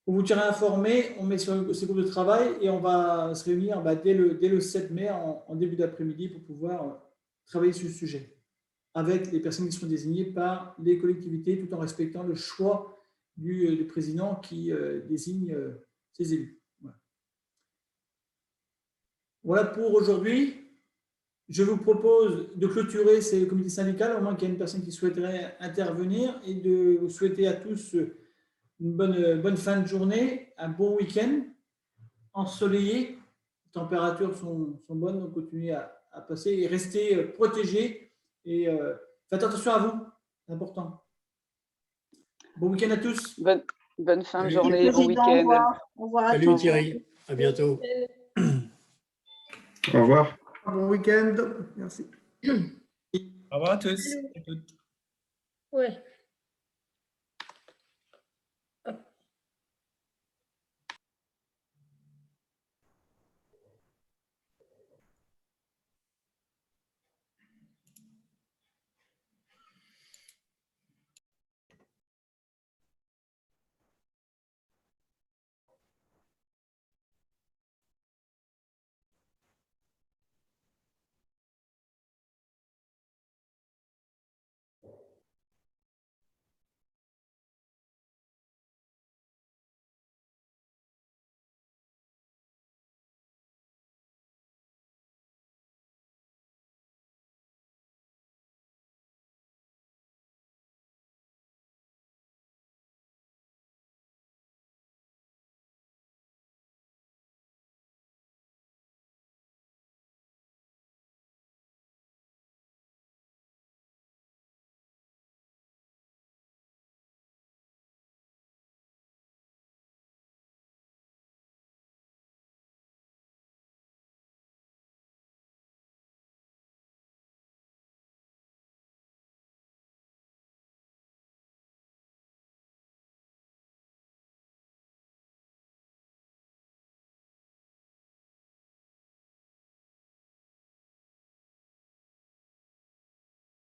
Pour vous tirer informé, on met sur ces groupes de travail et on va se réunir dès le 7 mai en début d'après-midi pour pouvoir travailler sur ce sujet avec les personnes qui seront désignées par les collectivités tout en respectant le choix du président qui désigne ses élus. Voilà pour aujourd'hui. Je vous propose de clôturer ces comités syndicaux, au moins qu'il y ait une personne qui souhaiterait intervenir, et de vous souhaiter à tous une bonne fin de journée, un bon week-end ensoleillé. Les températures sont bonnes, donc continuez à passer et restez protégés. Et faites attention à vous, c'est important. Bon week-end à tous. Bonne fin de journée, bon week-end. Au revoir. Salut Thierry, à bientôt. Au revoir. Bon week-end. Merci. Au revoir à tous et toutes. Ouais.